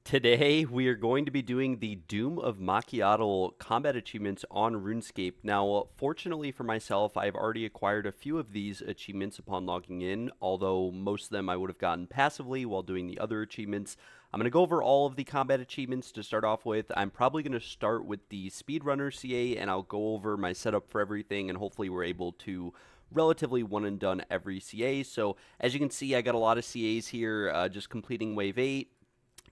Today, we are going to be doing the Doom of Macchiato combat achievements on RuneScape. Now, fortunately for myself, I've already acquired a few of these achievements upon logging in, although most of them I would have gotten passively while doing the other achievements. I'm going to go over all of the combat achievements to start off with. I'm probably going to start with the Speedrunner CA, and I'll go over my setup for everything, and hopefully we're able to relatively one and done every CA. So, as you can see, I got a lot of CAs here, just completing Wave 8.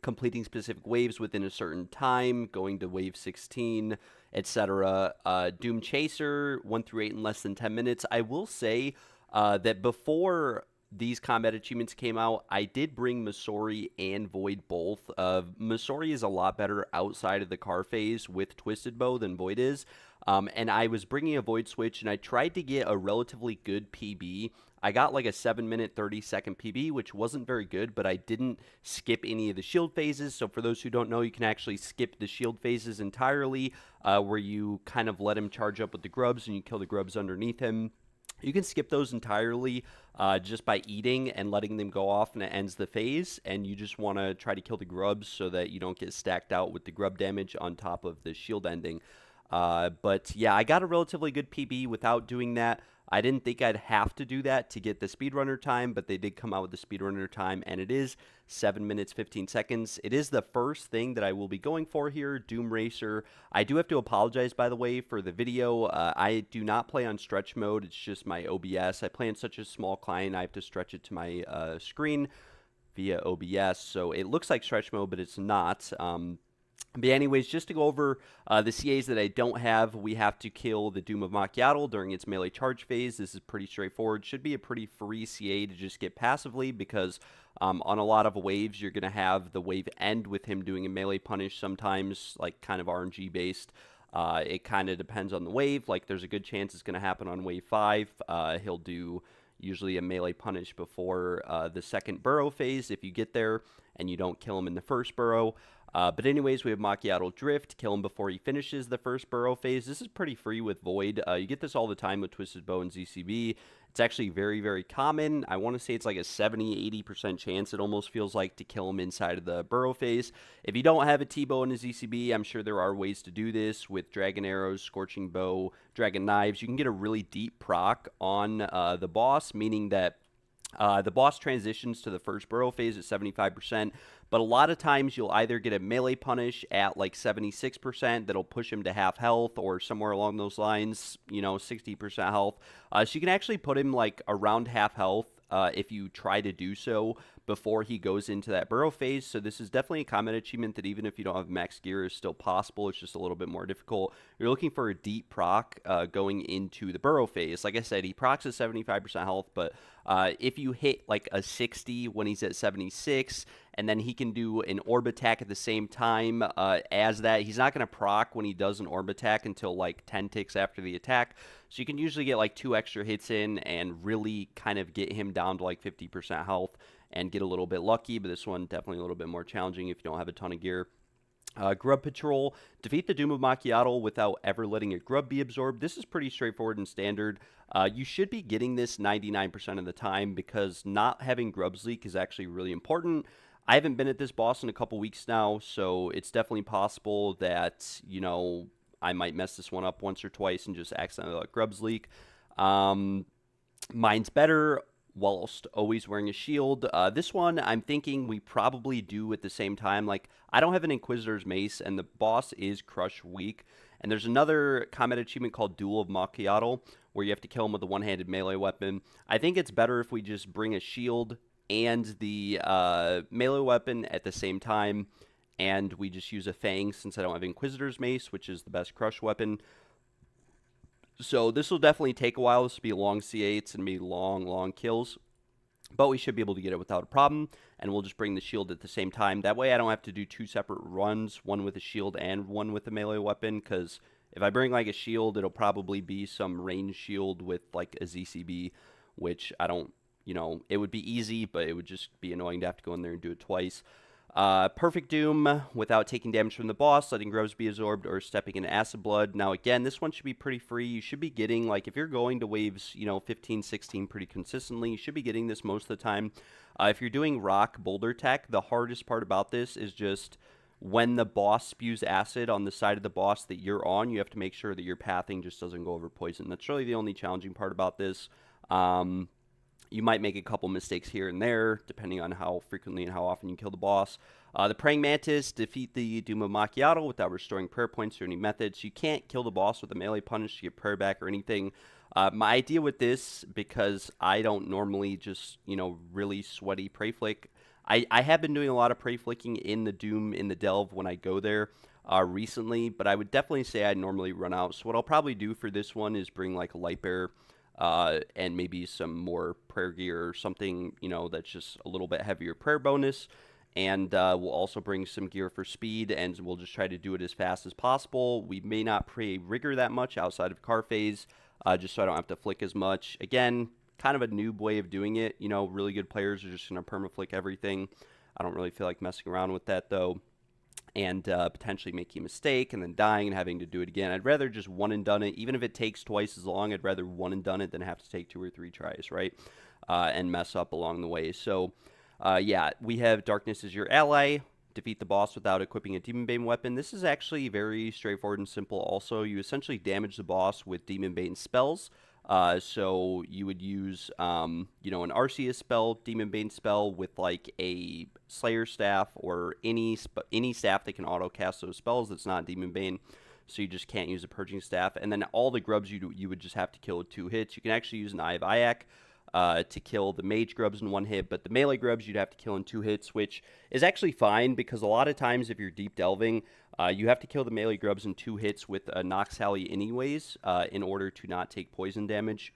Completing specific waves within a certain time, going to wave 16, etc. Doom Chaser, 1 through 8 in less than 10 minutes. I will say that before these combat achievements came out, I did bring Masori and Void both. Masori is a lot better outside of the car phase with Twisted Bow than Void is. And I was bringing a Void switch, and I tried to get a relatively good PB. I got like a 7-minute, 30-second PB, which wasn't very good, but I didn't skip any of the shield phases. So for those who don't know, you can actually skip the shield phases entirely, where you kind of let him charge up with the grubs and you kill the grubs underneath him. You can skip those entirely just by eating and letting them go off, and it ends the phase. And you just want to try to kill the grubs so that you don't get stacked out with the grub damage on top of the shield ending. But yeah, I got a relatively good PB without doing that. I didn't think I'd have to do that to get the speedrunner time, but they did come out with the speedrunner time, and it is 7 minutes, 15 seconds. It is the first thing that I will be going for here, Doom Racer. I do have to apologize, by the way, for the video. I do not play on stretch mode. It's just my OBS. I play on such a small client, I have to stretch it to my screen via OBS, so it looks like stretch mode, but it's not. But anyways, just to go over the CAs that I don't have, we have to kill the Doom of Macchiato during its melee charge phase. This is pretty straightforward. Should be a pretty free CA to just get passively because on a lot of waves, you're going to have the wave end with him doing a melee punish sometimes, like kind of RNG based. It kind of depends on the wave. Like there's a good chance it's going to happen on wave 5. He'll do usually a melee punish before the second burrow phase if you get there and you don't kill him in the first burrow. But anyways, we have Macchiato Drift, kill him before he finishes the first burrow phase. This is pretty free with Void. You get this all the time with Twisted Bow and ZCB. It's actually very, very common. I want to say it's like a 70-80% chance, it almost feels like, to kill him inside of the burrow phase. If you don't have a T-Bow and a ZCB, I'm sure there are ways to do this with Dragon Arrows, Scorching Bow, Dragon Knives. You can get a really deep proc on the boss, meaning that the boss transitions to the first burrow phase at 75%, but a lot of times you'll either get a melee punish at like 76% that'll push him to half health or somewhere along those lines, 60% health. So you can actually put him like around half health if you try to do so before he goes into that burrow phase. So this is definitely a combat achievement that even if you don't have max gear is still possible. It's just a little bit more difficult. You're looking for a deep proc going into the burrow phase. Like I said, he procs at 75% health, but if you hit like a 60 when he's at 76, and then he can do an orb attack at the same time as that. He's not going to proc when he does an orb attack until like 10 ticks after the attack. So you can usually get like 2 extra hits in and really kind of get him down to like 50% health and get a little bit lucky. But this one definitely a little bit more challenging if you don't have a ton of gear. Grub Patrol, defeat the Doom of Macchiato without ever letting a grub be absorbed. This is pretty straightforward and standard. You should be getting this 99% of the time because not having grubs leak is actually really important. I haven't been at this boss in a couple weeks now, so it's definitely possible that, I might mess this one up once or twice and just accidentally let grubs leak. Mine's better whilst always wearing a shield. This one, I'm thinking we probably do at the same time. Like, I don't have an Inquisitor's Mace, and the boss is Crush weak. And there's another combat achievement called Duel of Macchiato, where you have to kill him with a one-handed melee weapon. I think it's better if we just bring a shield and the melee weapon at the same time, and we just use a Fang since I don't have Inquisitor's Mace, which is the best Crush weapon. So this will definitely take a while. This will be a long CA. It's going to be long kills. But we should be able to get it without a problem. And we'll just bring the shield at the same time. That way I don't have to do 2 separate runs, one with a shield and one with a melee weapon. Because if I bring like a shield, it'll probably be some range shield with like a ZCB, which I don't, it would be easy, but it would just be annoying to have to go in there and do it twice. Perfect Doom without taking damage from the boss, letting grubs be absorbed, or stepping in acid blood. Now again, this one should be pretty free. You should be getting, like, if you're going to waves, 15, 16 pretty consistently, you should be getting this most of the time. If you're doing rock boulder tech, the hardest part about this is just when the boss spews acid on the side of the boss that you're on, you have to make sure that your pathing just doesn't go over poison. That's really the only challenging part about this. You might make a couple mistakes here and there, depending on how frequently and how often you kill the boss. The Praying Mantis, defeat the Doom of Macchiato without restoring prayer points or any methods. You can't kill the boss with a melee punish to get prayer back or anything. My idea with this, because I don't normally just, really sweaty pray flick, I have been doing a lot of pray flicking in the Doom, in the Delve when I go there recently, but I would definitely say I normally run out. So what I'll probably do for this one is bring like a Light Bear and maybe some more prayer gear or something, that's just a little bit heavier prayer bonus. And we'll also bring some gear for speed, and we'll just try to do it as fast as possible. We may not pray rigor that much outside of car phase, just so I don't have to flick as much. Again, kind of a noob way of doing it. Really good players are just going to perma-flick everything. I don't really feel like messing around with that, though, and potentially making a mistake and then dying and having to do it again. I'd rather just one and done it. Even if it takes twice as long, I'd rather one and done it than have to take 2 or 3 tries, right? And mess up along the way. So, yeah, we have Darkness as your ally. Defeat the boss without equipping a Demon Bane weapon. This is actually very straightforward and simple. Also, you essentially damage the boss with Demon Bane spells. So you would use, an Arceus spell, Demon Bane spell with like a Slayer staff or any staff that can auto cast those spells that's not Demon Bane. So you just can't use a Purging Staff. And then all the grubs you would just have to kill with 2 hits. You can actually use an Eye of Ayak to kill the mage grubs in 1 hit, but the melee grubs you'd have to kill in 2 hits, which is actually fine because a lot of times if you're deep delving, you have to kill the melee grubs in 2 hits with a Nox Alley anyways in order to not take poison damage.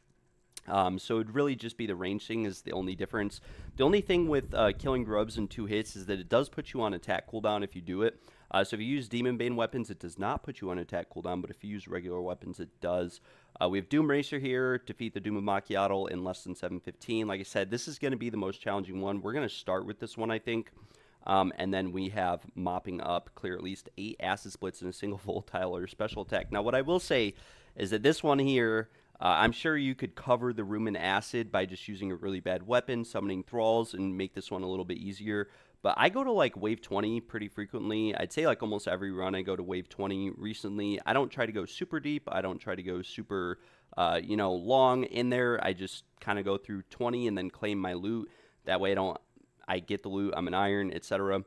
So it'd really just be the range thing is the only difference. The only thing with killing grubs in 2 hits is that it does put you on attack cooldown if you do it. So if you use Demon Bane weapons, it does not put you on attack cooldown, but if you use regular weapons, it does. We have Doom Racer here, defeat the Doom of Macchiato in less than 7:15. Like I said, this is going to be the most challenging one. We're going to start with this one, I think. And then we have mopping up, clear at least 8 acid splits in a single volatile or special attack. Now, what I will say is that this one here, I'm sure you could cover the Rumen Acid by just using a really bad weapon, summoning Thralls, and make this one a little bit easier. But I go to like wave 20 pretty frequently. I'd say like almost every run I go to wave 20 recently. I don't try to go super deep. I don't try to go super, long in there. I just kind of go through 20 and then claim my loot. That way I get the loot, I'm an iron, etc.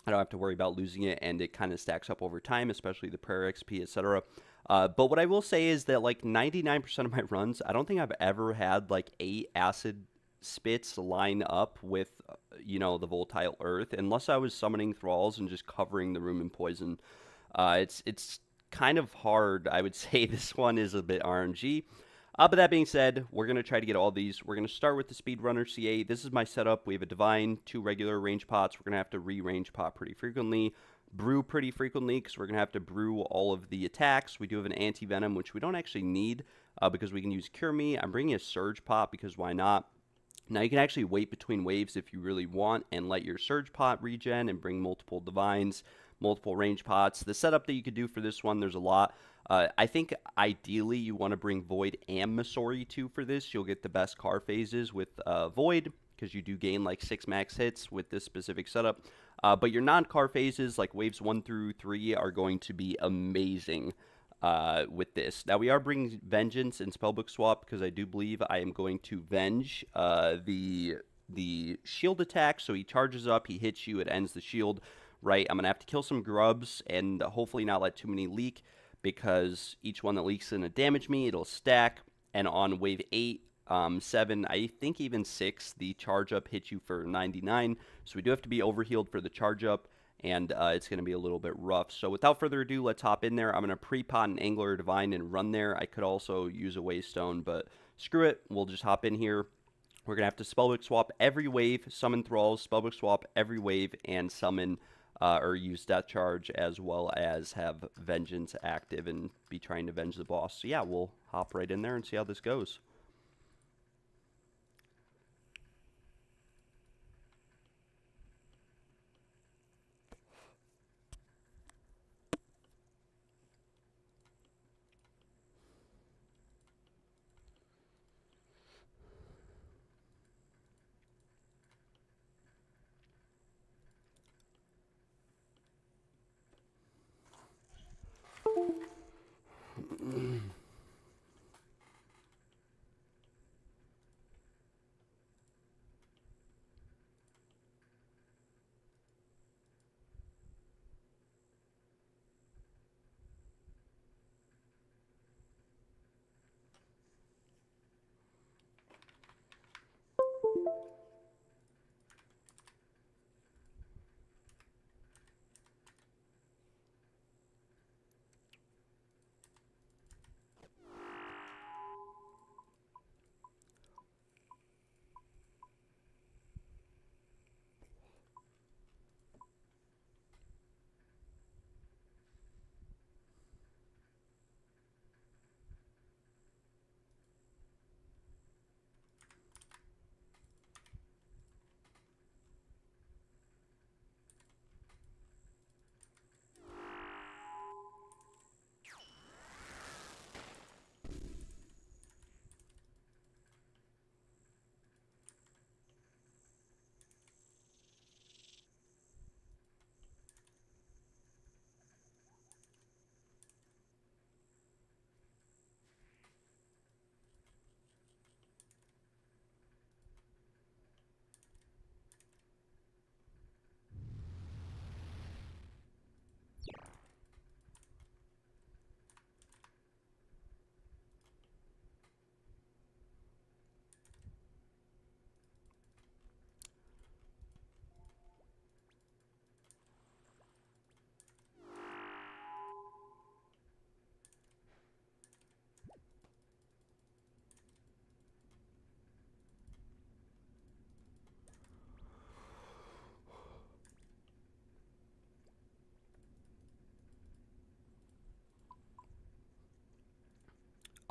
I don't have to worry about losing it, and it kind of stacks up over time, especially the prayer XP, etc. But what I will say is that like 99% of my runs, I don't think I've ever had like 8 acid spits line up with, the volatile earth, unless I was summoning thralls and just covering the room in poison. It's kind of hard. I would say this one is a bit RNG. But that being said, we're going to try to get all these. We're going to start with the Speedrunner CA. This is my setup. We have a Divine, 2 regular range pots. We're going to have to re-range pot pretty frequently, brew pretty frequently, because we're going to have to brew all of the attacks. We do have an Anti-Venom, which we don't actually need, because we can use Cure Me. I'm bringing a Surge pot, because why not? Now, you can actually wait between waves if you really want and let your Surge pot regen and bring multiple Divines, multiple range pots. The setup that you could do for this one, there's a lot. I think ideally you want to bring Void and Masori too for this. You'll get the best car phases with Void because you do gain like 6 max hits with this specific setup. But your non-car phases like waves 1 through 3 are going to be amazing with this. Now we are bringing Vengeance and Spellbook Swap because I do believe I am going to Venge the shield attack. So he charges up, he hits you, it ends the shield, right? I'm going to have to kill some grubs and hopefully not let too many leak, because each one that leaks is going to damage me. It'll stack, and on wave 8, 7, I think even 6, the charge up hits you for 99. So we do have to be overhealed for the charge up, and it's going to be a little bit rough. So without further ado, let's hop in there. I'm going to pre-pot an Angler Divine and run there. I could also use a Waystone, but screw it. We'll just hop in here. We're going to have to Spellbook Swap every wave, summon Thralls, Spellbook Swap every wave, and summon or use Death Charge, as well as have Vengeance active and be trying to avenge the boss. So yeah, we'll hop right in there and see how this goes.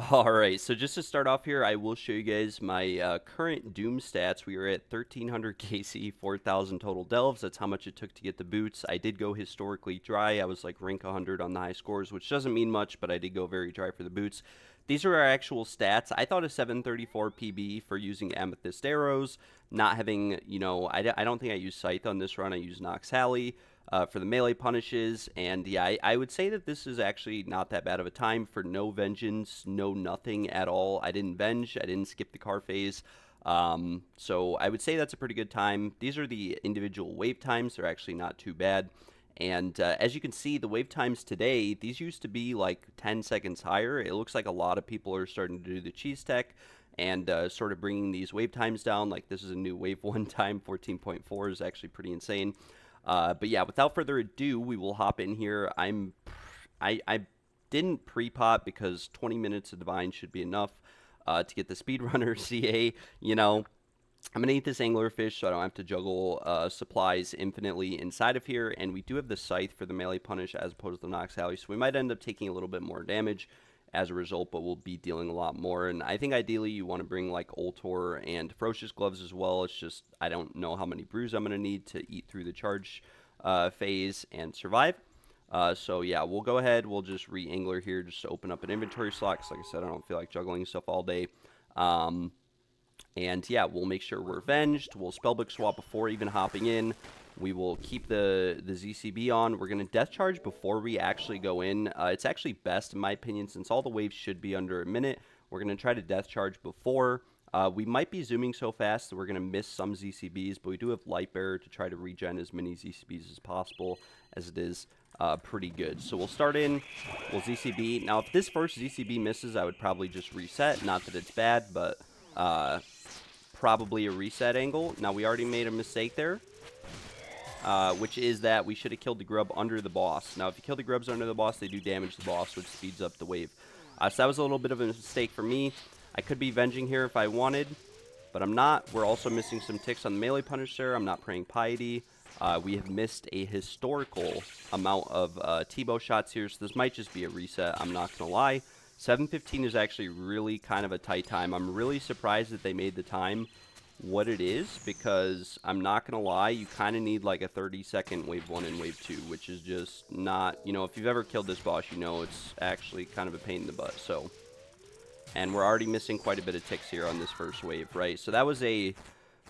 All right, so just to start off here, I will show you guys my current Doom stats. We are at 1300 KC, 4000 total delves. That's how much it took to get the boots. I did go historically dry. I was like rank 100 on the high scores, which doesn't mean much, but I did go very dry for the boots. These are our actual stats. I thought a 734 PB for using Amethyst arrows, not having, you know, I don't think I used Scythe on this run. I used Nox Halley. For the melee punishes, and yeah, I would say that this is actually not that bad of a time for no vengeance, no nothing at all. I didn't venge, I didn't skip the car phase, so I would say that's a pretty good time. These are the individual wave times, they're actually not too bad, and as you can see, the wave times today, these used to be like 10 seconds higher. It looks like a lot of people are starting to do the cheese tech, and sort of bringing these wave times down. Like this is a new wave 1 time, 14.4 is actually pretty insane. But yeah, without further ado, we will hop in here. I didn't pre-pot because 20 minutes of Divine should be enough to get the Speedrunner CA. You know, I'm going to eat this anglerfish so I don't have to juggle supplies infinitely inside of here. And we do have the Scythe for the melee punish as opposed to the Nox Halley, so we might end up taking a little bit more damage as a result, but we'll be dealing a lot more. And I think ideally you want to bring like Ultor and Ferocious Gloves as well. It's just I don't know how many brews I'm going to need to eat through the charge phase and survive. So yeah, we'll go ahead. We'll just re-angler here just to open up an inventory slot because, like I said, I don't feel like juggling stuff all day. And yeah, we'll make sure we're avenged. We'll spellbook swap before even hopping in. We will keep the ZCB on. We're going to death charge before we actually go in. It's actually best, in my opinion, since all the waves should be under a minute. We're going to try to death charge before. We might be zooming so fast that we're going to miss some ZCBs, but we do have Light Bearer to try to regen as many ZCBs as possible, as it is pretty good. So we'll start in. We'll ZCB. Now, if this first ZCB misses, I would probably just reset. Not that it's bad, but probably a reset angle. Now, we already made a mistake there. Which is that we should have killed the grub under the boss. Now, if you kill the grubs under the boss, they do damage the boss, which speeds up the wave. So that was a little bit of a mistake for me. I could be venging here if I wanted, but I'm not. We're also missing some ticks on the melee punisher. I'm not praying piety. We have missed a historical amount of T-bow shots here, so this might just be a reset. I'm not going to lie. 7:15 is actually really kind of a tight time. I'm really surprised that they made the time what it is, because I'm not gonna lie, you kind of need like a 30-second wave 1 and wave 2, which is just not, you know, if you've ever killed this boss, you know it's actually kind of a pain in the butt. So, and we're already missing quite a bit of ticks here on this first wave, right? So that was a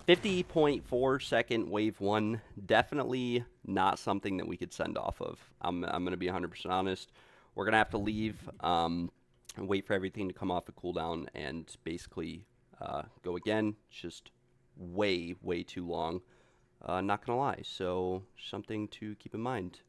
50.4 second wave 1. Definitely not something that we could send off of. I'm gonna be 100% honest. We're gonna have to leave and wait for everything to come off a cooldown and basically go again. It's just way too long, not gonna lie, so something to keep in mind.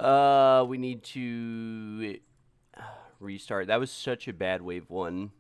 We need to restart. That was such a bad wave one.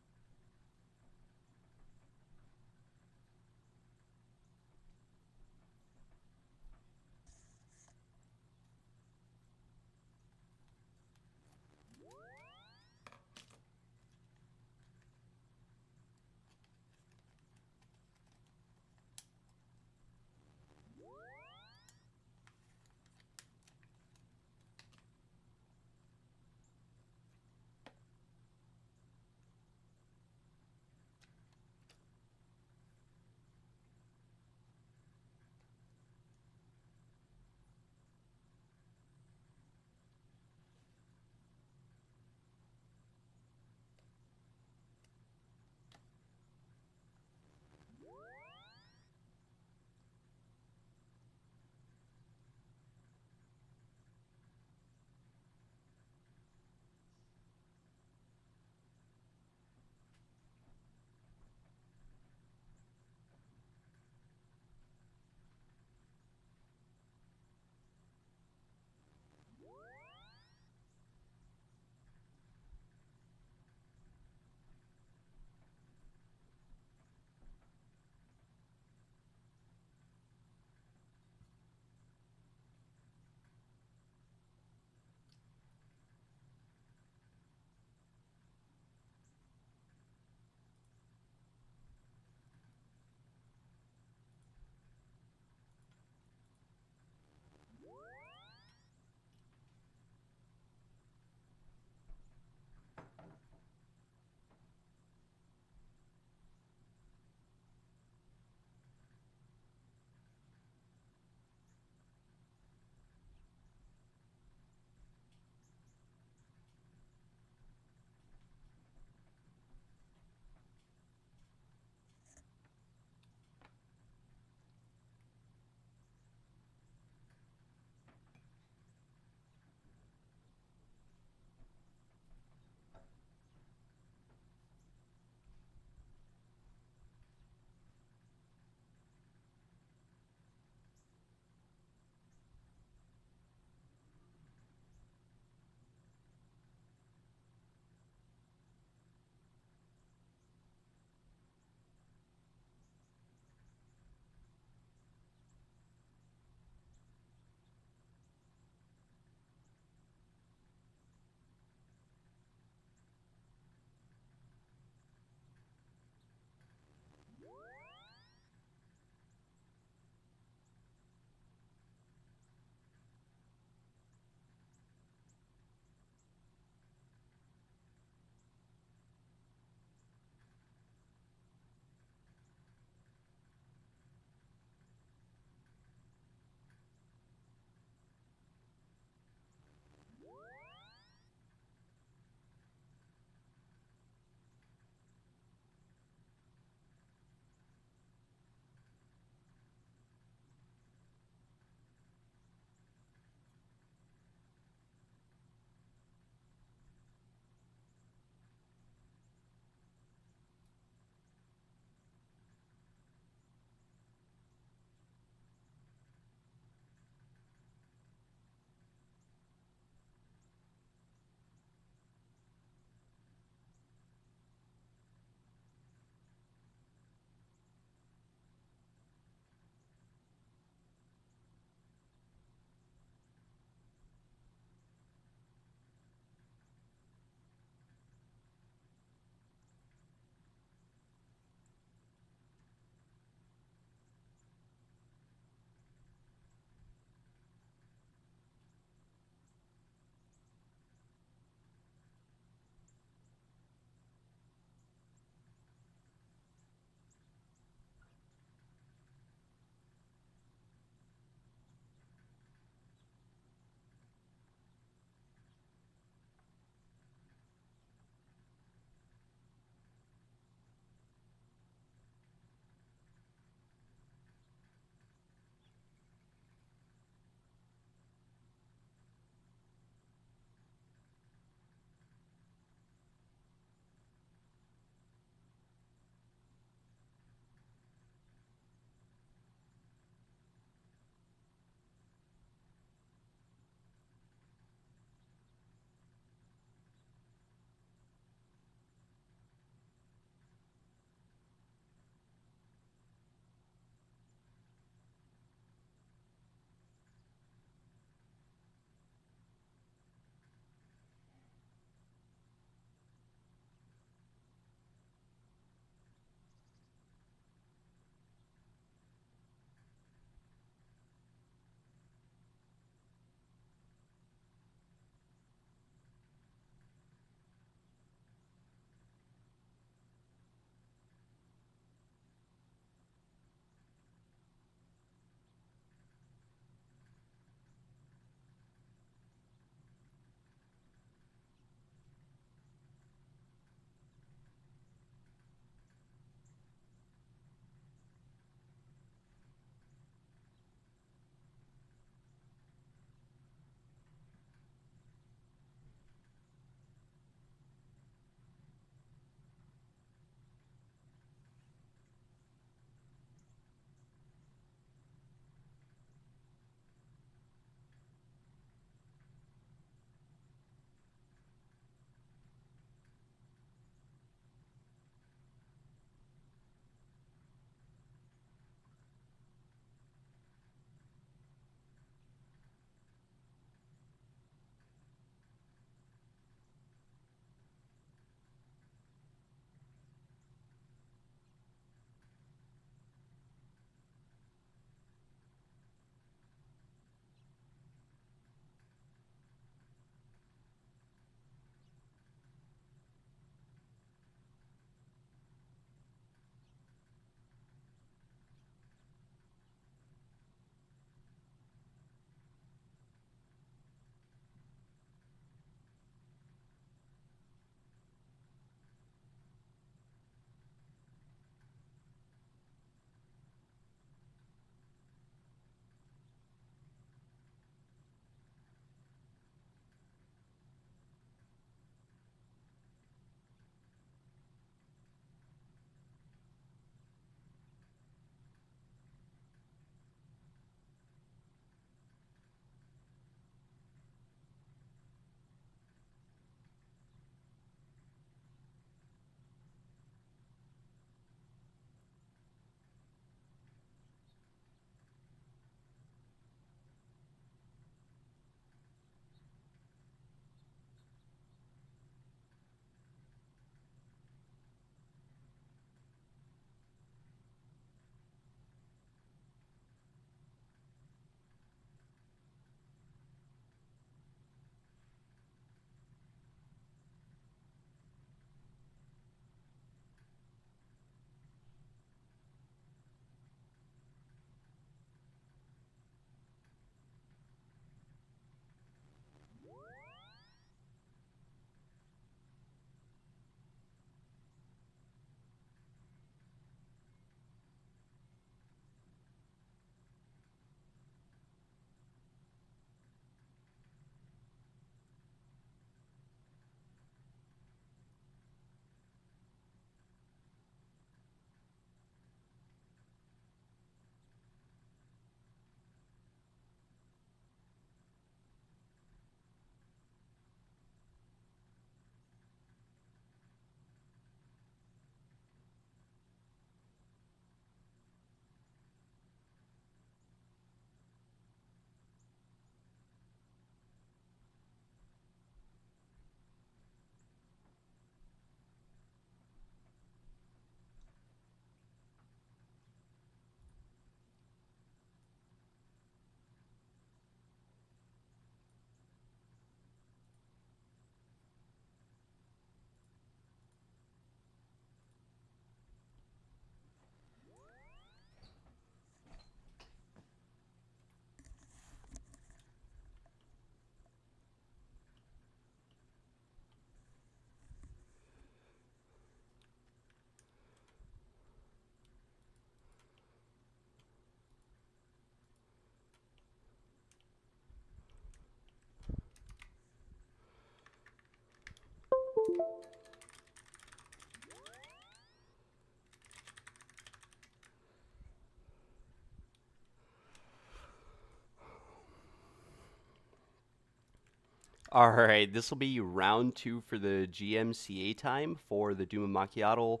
All right, this will be round 2 for the GMCA time for the Doom of Macchiato.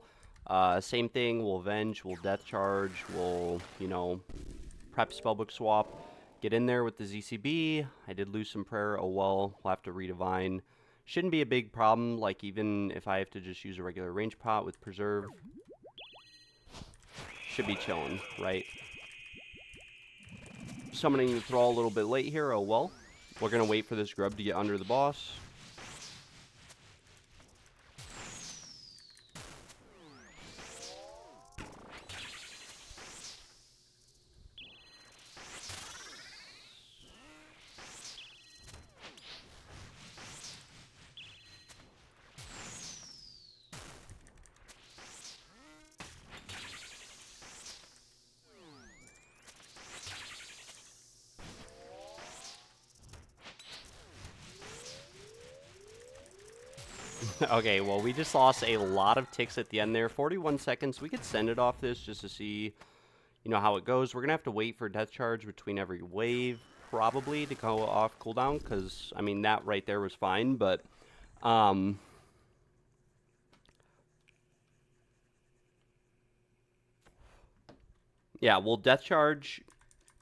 Same thing, we'll Avenge, we'll Death Charge, we'll, prep Spellbook Swap, get in there with the ZCB. I did lose some prayer, oh well, we'll have to redivine. Shouldn't be a big problem, like even if I have to just use a regular range pot with Preserve. Should be chilling, right? Summoning the Thrall a little bit late here, oh well. We're going to wait for this grub to get under the boss. Okay, well, we just lost a lot of ticks at the end there. 41 seconds. We could send it off this just to see, how it goes. We're going to have to wait for Death Charge between every wave, probably, to go off cooldown, because, I mean, that right there was fine, but, yeah, we'll Death Charge,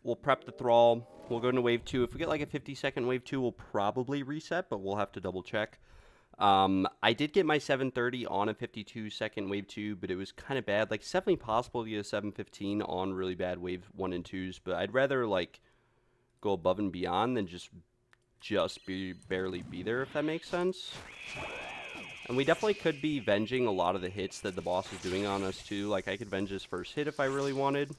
we'll prep the Thrall, we'll go into wave 2. If we get, like, a 50-second wave 2, we'll probably reset, but we'll have to double-check. I did get my 730 on a 52-second wave 2, but it was kind of bad. Like, it's definitely possible to get a 715 on really bad wave 1 and 2s, but I'd rather, like, go above and beyond than just barely be there, if that makes sense. And we definitely could be venging a lot of the hits that the boss is doing on us, too. Like, I could venge his first hit if I really wanted.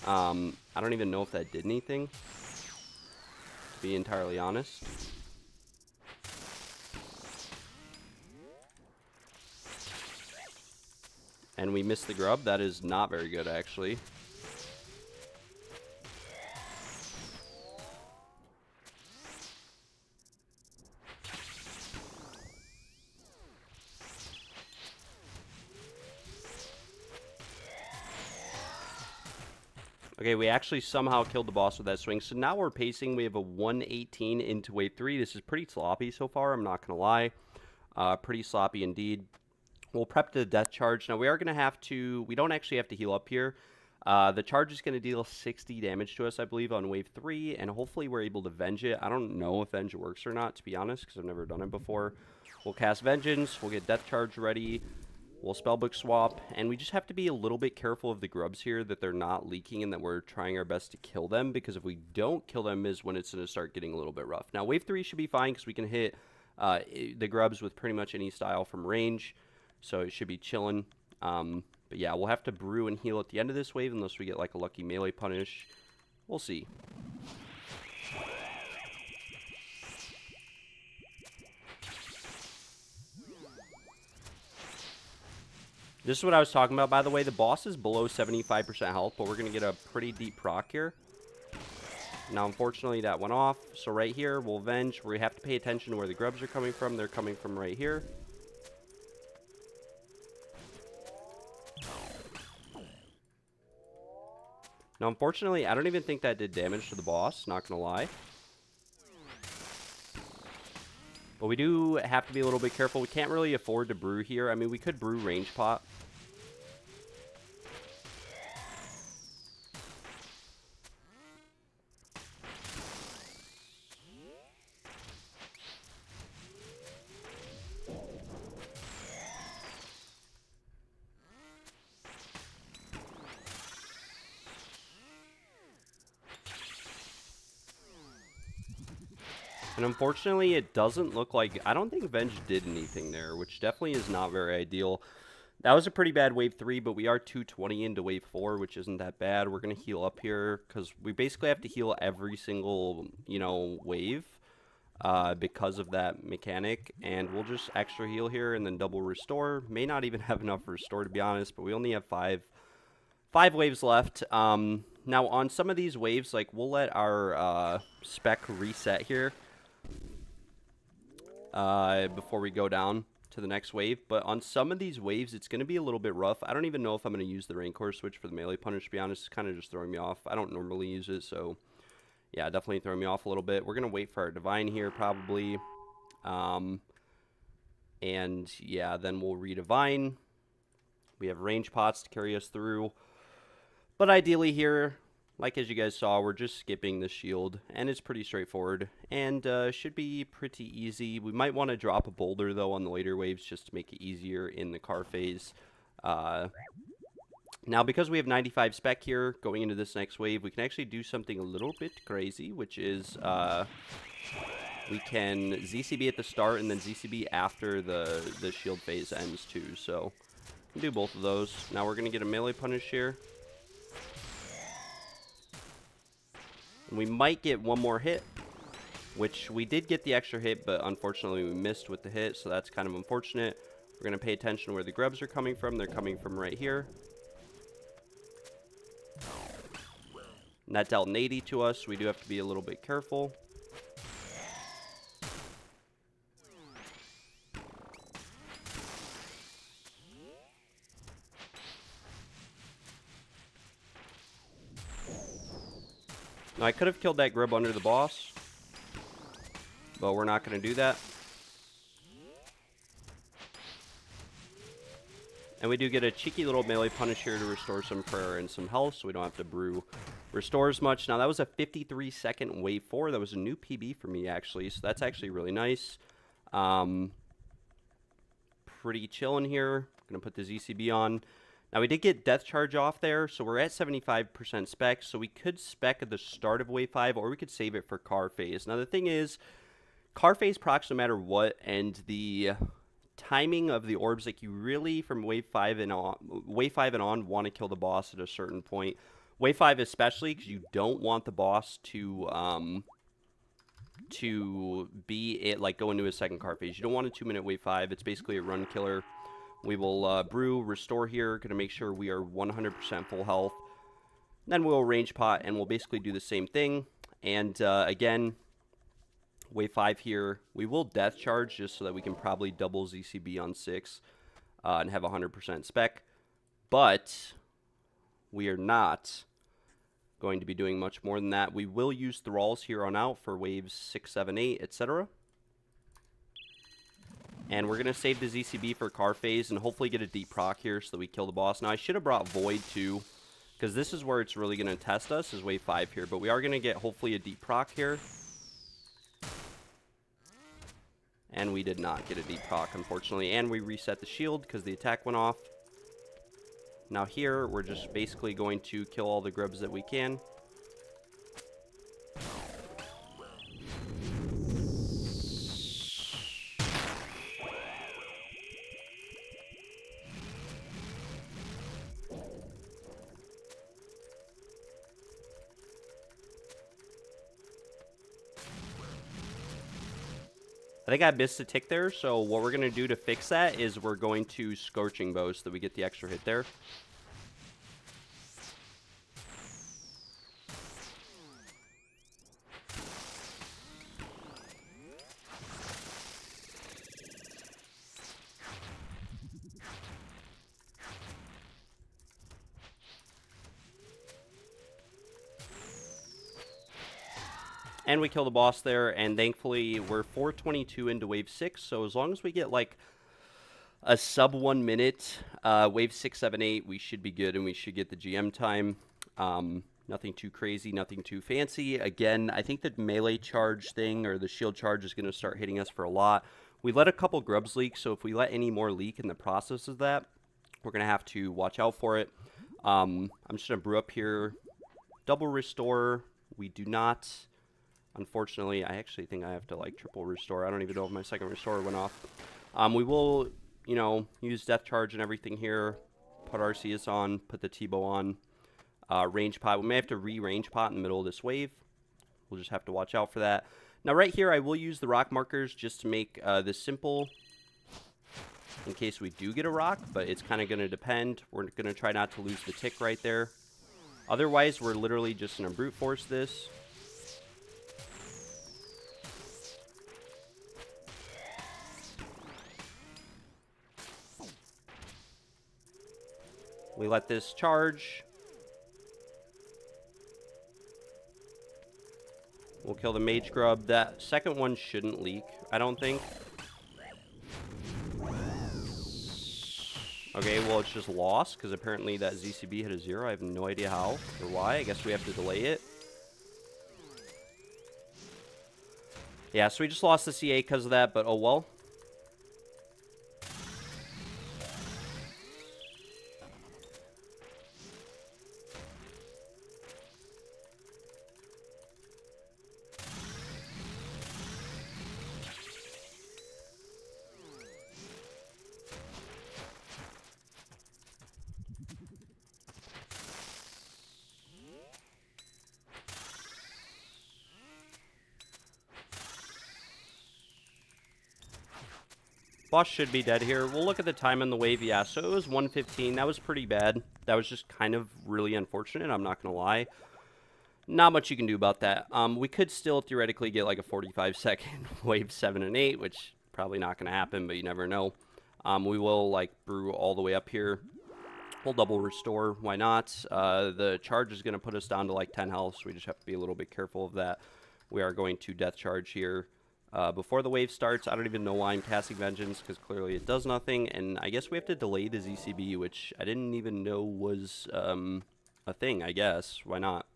I don't even know if that did anything, to be entirely honest. And we missed the grub. That is not very good, actually. Okay, we actually somehow killed the boss with that swing. So now we're pacing. We have a 118 into wave 3. This is pretty sloppy so far, I'm not going to lie. Pretty sloppy indeed. We'll prep the Death Charge. Now, we are going to have to... We don't actually have to heal up here. The charge is going to deal 60 damage to us, I believe, on wave 3. And hopefully we're able to Venge it. I don't know if Venge works or not, to be honest, because I've never done it before. We'll cast Vengeance. We'll get Death Charge ready. We'll Spellbook Swap. And we just have to be a little bit careful of the grubs here, that they're not leaking and that we're trying our best to kill them. Because if we don't kill them is when it's going to start getting a little bit rough. Now, wave 3 should be fine because we can hit the grubs with pretty much any style from range. So it should be chilling. But yeah, we'll have to brew and heal at the end of this wave unless we get like a lucky melee punish. We'll see. This is what I was talking about, by the way. The boss is below 75% health, but we're going to get a pretty deep proc here. Now, unfortunately, that went off. So right here, we'll Venge. We have to pay attention to where the grubs are coming from. They're coming from right here. Now, unfortunately, I don't even think that did damage to the boss, not gonna lie. But we do have to be a little bit careful. We can't really afford to brew here. I mean, we could brew range pot. And unfortunately, it doesn't look like... I don't think Venge did anything there, which definitely is not very ideal. That was a pretty bad wave 3, but we are 220 into wave 4, which isn't that bad. We're going to heal up here, because we basically have to heal every single, wave because of that mechanic. And we'll just extra heal here and then double restore. May not even have enough restore, to be honest, but we only have five waves left. Now, on some of these waves, like, we'll let our spec reset here before we go down to the next wave. But on some of these waves, it's going to be a little bit rough. I don't even know if I'm going to use the Rancor switch for the melee punish, to be honest. It's kind of just throwing me off. I don't normally use it, so Yeah, definitely throwing me off a little bit. We're going to wait for our Divine here, probably. And yeah, then we'll redivine. We have range pots to carry us through. But ideally here, like as you guys saw, we're just skipping the shield. And it's pretty straightforward. And should be pretty easy. We might want to drop a boulder, though, on the later waves just to make it easier in the car phase. Now, because we have 95 spec here, going into this next wave, we can actually do something a little bit crazy, which is we can ZCB at the start and then ZCB after the shield phase ends too. So we can do both of those. Now we're going to get a melee punish here. And we might get one more hit, which we did get the extra hit, but unfortunately we missed with the hit, so that's kind of unfortunate. We're going to pay attention to where the grubs are coming from. They're coming from right here. And that dealt an 80 to us, so we do have to be a little bit careful. Now, I could have killed that grub under the boss, but we're not going to do that. And we do get a cheeky little melee punish here to restore some prayer and some health, so we don't have to brew restore as much. Now, that was a 53-second wave 4. That was a new PB for me, actually, so that's actually really nice. Pretty chill in here. Going to put the ZCB on. Now, we did get Death Charge off there, so we're at 75% spec, so we could spec at the start of Wave 5, or we could save it for Car Phase. Now, the thing is, Car Phase procs no matter what, and the timing of the orbs, like, you really, from Wave 5 and on, want to kill the boss at a certain point. Wave 5 especially, because you don't want the boss to be, like, go into a second Car Phase. You don't want a 2-minute Wave 5. It's basically a run killer. We will brew, restore here, going to make sure we are 100% full health. Then we'll range pot, and we'll basically do the same thing. And again, wave 5 here, we will death charge just so that we can probably double ZCB on 6 and have 100% spec. But we are not going to be doing much more than that. We will use thralls here on out for waves 6, 7, 8, etc. And we're going to save the ZCB for Car Phase and hopefully get a deep proc here so that we kill the boss. Now, I should have brought Void too, because this is where it's really going to test us, is wave 5 here. But we are going to get hopefully a deep proc here. And we did not get a deep proc, unfortunately. And we reset the shield because the attack went off. Now here, we're just basically going to kill all the grubs that we can. I think I missed a tick there, so what we're going to do to fix that is we're going to Scorching Bow so that we get the extra hit there. And we kill the boss there, and thankfully we're 422 into wave 6, so as long as we get like a sub 1 minute wave 6, 7, 8, we should be good, and we should get the GM time. Nothing too crazy, nothing too fancy. Again, I think the melee charge thing or the shield charge is going to start hitting us for a lot. We let a couple grubs leak, so if we let any more leak in the process of that, we're going to have to watch out for it. I'm just going to brew up here. Double restore. We do not... Unfortunately, I actually think I have to, like, triple restore. I don't even know if my second restore went off. We will, you know, use Death Charge and everything here. Put Arceus on. Put the T-Bow on. Range pot. We may have to re-range pot in the middle of this wave. We'll just have to watch out for that. Now, right here, I will use the rock markers just to make this simple in case we do get a rock, but it's kind of going to depend. We're going to try not to lose the tick right there. Otherwise, we're literally just going to brute force this. We let this charge. We'll kill the mage grub. That second one shouldn't leak, I don't think. Okay, well, it's just lost, because apparently that ZCB hit a 0. I have no idea how or why. I guess we have to delay it. Yeah, so we just lost the CA because of that, but oh well. Boss should be dead here. We'll look at the time on the wave. Yeah, so it was 1:15. That was pretty bad. That was just kind of really unfortunate. I'm not going to lie. Not much you can do about that. We could still theoretically get like a 45-second wave 7 and 8, which probably not going to happen, but you never know. We will like brew all the way up here. We'll double restore. Why not? The charge is going to put us down to like 10 health, so we just have to be a little bit careful of that. We are going to death charge here. Before the wave starts, I don't even know why I'm casting Vengeance, because clearly it does nothing, and I guess we have to delay the ZCB, which I didn't even know was a thing, I guess. Why not?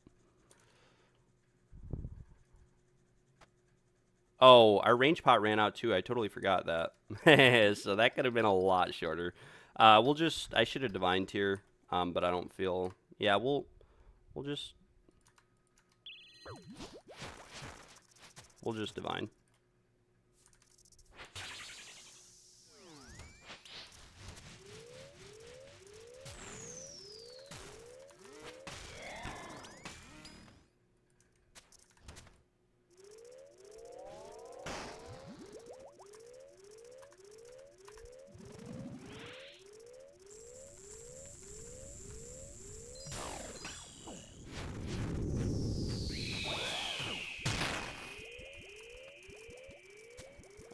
Oh, our range pot ran out too. I totally forgot that. So that could have been a lot shorter. We'll just, I should have divined here, but I don't feel, yeah, we'll just divine.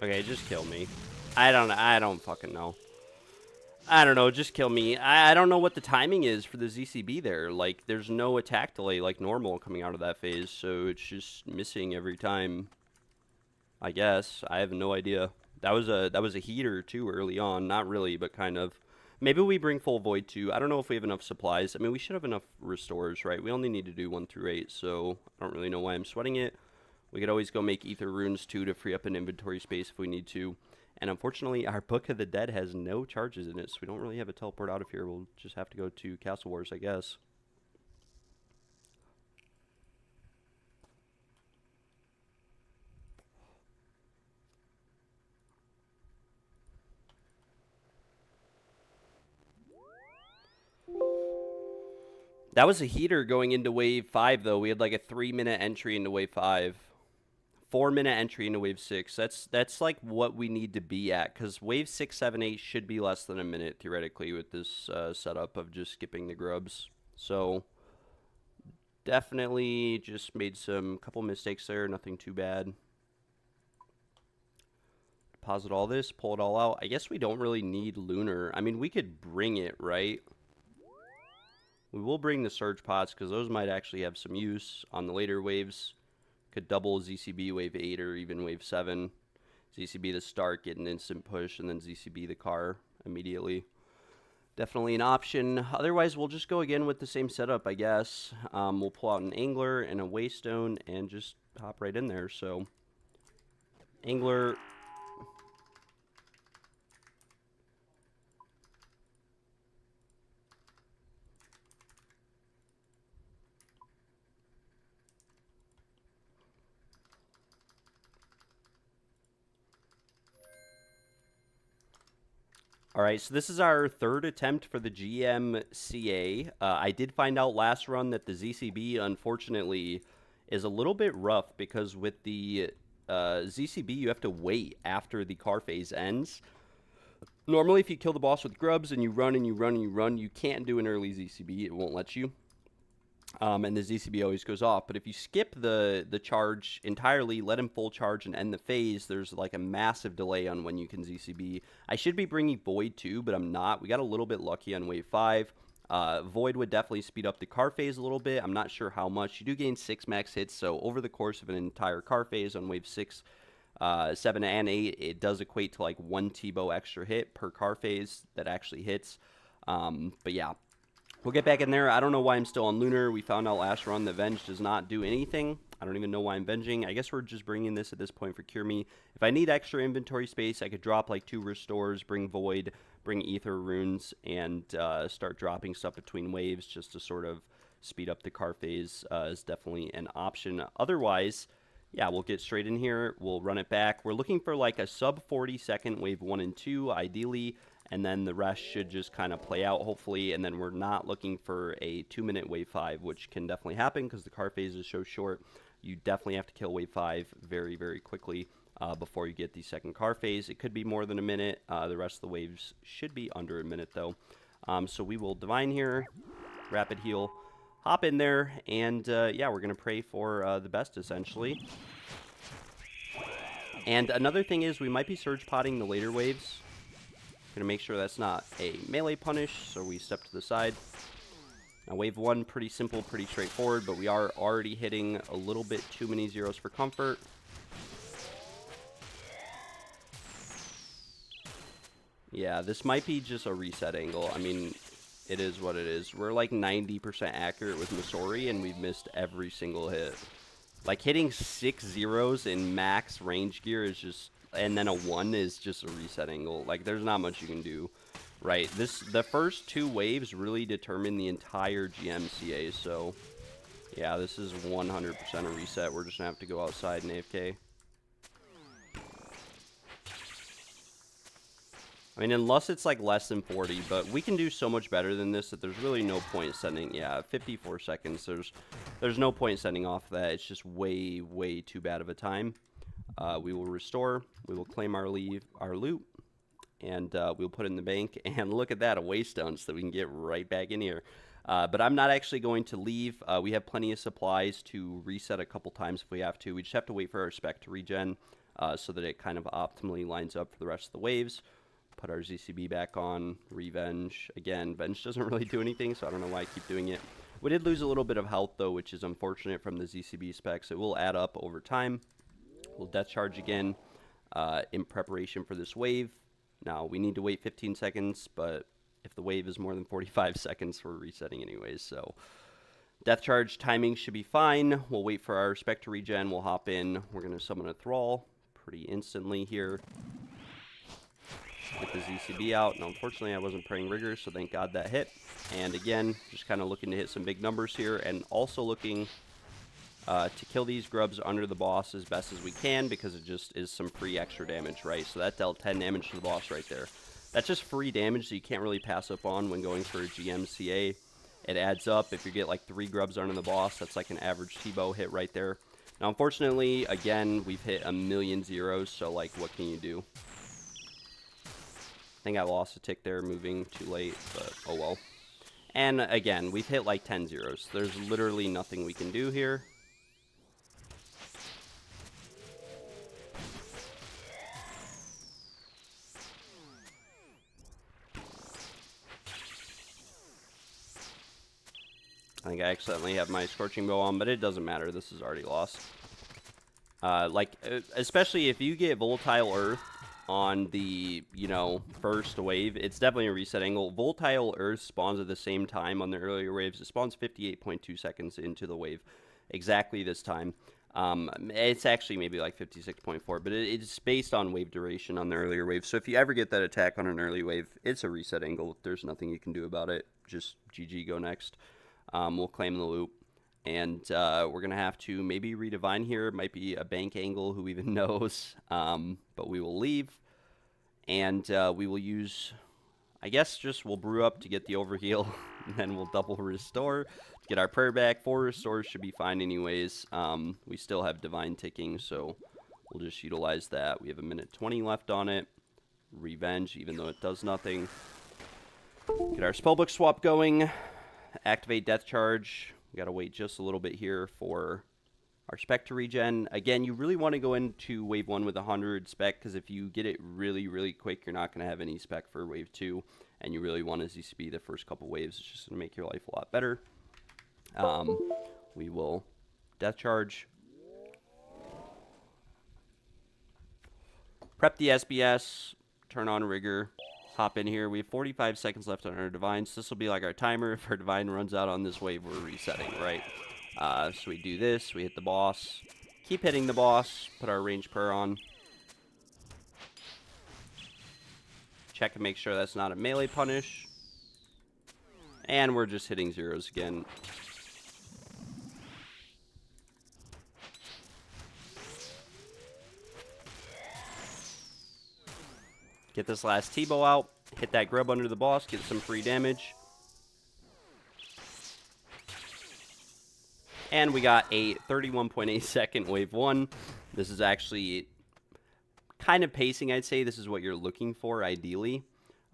Okay, just kill me. I don't fucking know. I don't know, just kill me. I don't know what the timing is for the ZCB there. Like, there's no attack delay like normal coming out of that phase, so it's just missing every time. I guess. I have no idea. That was a heater too early on. Not really, but kind of. Maybe we bring full void too. I don't know if we have enough supplies. I mean, we should have enough restores, right? We only need to do 1 through 8, so I don't really know why I'm sweating it. We could always go make Ether Runes, too, to free up an inventory space if we need to. And unfortunately, our Book of the Dead has no charges in it, so we don't really have a teleport out of here. We'll just have to go to Castle Wars, I guess. That was a heater going into Wave 5, though. We had like a 3-minute entry into Wave 5. 4-minute entry into Wave 6. That's like what we need to be at, because Wave 6, 7, 8 should be less than a minute, theoretically, with this setup of just skipping the grubs. So, definitely just made some couple mistakes there. Nothing too bad. Deposit all this, pull it all out. I guess we don't really need Lunar. I mean, we could bring it, right? We will bring the Surge Pots, because those might actually have some use on the later waves. Could double ZCB Wave 8 or even Wave 7. ZCB the start, get an instant push, and then ZCB the car immediately. Definitely an option. Otherwise, we'll just go again with the same setup, I guess. We'll pull out an Angler and a Waystone and just hop right in there. So, Angler... All right, so this is our third attempt for the GMCA. I did find out last run that the ZCB, unfortunately, is a little bit rough, because with the ZCB, you have to wait after the car phase ends. Normally, if you kill the boss with grubs and you run and you run and you run, you can't do an early ZCB. It won't let you. And the ZCB always goes off. But if you skip the charge entirely, let him full charge and end the phase, there's like a massive delay on when you can ZCB. I should be bringing Void too, but I'm not. We got a little bit lucky on Wave 5. Void would definitely speed up the car phase a little bit. I'm not sure how much. You do gain 6 max hits, so over the course of an entire car phase on wave 6, 7, and 8, it does equate to like 1 T-bow extra hit per car phase that actually hits. But yeah, we'll get back in there. I don't know why I'm still on Lunar. We found out last run that Venge does not do anything. I don't even know why I'm Venging. I guess we're just bringing this at this point for Cure Me. If I need extra inventory space, I could drop like 2 Restores, bring Void, bring Ether Runes, and start dropping stuff between waves just to sort of speed up the car phase is definitely an option. Otherwise, yeah, we'll get straight in here. We'll run it back. We're looking for like a sub 40 second wave 1 and 2, ideally, and then the rest should just kind of play out, hopefully. And then we're not looking for a 2-minute wave 5, which can definitely happen because the car phase is so short. You definitely have to kill wave 5 very, very quickly before you get the second car phase. It could be more than a minute. The rest of the waves should be under a minute, though. So we will Divine here, Rapid Heal, hop in there, and yeah, we're going to pray for the best, essentially. And another thing is we might be Surge Potting the later waves. Going to make sure that's not a melee punish, so we step to the side. Now, wave 1, pretty simple, pretty straightforward, but we are already hitting a little bit too many zeros for comfort. Yeah, this might be just a reset angle. I mean, it is what it is. We're like 90% accurate with Misori, and we've missed every single hit. Like, hitting 6 zeros in max range gear is just... and then a 1 is just a reset angle. Like, there's not much you can do. Right, the first 2 waves really determine the entire GMCA, so yeah, this is 100% a reset. We're just gonna have to go outside and AFK. I mean, unless it's like less than 40, but we can do so much better than this that there's really no point sending. Yeah, 54 seconds. There's no point sending off that. It's just way, way too bad of a time. We will restore. We will claim our loot. And we'll put it in the bank, and look at that, a waystone, so that we can get right back in here. But I'm not actually going to leave. We have plenty of supplies to reset a couple times if we have to. We just have to wait for our spec to regen so that it kind of optimally lines up for the rest of the waves. Put our ZCB back on, Revenge. Again, Venge doesn't really do anything, so I don't know why I keep doing it. We did lose a little bit of health, though, which is unfortunate from the ZCB specs. It will add up over time. We'll Death Charge again in preparation for this wave. Now, we need to wait 15 seconds, but if the wave is more than 45 seconds, we're resetting anyways. So, Death Charge timing should be fine. We'll wait for our Spec to regen. We'll hop in. We're going to summon a Thrall pretty instantly here. Get the ZCB out. Now, unfortunately, I wasn't praying Rigor, so thank God that hit. And again, just kind of looking to hit some big numbers here, and also looking to kill these grubs under the boss as best as we can, because it just is some free extra damage, right? So that dealt 10 damage to the boss right there. That's just free damage, so you can't really pass up on when going for a GMCA. It adds up. If you get like 3 grubs under the boss, that's like an average T-bow hit right there. Now, unfortunately, again, we've hit a million zeros, so like, what can you do? I think I lost a tick there moving too late, but oh well. And again, we've hit like 10 zeros. There's literally nothing we can do here. I think I accidentally have my Scorching Bow on, but it doesn't matter. This is already lost. Especially if you get Volatile Earth on the, first wave, it's definitely a reset angle. Volatile Earth spawns at the same time on the earlier waves. It spawns 58.2 seconds into the wave, exactly this time. It's actually maybe like 56.4, but it's based on wave duration on the earlier wave. So if you ever get that attack on an early wave, it's a reset angle. There's nothing you can do about it. Just GG, go next. We'll claim the loop, and we're going to have to maybe redivine here. It might be a bank angle, who even knows, but we will leave, and we will use, I guess, we'll brew up to get the overheal, and then we'll double restore to get our prayer back. 4 restores should be fine anyways. We still have divine ticking, so we'll just utilize that. We have a minute 20 left on it. Revenge, even though it does nothing. Get our spellbook swap going. Activate Death Charge. We got to wait just a little bit here for our spec to regen. Again, you really want to go into wave 1 with 100 spec, because if you get it really, really quick, you're not going to have any spec for wave 2. and you really want to ZCB the first couple waves. It's just going to make your life a lot better. We will death charge. Prep the SBS, turn on rigor, hop in here. We have 45 seconds left on our divines. This will be like our timer. If our divine runs out on this wave, we're resetting, right? So we do this, we hit the boss, keep hitting the boss, put our range prayer on. Check and make sure that's not a melee punish. And we're just hitting zeros again. Get this last T-bow out, hit that grub under the boss, get some free damage. And we got a 31.8 second wave 1. This is actually kind of pacing, I'd say. This is what you're looking for, ideally.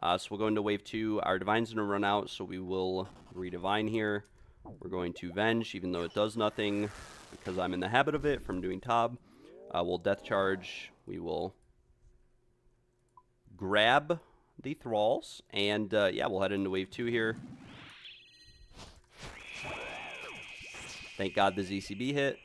So we'll go into wave 2. Our divine's going to run out, so we will redivine here. We're going to venge, even though it does nothing, because I'm in the habit of it from doing Tob. We'll death charge. We will grab the thralls, and yeah, we'll head into wave 2 here. Thank God the ZCB hit.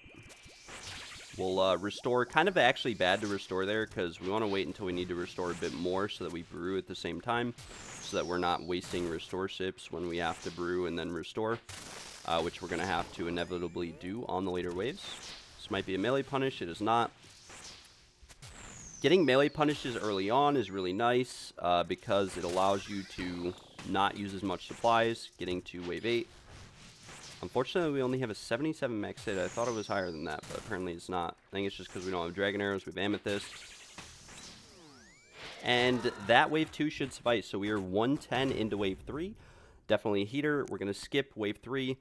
We'll restore. Kind of actually bad to restore there, because we want to wait until we need to restore a bit more so that we brew at the same time, so that we're not wasting restore sips when we have to brew and then restore, which we're going to have to inevitably do on the later waves. This might be a melee punish. It is not. Getting melee punishes early on is really nice because it allows you to not use as much supplies getting to wave 8. Unfortunately, we only have a 77 max hit. I thought it was higher than that, but apparently it's not. I think it's just because we don't have dragon arrows. We have amethyst. And that wave 2 should suffice. So we are 110 into wave 3. Definitely a heater. We're going to skip wave 3.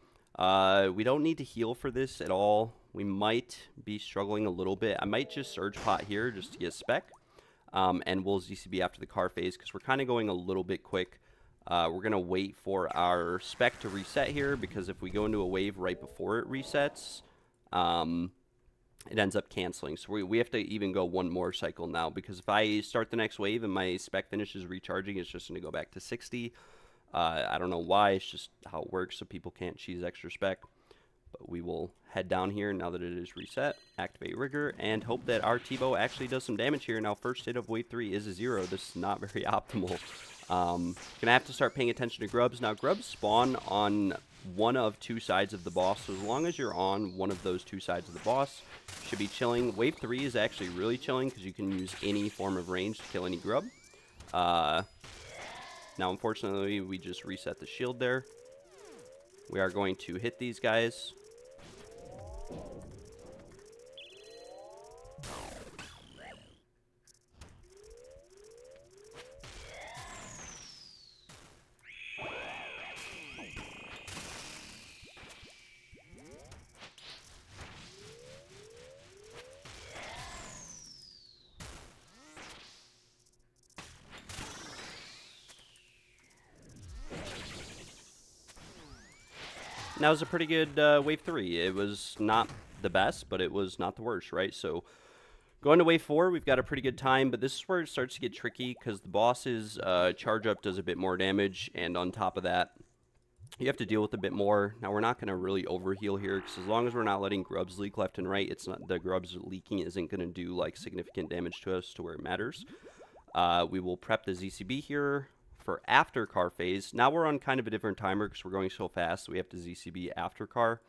We don't need to heal for this at all. We might be struggling a little bit. I might just surge pot here just to get spec. And we'll ZCB after the car phase because we're kind of going a little bit quick. We're going to wait for our spec to reset here because if we go into a wave right before it resets, it ends up canceling. So we have to even go one more cycle now because if I start the next wave and my spec finishes recharging, it's just going to go back to 60. I don't know why. It's just how it works so people can't cheese extra spec. But we will head down here now that it is reset, activate rigor, and hope that our T-bow actually does some damage here. Now, first hit of wave 3 is a 0. This is not very optimal. Gonna have to start paying attention to grubs. Now, grubs spawn on one of two sides of the boss, so as long as you're on one of those two sides of the boss, you should be chilling. Wave 3 is actually really chilling because you can use any form of range to kill any grub. Now, unfortunately, we just reset the shield there. We are going to hit these guys. That was a pretty good wave 3. It was not the best, but it was not the worst, right? So going to wave 4, we've got a pretty good time, but this is where it starts to get tricky because the boss's charge up does a bit more damage, and on top of that, you have to deal with a bit more. Now, we're not going to really overheal here because as long as we're not letting grubs leak left and right, it's not the grubs leaking isn't going to do like significant damage to us to where it matters. We will prep the ZCB here for after car phase. Now we're on kind of a different timer because we're going so fast, so we have to ZCB after car.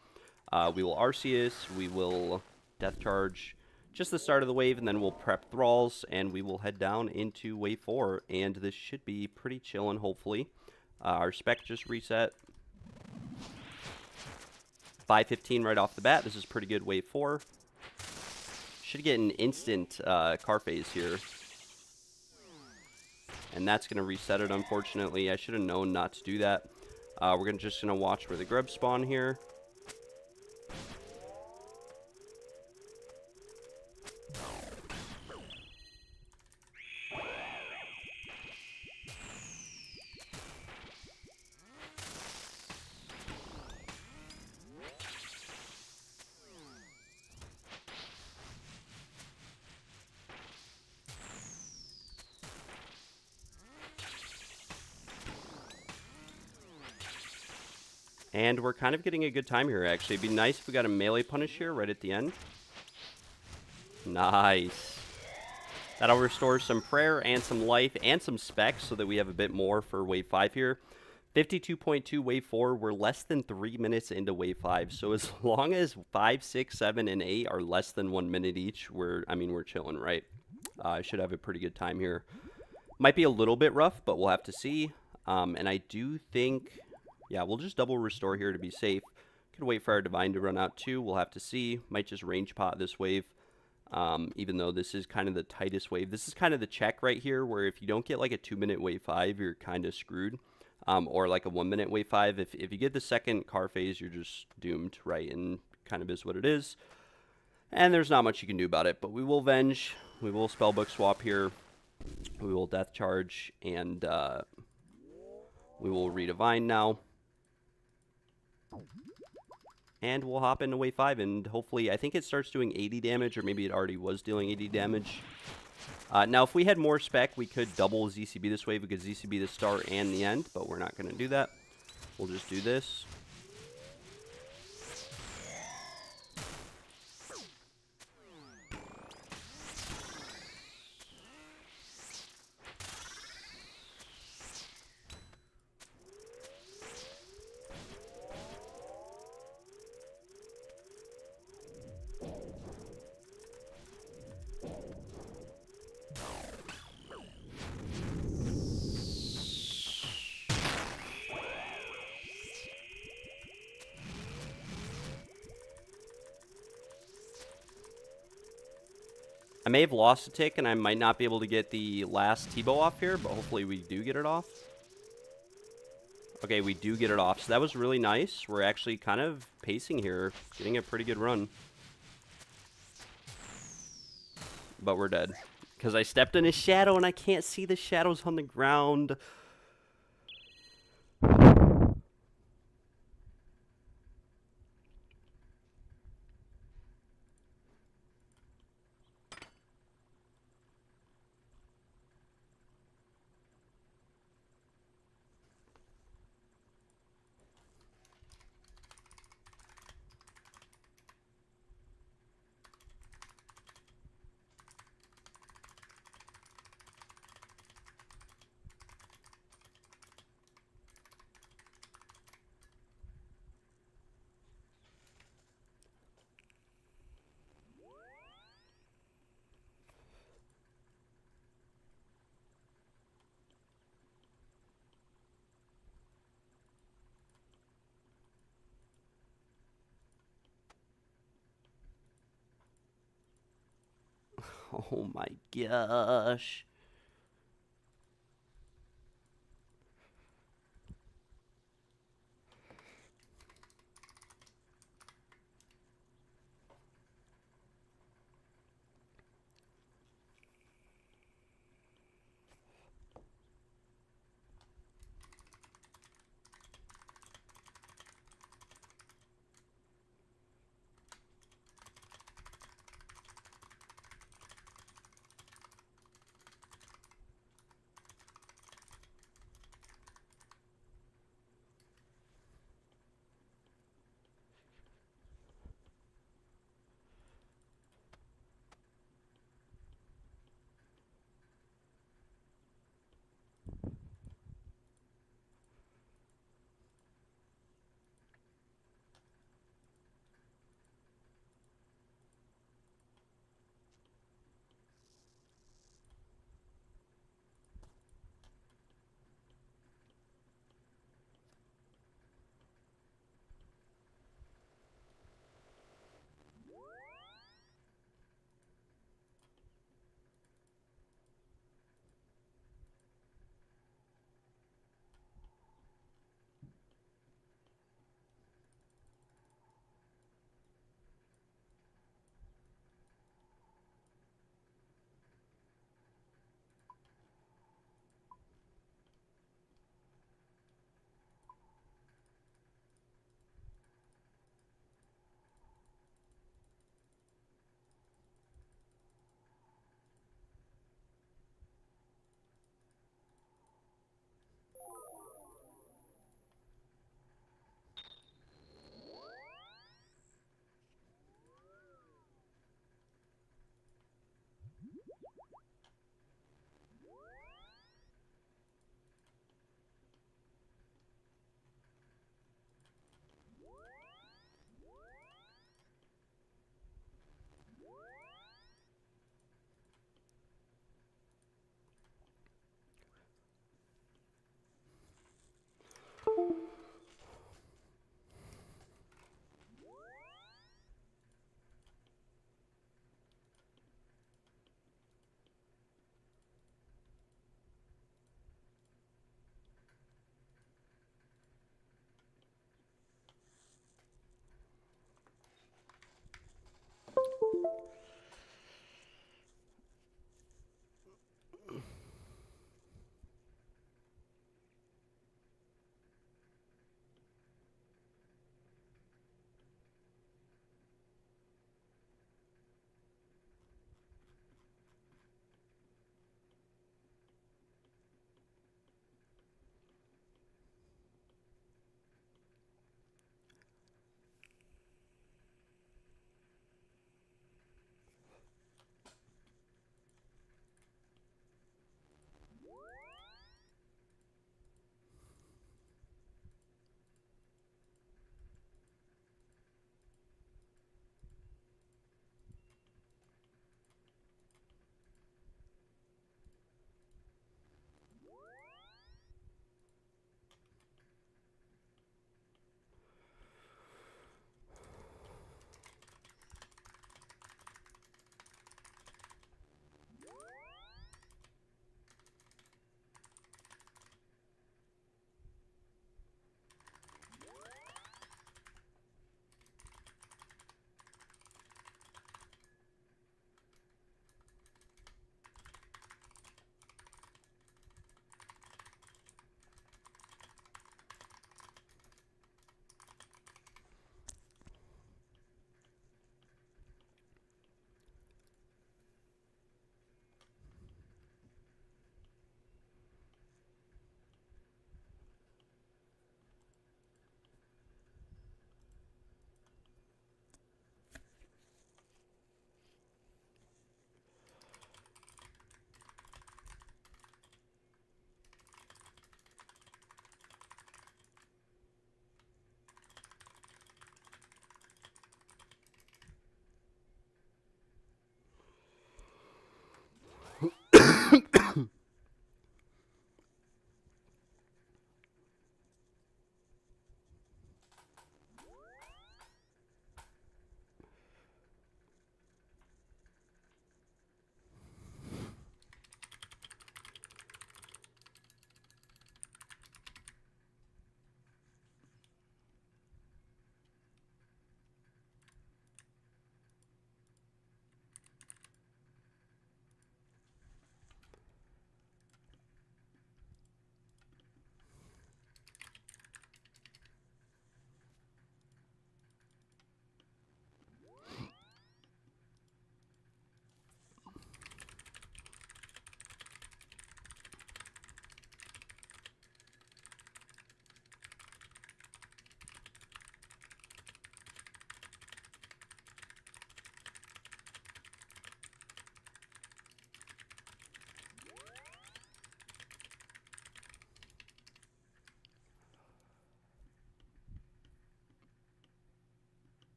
We will Arceus, we will death charge just the start of the wave, and then we'll prep thralls, and we will head down into wave 4, and this should be pretty chillin', hopefully. Our spec just reset. 515 right off the bat. This is pretty good wave 4. Should get an instant car phase here. And that's going to reset it, unfortunately. I should have known not to do that. We're just going to watch where the grubs spawn here. And we're kind of getting a good time here, actually. It'd be nice if we got a melee punish here right at the end. Nice. That'll restore some prayer and some life and some specs so that we have a bit more for wave 5 here. 52.2 wave 4, we're less than 3 minutes into wave 5. So as long as 5, 6, 7, and 8 are less than 1 minute each, we're chilling, right? I should have a pretty good time here. Might be a little bit rough, but we'll have to see. And I do think, yeah, we'll just double restore here to be safe. Could wait for our divine to run out too. We'll have to see. Might just range pot this wave. Even though this is kind of the tightest wave. This is kind of the check right here, where if you don't get like a 2-minute wave 5, you're kind of screwed. Or like a 1-minute wave 5. If you get the second car phase, you're just doomed, right? And kind of is what it is. And there's not much you can do about it. But we will Venge. We will Spellbook swap here. We will Death Charge. And we will Redivine now. And we'll hop into wave 5, and hopefully, I think it starts doing 80 damage, or maybe it already was dealing 80 damage. Now, if we had more spec, we could double ZCB this wave, because ZCB the start and the end, but we're not going to do that. We'll just do this. I may have lost a tick, and I might not be able to get the last T-bow off here, but hopefully we do get it off. Okay, we do get it off, so that was really nice. We're actually kind of pacing here, getting a pretty good run. But we're dead. Because I stepped in a shadow, and I can't see the shadows on the ground. Oh my gosh.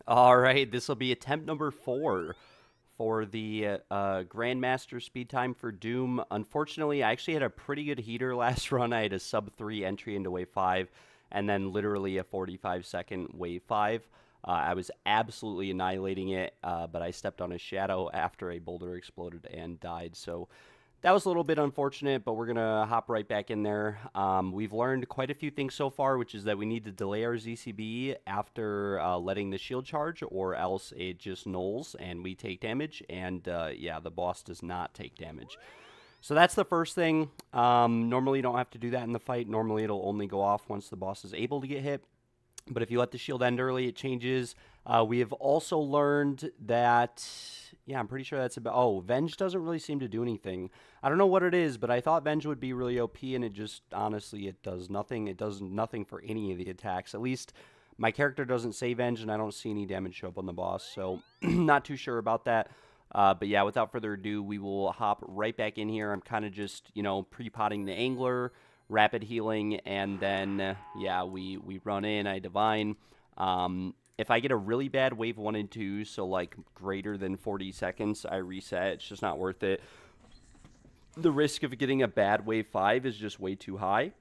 All right, this will be attempt number 4 for the Grandmaster speed time for Doom. Unfortunately, I actually had a pretty good heater last run. I had a sub 3 entry into wave 5, and then literally a 45-second wave 5. I was absolutely annihilating it, but I stepped on a shadow after a boulder exploded and died. So that was a little bit unfortunate, but we're going to hop right back in there. We've learned quite a few things so far, which is that we need to delay our ZCB after letting the shield charge, or else it just nulls and we take damage. And yeah, the boss does not take damage. So that's the first thing. Normally you don't have to do that in the fight. Normally it'll only go off once the boss is able to get hit. But if you let the shield end early, it changes. We have also learned that, yeah, I'm pretty sure that's about, oh, Venge doesn't really seem to do anything. I don't know what it is, but I thought Venge would be really OP, and it just, honestly, it does nothing. It does nothing for any of the attacks. At least my character doesn't say Venge, and I don't see any damage show up on the boss, so not too sure about that. But yeah, without further ado, we will hop right back in here. I'm kind of just, you know, pre-potting the angler, rapid healing, and then, yeah, we run in, I divine. If I get a really bad wave 1 and 2, so like greater than 40 seconds, I reset. It's just not worth it. The risk of getting a bad wave 5 is just way too high.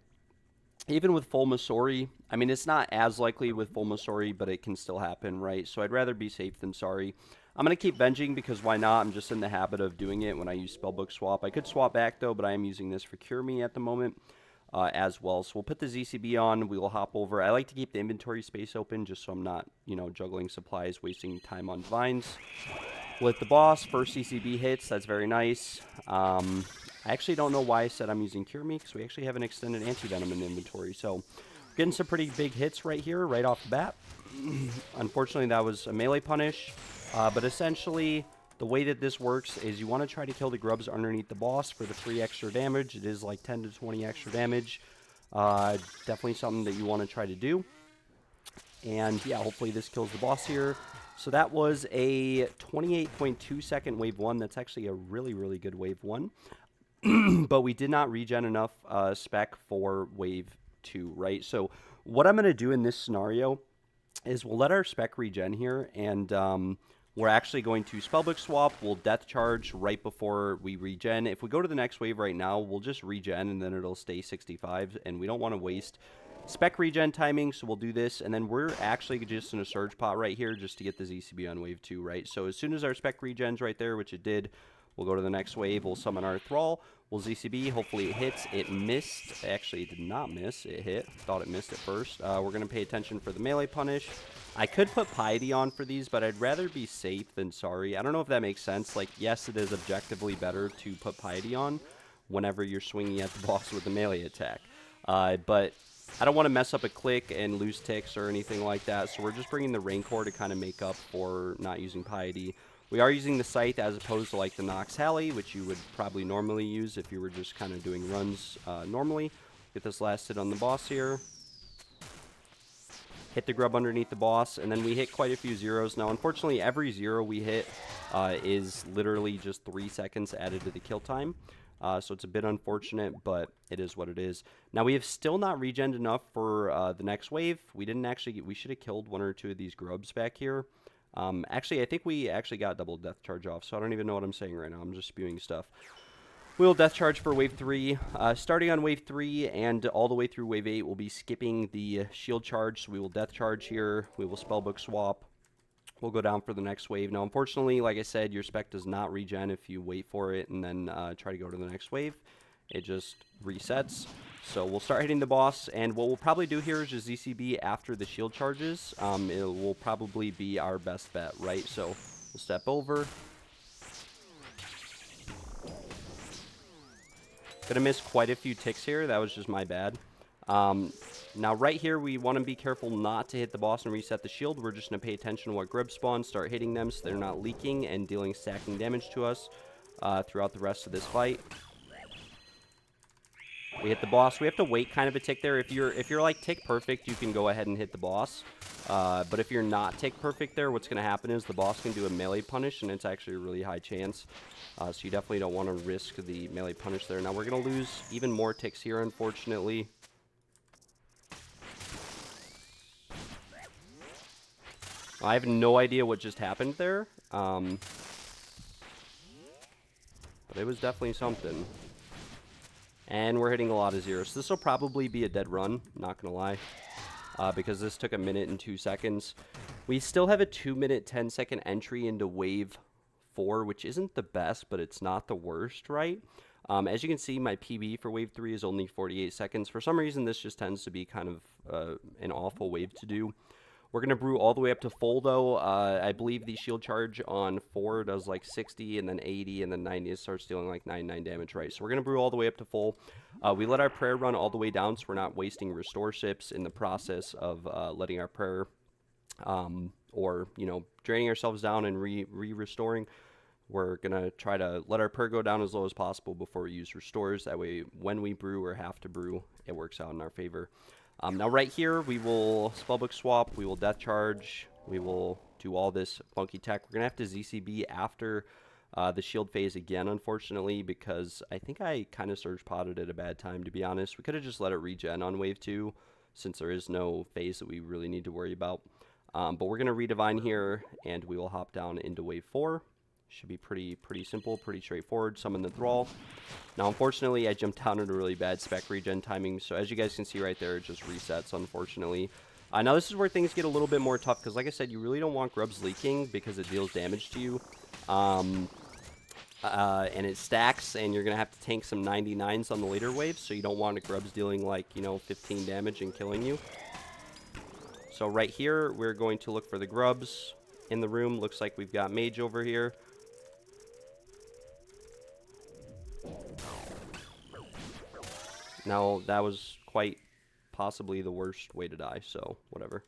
Even with full Masori, I mean, it's not as likely with full Masori, but it can still happen, right? So I'd rather be safe than sorry. I'm going to keep Venging because why not? I'm just in the habit of doing it when I use Spellbook Swap. I could swap back, though, but I am using this for Cure Me at the moment. As well. So we'll put the ZCB on. We will hop over. I like to keep the inventory space open just so I'm not, you know, juggling supplies, wasting time on divines. We'll hit the boss. First ZCB hits. That's very nice. I actually don't know why I said I'm using Cure Me because we actually have an extended anti-venom in the inventory. So getting some pretty big hits right here, right off the bat. Unfortunately, that was a melee punish. But essentially, the way that this works is you want to try to kill the grubs underneath the boss for the free extra damage. It is like 10 to 20 extra damage. Definitely something that you want to try to do. And yeah, hopefully this kills the boss here. So that was a 28.2 second wave 1. That's actually a really, really good wave 1. But we did not regen enough spec for wave 2, right? So what I'm going to do in this scenario is we'll let our spec regen here, and we're actually going to Spellbook Swap. We'll Death Charge right before we regen. If we go to the next wave right now, we'll just regen, and then it'll stay 65, and we don't want to waste spec regen timing, so we'll do this, and then we're actually just in a Surge Pot right here just to get the ZCB on wave 2, right? So as soon as our spec regen's right there, which it did, we'll go to the next wave. We'll summon our Thrall. We'll ZCB. Hopefully it hits. It missed. Actually, it did not miss. It hit. Thought it missed at first. We're going to pay attention for the melee punish. I could put Piety on for these, but I'd rather be safe than sorry. I don't know if that makes sense. Like, yes, it is objectively better to put Piety on whenever you're swinging at the boss with a melee attack. But I don't want to mess up a click and lose ticks or anything like that, so we're just bringing the Raincore to kind of make up for not using Piety. We are using the Scythe as opposed to like the Nox Halley, which you would probably normally use if you were just kind of doing runs normally. Get this last hit on the boss here. Hit the grub underneath the boss, and then we hit quite a few zeros. Now, unfortunately, every zero we hit is literally just 3 seconds added to the kill time. So it's a bit unfortunate, but it is what it is. Now, we have still not regened enough for the next wave. We didn't actually get, we should have killed 1 or 2 of these grubs back here. Actually, I think we actually got double death charge off, so I don't even know what I'm saying right now. I'm just spewing stuff. We'll death charge for wave 3. Starting on wave 3 and all the way through wave 8, we'll be skipping the shield charge, so we will death charge here. We will spellbook swap. We'll go down for the next wave. Now, unfortunately, like I said, your spec does not regen if you wait for it and then try to go to the next wave. It just resets. So we'll start hitting the boss, and what we'll probably do here is just ZCB after the shield charges. It will probably be our best bet, right? So we'll step over. Gonna miss quite a few ticks here. That was just my bad. Now right here, we want to be careful not to hit the boss and reset the shield. We're just going to pay attention to what grub spawns, start hitting them so they're not leaking and dealing stacking damage to us throughout the rest of this fight. We hit the boss. We have to wait kind of a tick there. If you're like tick perfect, you can go ahead and hit the boss. But if you're not tick perfect there, what's going to happen is the boss can do a melee punish, and it's actually a really high chance. So you definitely don't want to risk the melee punish there. Now we're going to lose even more ticks here, unfortunately. I have no idea what just happened there, but it was definitely something. And we're hitting a lot of zeros. This will probably be a dead run, not going to lie, because this took 1 minute and 2 seconds. We still have a 2-minute, 10-second entry into wave 4, which isn't the best, but it's not the worst, right? As you can see, my PB for wave 3 is only 48 seconds. For some reason, this just tends to be kind of an awful wave to do. We're going to brew all the way up to full, though. I believe the shield charge on 4 does like 60, and then 80, and then 90. It starts dealing like 99 damage, right? So we're going to brew all the way up to full. We let our prayer run all the way down, so we're not wasting restore ships in the process of letting our prayer, or, you know, draining ourselves down and re-restoring. We're going to try to let our prayer go down as low as possible before we use restores. That way, when we brew or have to brew, it works out in our favor. Now right here, we will spellbook swap, we will death charge, we will do all this funky tech. We're going to have to ZCB after the shield phase again, unfortunately, because I think I kind of surge potted at a bad time, to be honest. We could have just let it regen on wave 2, since there is no phase that we really need to worry about. But we're going to redivine here, and we will hop down into wave 4. Should be pretty simple, pretty straightforward. Summon the Thrall. Now, unfortunately, I jumped down at a really bad spec regen timing, so as you guys can see right there, it just resets, unfortunately. Now, this is where things get a little bit more tough, because like I said, you really don't want Grubs leaking, because it deals damage to you. And it stacks, and you're going to have to tank some 99s on the later waves, so you don't want Grubs dealing, like, you know, 15 damage and killing you. So right here, we're going to look for the Grubs in the room. Looks like we've got Mage over here. Now, that was quite possibly the worst way to die, so whatever.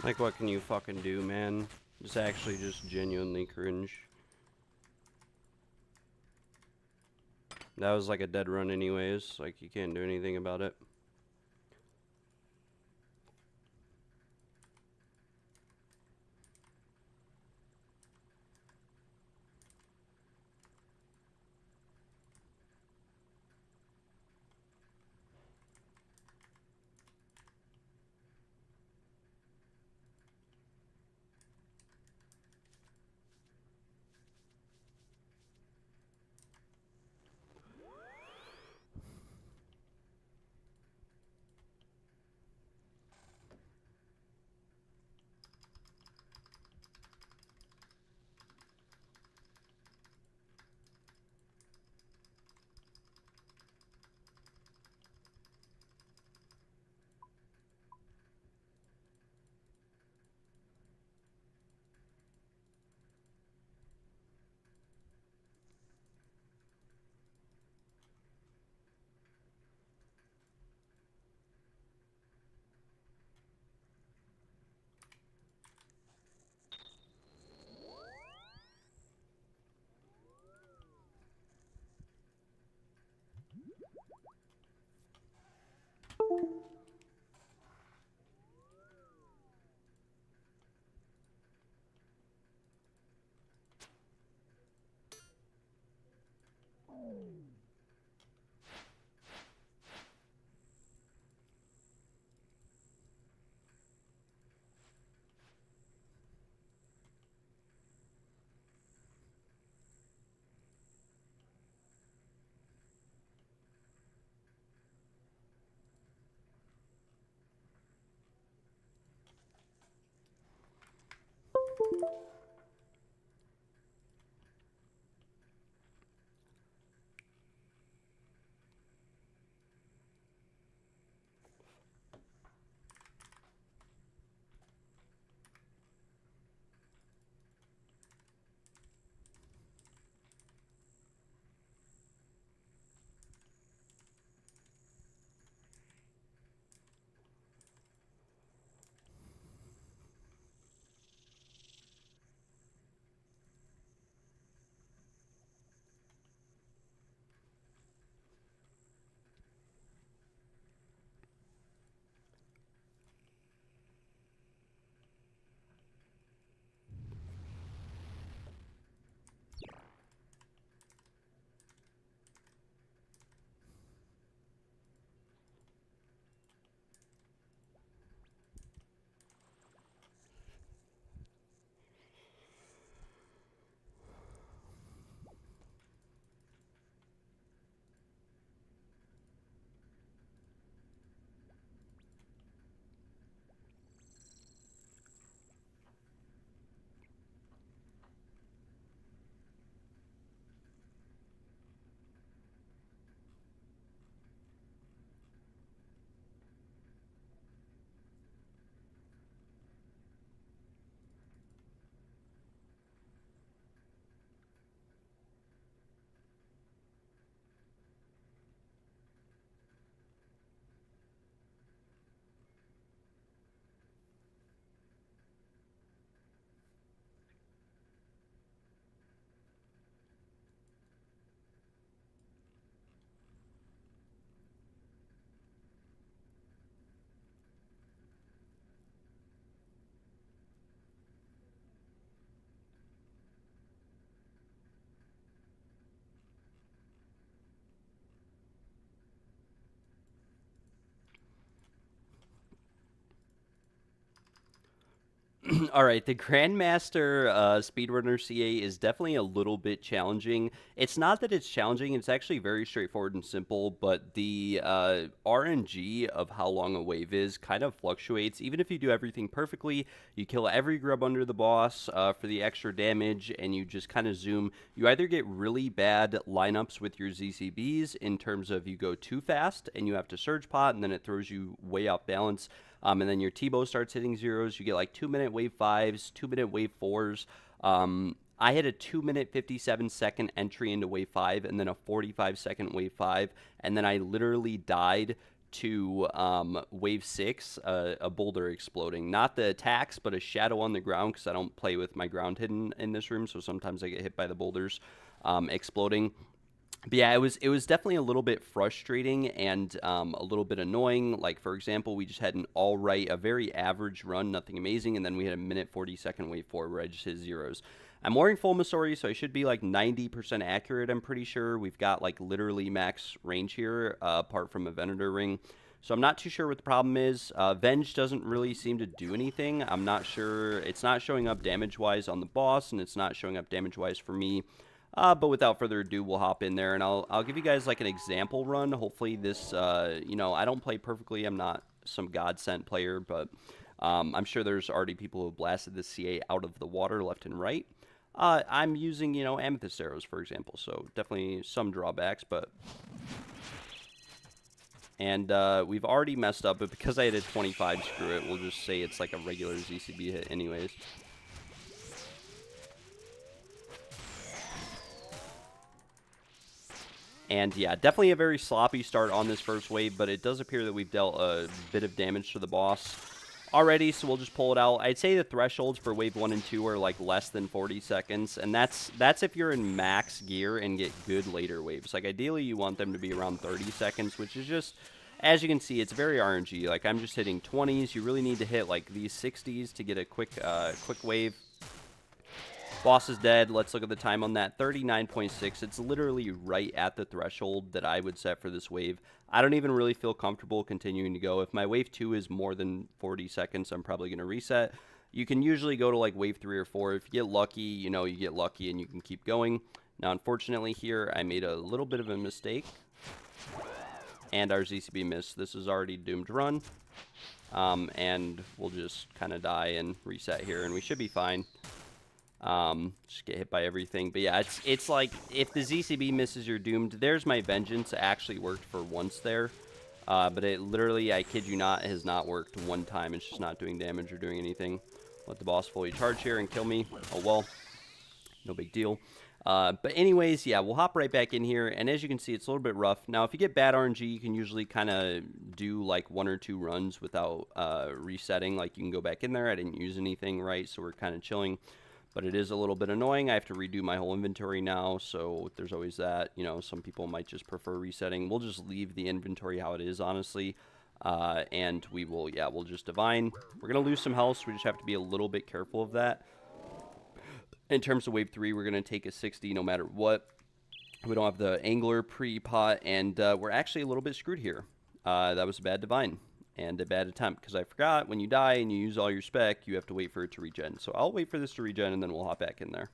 Like, what can you fucking do, man? It's actually just genuinely cringe. That was like a dead run anyways. Like, you can't do anything about it. All right, the Grandmaster Speedrunner CA is definitely a little bit challenging. It's not that it's challenging, it's actually very straightforward and simple, but the RNG of how long a wave is kind of fluctuates. Even if you do everything perfectly, you kill every grub under the boss for the extra damage, and you just kind of zoom. You either get really bad lineups with your ZCBs in terms of you go too fast, and you have to surge pot, and then it throws you way off balance. And then your T-bow starts hitting zeros. You get like 2-minute wave 5s, 2-minute wave 4s. I had a 2-minute 57-second entry into wave 5 and then a 45-second wave 5. And then I literally died to wave 6, a boulder exploding. Not the attacks, but a shadow on the ground because I don't play with my ground hidden in this room. So sometimes I get hit by the boulders exploding. But yeah, it was definitely a little bit frustrating and a little bit annoying. Like, for example, we just had an a very average run, nothing amazing, and then we had a minute 40-second wave 4 where I just hit zeros. I'm wearing full Masori, so I should be like 90% accurate, I'm pretty sure. We've got like literally max range here, apart from a Venator ring. So I'm not too sure what the problem is. Venge doesn't really seem to do anything. I'm not sure. It's not showing up damage-wise on the boss, and it's not showing up damage-wise for me. But without further ado, we'll hop in there, and I'll give you guys like an example run. Hopefully this, you know, I don't play perfectly. I'm not some God-sent player, but I'm sure there's already people who have blasted this CA out of the water left and right. I'm using, you know, amethyst arrows, for example, so definitely some drawbacks, but... And we've already messed up, but because I had a 25, screw it. We'll just say it's like a regular ZCB hit anyways. And yeah, definitely a very sloppy start on this first wave, but it does appear that we've dealt a bit of damage to the boss already, so we'll just pull it out. I'd say the thresholds for wave 1 and 2 are like less than 40 seconds, and that's if you're in max gear and get good later waves. Like ideally you want them to be around 30 seconds, which is just, as you can see, it's very RNG. Like I'm just hitting 20s. You really need to hit like these 60s to get a quick wave. Boss is dead. Let's look at the time on that. 39.6. It's literally right at the threshold that I would set for this wave. I don't even really feel comfortable continuing to go. If my wave 2 is more than 40 seconds, I'm probably going to reset. You can usually go to like wave 3 or 4. If you get lucky, you know, you get lucky and you can keep going. Now, unfortunately here, I made a little bit of a mistake. And our ZCB missed. This is already doomed run. And we'll just kind of die and reset here, and we should be fine. Just get hit by everything. But yeah, it's like if the ZCB misses, you're doomed. There's my vengeance. It actually worked for once there. But it literally, I kid you not, has not worked one time. It's just not doing damage or doing anything. Let the boss fully charge here and kill me. Oh well. No big deal. But anyways, yeah, we'll hop right back in here. And as you can see, it's a little bit rough. Now, if you get bad RNG, you can usually kind of do like 1 or 2 runs without resetting. Like you can go back in there. I didn't use anything, right? So we're kind of chilling. But it is a little bit annoying. I have to redo my whole inventory now, so there's always that. You know, some people might just prefer resetting. We'll just leave the inventory how it is, honestly. And we will, yeah, we'll just divine. We're going to lose some health, so we just have to be a little bit careful of that. In terms of wave 3, we're going to take a 60 no matter what. We don't have the angler pre-pot, and we're actually a little bit screwed here. That was a bad divine. And a bad attempt, because I forgot when you die and you use all your spec, you have to wait for it to regen. So I'll wait for this to regen, and then we'll hop back in there.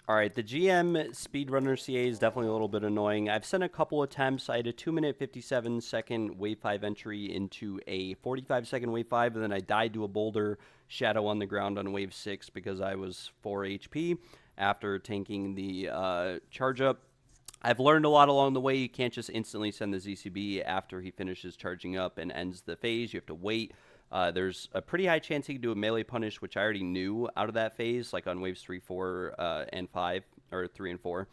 All right, the GM speedrunner CA is definitely a little bit annoying. I've sent a couple attempts. I had a 2-minute 57-second wave 5 entry into a 45-second wave 5, and then I died to a boulder shadow on the ground on wave 6 because I was 4 HP after tanking the charge up. I've learned a lot along the way. You can't just instantly send the ZCB after he finishes charging up and ends the phase. You have to wait. There's a pretty high chance he can do a melee punish, which I already knew out of that phase, like on waves 3, 4, and 5, or 3 and 4.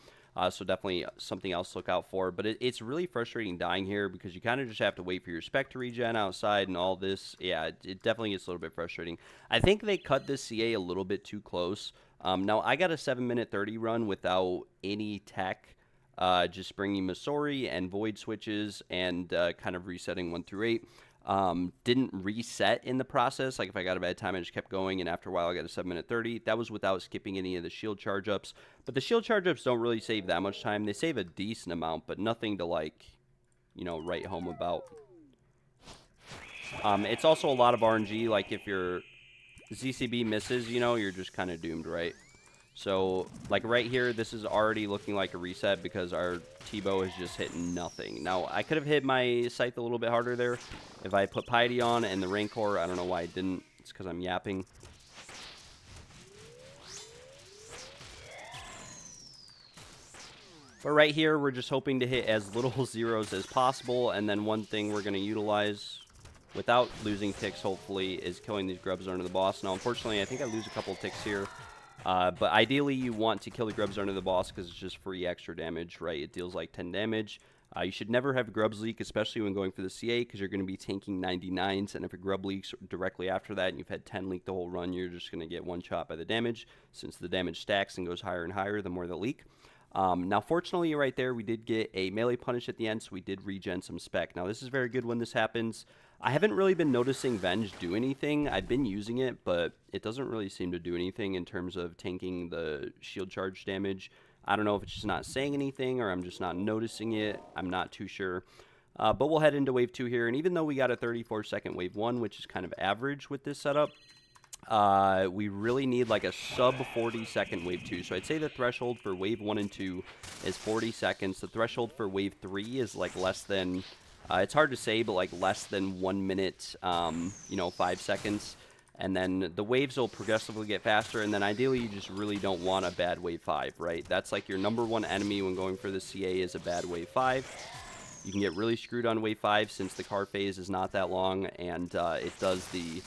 So definitely something else to look out for. But it's really frustrating dying here because you kind of just have to wait for your spec to regen outside and all this. Yeah, it definitely gets a little bit frustrating. I think they cut this CA a little bit too close. Now, I got a 7-minute 30 run without any tech. Just bringing Masori and Void switches and kind of resetting 1 through 8. Didn't reset in the process. Like if I got a bad time, I just kept going, and after a while I got a 7-minute 30. That was without skipping any of the shield charge ups. But the shield charge ups don't really save that much time. They save a decent amount, but nothing to like, you know, write home about. It's also a lot of RNG. Like if your ZCB misses, you know, you're just kind of doomed, right? So, like right here, this is already looking like a reset because our T-bow is just hitting nothing. Now, I could have hit my scythe a little bit harder there if I put Piety on and the Rancor. I don't know why I didn't. It's because I'm yapping. But right here, we're just hoping to hit as little zeros as possible. And then one thing we're going to utilize without losing ticks, hopefully, is killing these grubs under the boss. Now, unfortunately, I think I lose a couple of ticks here. But ideally, you want to kill the grubs under the boss because it's just free extra damage, right? It deals like 10 damage. You should never have grubs leak, especially when going for the CA, because you're going to be tanking 99s. And if a grub leaks directly after that and you've had 10 leak the whole run, you're just going to get one shot by the damage, since the damage stacks and goes higher and higher the more the leak. Now, fortunately, right there, we did get a melee punish at the end, so we did regen some spec. Now, this is very good when this happens. I haven't really been noticing Venge do anything. I've been using it, but it doesn't really seem to do anything in terms of tanking the shield charge damage. I don't know if it's just not saying anything or I'm just not noticing it. I'm not too sure. But we'll head into wave 2 here, and even though we got a 34-second wave 1, which is kind of average with this setup, we really need like a sub 40-second wave 2. So I'd say the threshold for wave 1 and 2 is 40 seconds. The threshold for wave 3 is like less than, it's hard to say, but like less than 1 minute, you know, 5 seconds. And then the waves will progressively get faster, and then ideally you just really don't want a bad wave 5, right? That's like your #1 enemy when going for the CA is a bad wave 5. You can get really screwed on wave 5 since the car phase is not that long, and it does the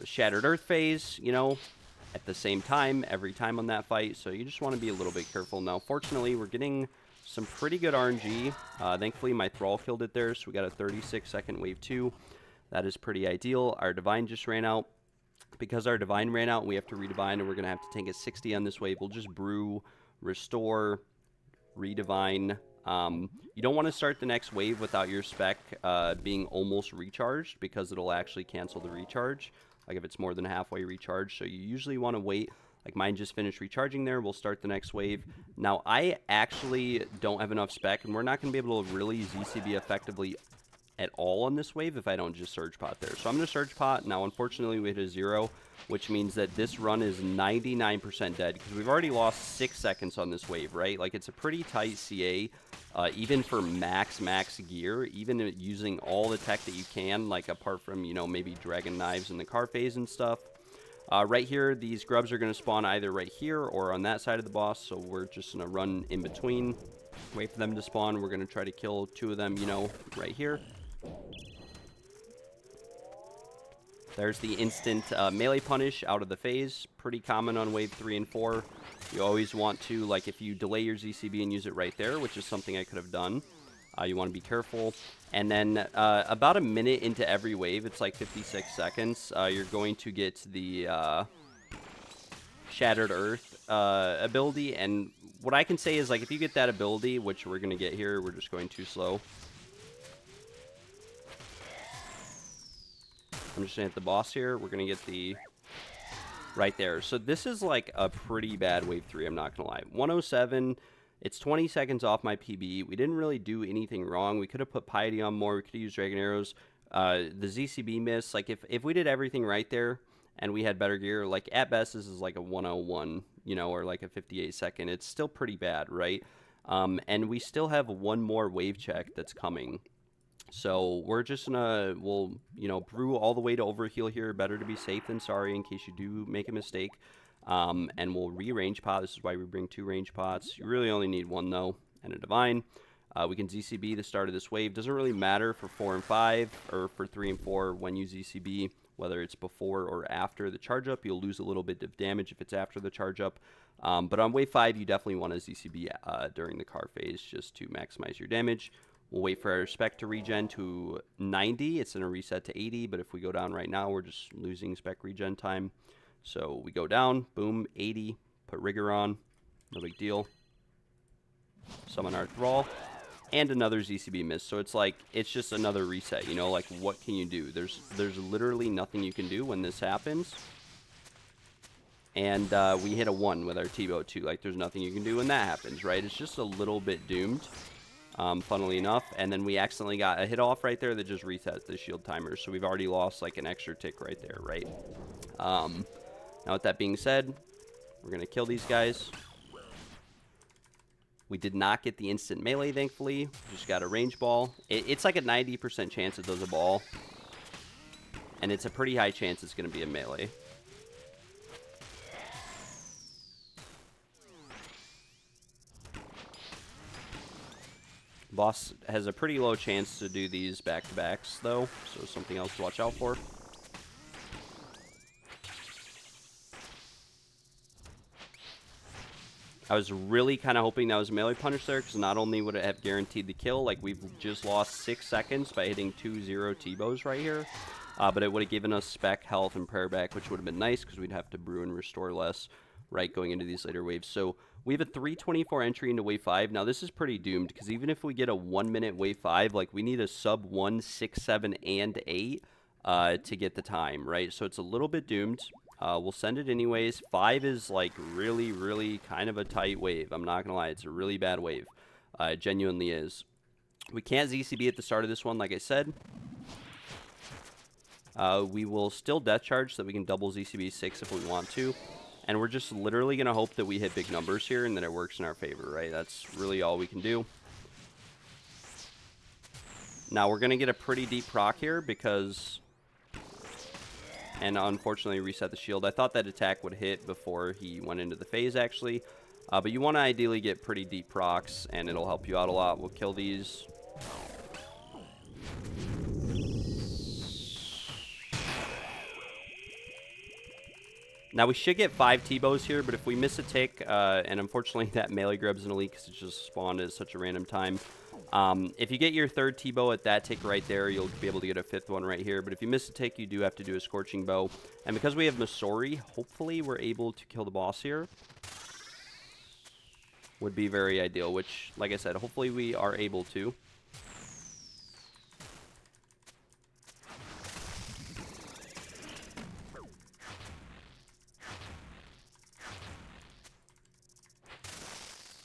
Shattered Earth phase, you know, at the same time every time on that fight. So you just want to be a little bit careful. Now, fortunately, we're getting some pretty good RNG. Thankfully, my Thrall killed it there, so we got a 36-second wave 2. That is pretty ideal. Our Divine just ran out. Because our Divine ran out, we have to redivine, and we're going to have to tank a 60 on this wave. We'll just brew, restore, redivine. You don't want to start the next wave without your spec being almost recharged, because it'll actually cancel the recharge, like if it's more than halfway recharged. So you usually want to wait. Like mine just finished recharging there. We'll start the next wave. Now, I actually don't have enough spec, and we're not going to be able to really ZCB effectively at all on this wave if I don't just Surge Pot there. So I'm going to Surge Pot. Now, unfortunately, we hit a 0, which means that this run is 99% dead, because we've already lost 6 seconds on this wave, right? Like, it's a pretty tight CA, even for max gear, even using all the tech that you can, like apart from, you know, maybe Dragon Knives in the car phase and stuff. Right here, these grubs are going to spawn either right here or on that side of the boss, so we're just going to run in between, wait for them to spawn. We're going to try to kill 2 of them, you know, right here. There's the instant melee punish out of the phase. Pretty common on wave 3 and 4. You always want to, like, if you delay your ZCB and use it right there, which is something I could have done, you want to be careful. And then about a minute into every wave, it's like 56 seconds, you're going to get the Shattered Earth ability. And what I can say is, like, if you get that ability, which we're going to get here, we're just going too slow. I'm just going to hit the boss here. We're going to get the right there. So this is like a pretty bad wave 3, I'm not going to lie. 107, it's 20 seconds off my PB. We didn't really do anything wrong. We could have put Piety on more. We could have used Dragon Arrows. The ZCB miss, like if we did everything right there and we had better gear, like at best this is like a 101 you know, or like a 58-second, it's still pretty bad, right? And we still have one more wave check that's coming. So we're just gonna, we'll, you know, brew all the way to overheal here. Better to be safe than sorry in case you do make a mistake. And we'll re-range pot. This is why we bring 2 range pots. You really only need 1 though, and a divine. We can ZCB the start of this wave. Doesn't really matter for 4 and 5, or for 3 and 4 when you ZCB, whether it's before or after the charge up. You'll lose a little bit of damage if it's after the charge up. But on wave 5, you definitely want to ZCB during the car phase just to maximize your damage. We'll wait for our spec to regen to 90. It's going to reset to 80, but if we go down right now, we're just losing spec regen time. So we go down, boom, 80, put rigor on, no big deal. Summon our thrall, and another ZCB miss. So it's like, it's just another reset, you know, like what can you do? There's literally nothing you can do when this happens. And we hit a 1 with our T-bow too. Like there's nothing you can do when that happens, right? It's just a little bit doomed. Funnily enough, and then we accidentally got a hit off right there that just resets the shield timer, so we've already lost like an extra tick right there, right? Now with that being said, we're gonna kill these guys. We did not get the instant melee, thankfully. Just got a range ball. It's like a 90% chance it does a ball, and it's a pretty high chance it's gonna be a melee. Boss has a pretty low chance to do these back-to-backs, though, so something else to watch out for. I was really kind of hoping that was a melee punish there, because not only would it have guaranteed the kill, like we've just lost 6 seconds by hitting 2-0 T-bows right here, but it would have given us spec, health, and prayer back, which would have been nice, because we'd have to brew and restore less, right, going into these later waves. So we have a 3:24 entry into wave 5. Now this is pretty doomed, because even if we get a 1-minute wave 5, like we need a sub 1, 6, 7, and 8 to get the time, right? So it's a little bit doomed. We'll send it anyways. 5 is like really, really kind of a tight wave. I'm not gonna lie, it's a really bad wave. It genuinely is. We can't ZCB at the start of this one, like I said. We will still death charge so that we can double ZCB 6 if we want to. And we're just literally going to hope that we hit big numbers here and that it works in our favor, right? That's really all we can do. Now, we're going to get a pretty deep proc here because... And unfortunately, reset the shield. I thought that attack would hit before he went into the phase, actually. But you want to ideally get pretty deep procs, and it'll help you out a lot. We'll kill these. Now, we should get 5 T-bows here, but if we miss a tick, and unfortunately that melee grub's an elite because it just spawned at such a random time. If you get your 3rd T-bow at that tick right there, you'll be able to get a 5th one right here. But if you miss a tick, you do have to do a Scorching Bow. And because we have Masori, hopefully we're able to kill the boss here. Would be very ideal, which, like I said, hopefully we are able to.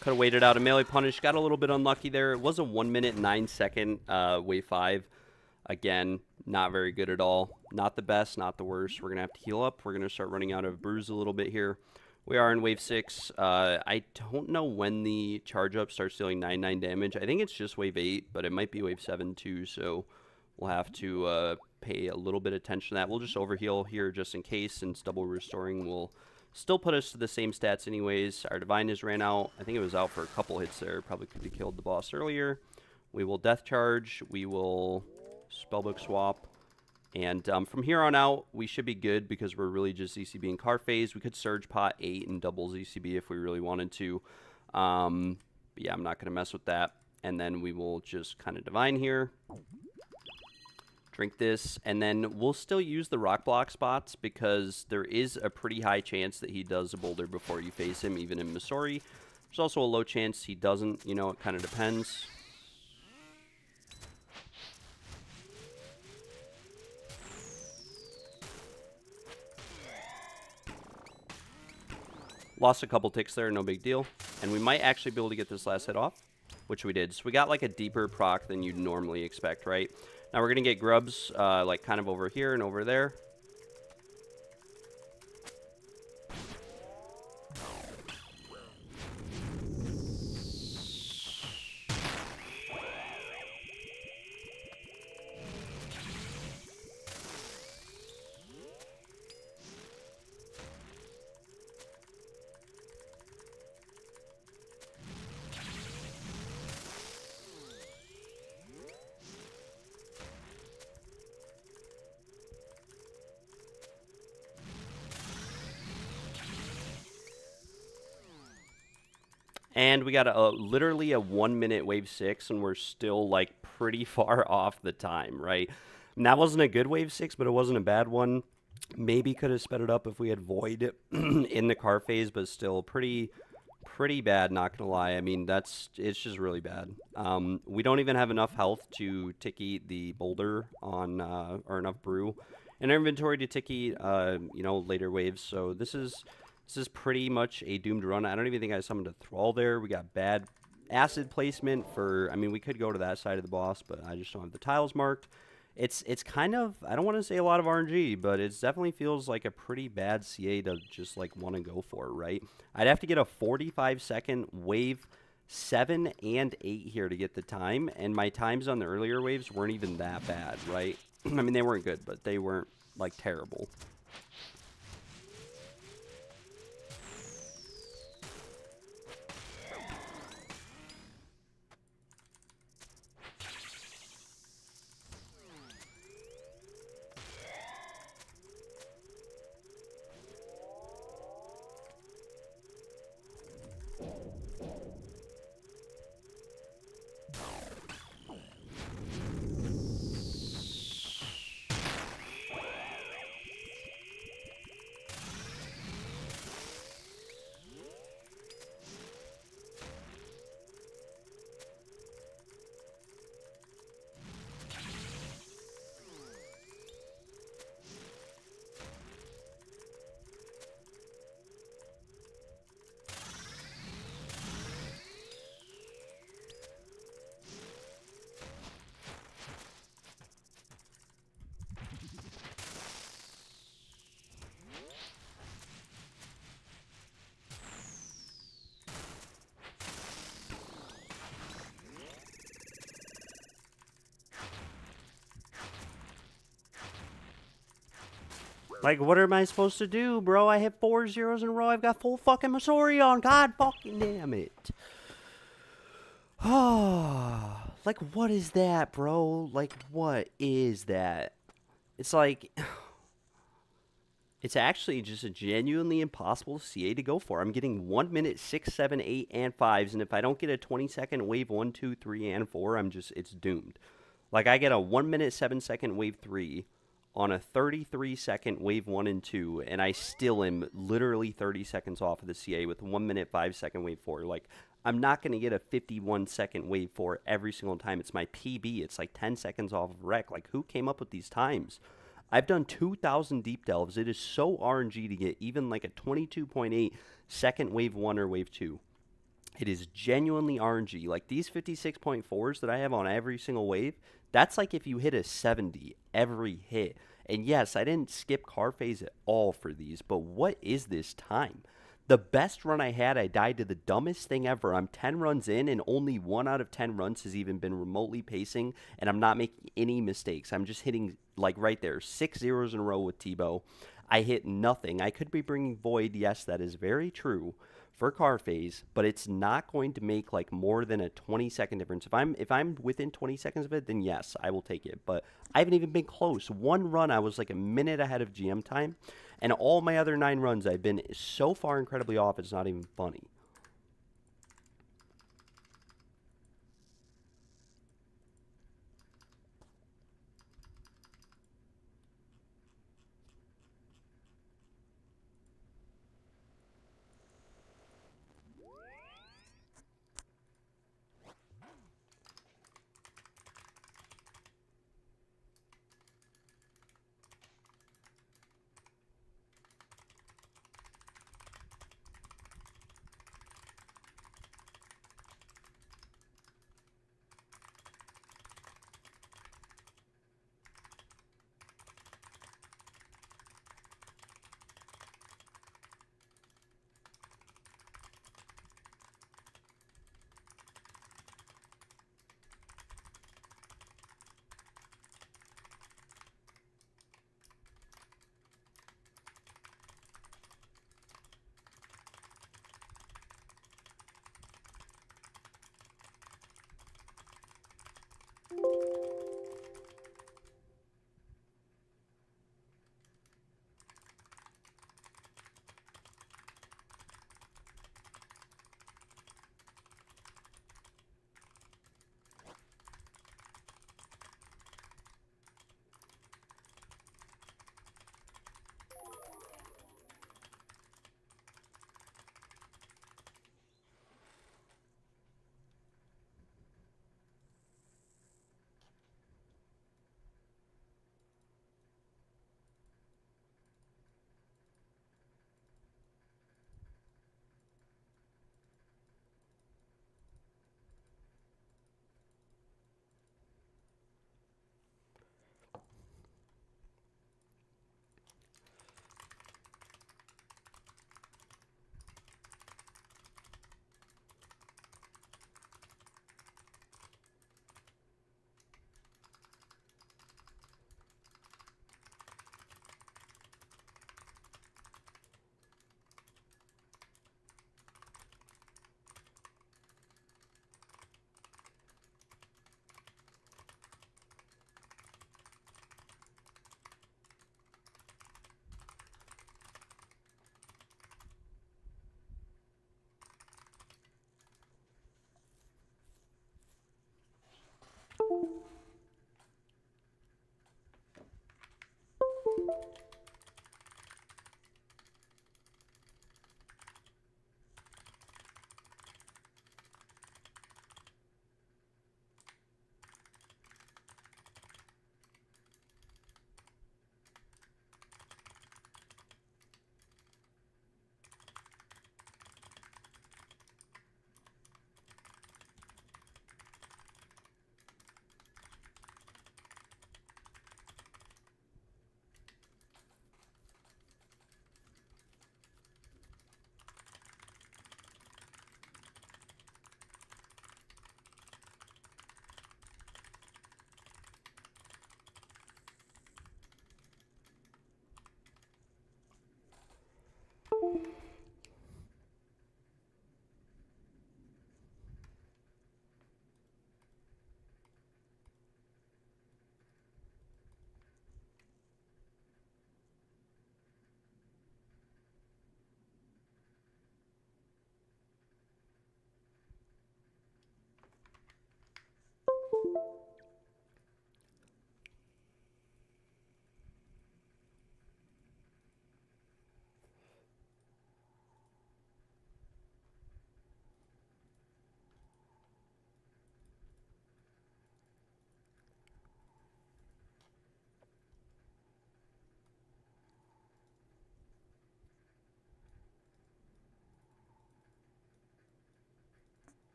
Could have waited out a melee punish. Got a little bit unlucky there. It was a 1-minute 9-second wave 5. Again, not very good at all. Not the best, not the worst. We're going to have to heal up. We're going to start running out of brews a little bit here. We are in wave 6. I don't know when the charge up starts dealing 9-9 damage. I think it's just wave 8, but it might be wave 7 too, so we'll have to pay a little bit of attention to that. We'll just overheal here just in case, since double restoring will still put us to the same stats anyways. Our Divine has ran out. I think it was out for a couple hits there. Probably could have killed the boss earlier. We will Death Charge. We will Spellbook Swap. And from here on out, we should be good because we're really just ZCB in car phase. We could Surge Pot 8 and double ZCB if we really wanted to. But yeah, I'm not going to mess with that. And then we will just kind of Divine here. Drink this, and then we'll still use the rock block spots because there is a pretty high chance that he does a boulder before you face him, even in Masori. There's also a low chance he doesn't, you know, it kind of depends. Lost a couple ticks there, no big deal. And we might actually be able to get this last hit off, which we did. So we got like a deeper proc than you'd normally expect, right? Now we're going to get grubs, like kind of over here and over there. And we got literally a 1 minute wave 6, and we're still like pretty far off the time, right? And that wasn't a good wave 6, but it wasn't a bad one. Maybe could have sped it up if we had Void in the car phase, but still pretty bad, not gonna lie. I mean, it's just really bad. We don't even have enough health to tick eat the boulder on or enough brew in our inventory to tick eat later waves. So this is pretty much a doomed run. I don't even think I summoned a thrall there. We got bad acid placement for. I mean, we could go to that side of the boss, but I just don't have the tiles marked. It's kind of, I don't want to say a lot of RNG, but it definitely feels like a pretty bad CA to just like want to go for, right? I'd have to get a 45-second wave 7 and 8 here to get the time, and my times on the earlier waves weren't even that bad, right? I mean, they weren't good, but they weren't like terrible. Like, what am I supposed to do, bro? I hit 4 zeros in a row. I've got full fucking Masori on. God fucking damn it. Oh, like, what is that, bro? Like, what is that? It's like, it's actually just a genuinely impossible CA to go for. I'm getting 1 minute 6, 7, 8, and 5s, and if I don't get a 20-second wave 1, 2, 3, and 4, it's doomed. Like, I get a 1 minute 7-second wave 3 on a 33-second wave 1 and 2, and I still am literally 30 seconds off of the CA with 1 minute 5-second wave 4. Like, I'm not going to get a 51-second wave 4 every single time. It's my PB. It's like 10 seconds off of rec. Like, who came up with these times? I've done 2,000 deep delves. It is so RNG to get even like a 22.8 second wave 1 or wave 2. It is genuinely RNG. Like, these 56.4s that I have on every single wave, that's like if you hit a 70 every hit. And yes, I didn't skip car phase at all for these, but what is this time? The best run I had, I died to the dumbest thing ever. I'm 10 runs in, and only 1 out of 10 runs has even been remotely pacing, and I'm not making any mistakes. I'm just hitting, like, right there, 6 zeros in a row with Tebow. I hit nothing. I could be bringing Void. Yes, that is very true for car phase, but it's not going to make like more than a 20-second difference. If I'm within 20 seconds of it, then yes, I will take it. But I haven't even been close. One run, I was like a minute ahead of GM time, and all my other 9 runs, I've been so far incredibly off, it's not even funny.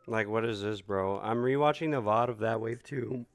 Like, what is this, bro? I'm rewatching the VOD of that wave too.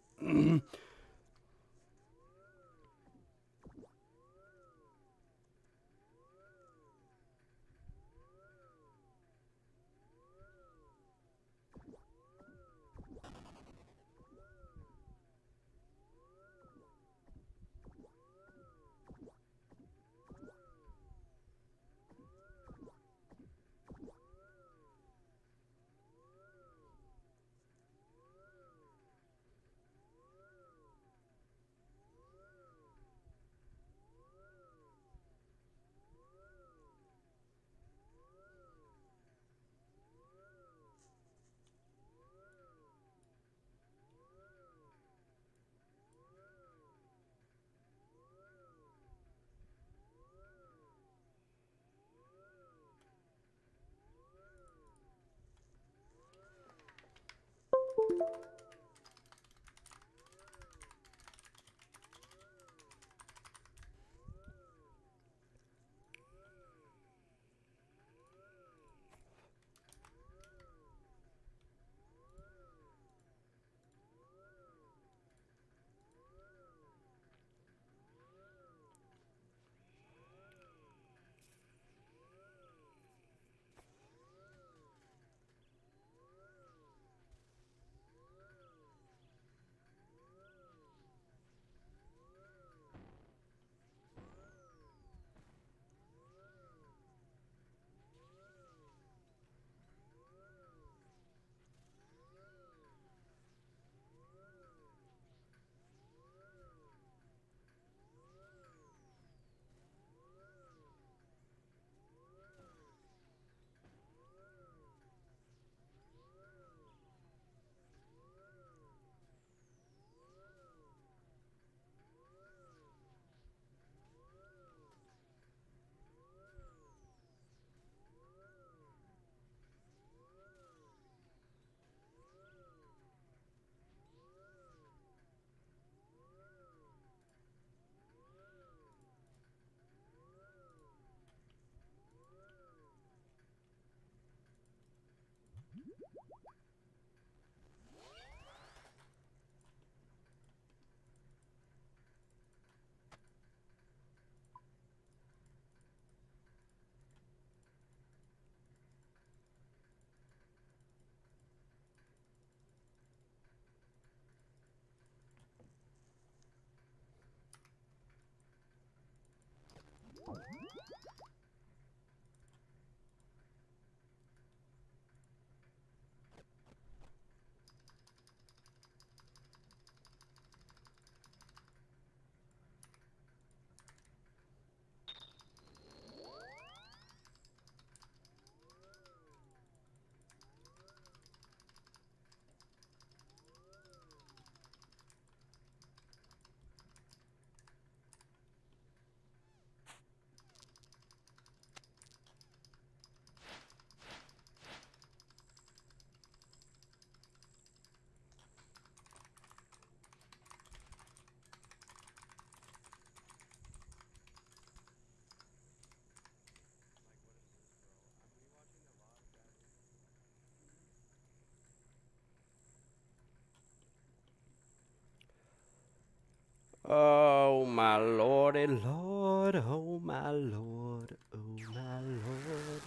Oh my lordy lord, oh my lord, oh my lord.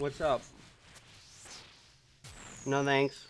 What's up? No thanks.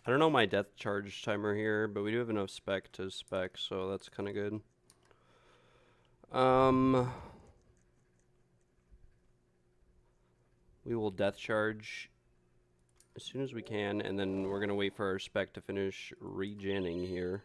I don't know my death charge timer here, but we do have enough spec to spec, so that's kind of good. We will death charge as soon as we can, and then we're going to wait for our spec to finish regenning here.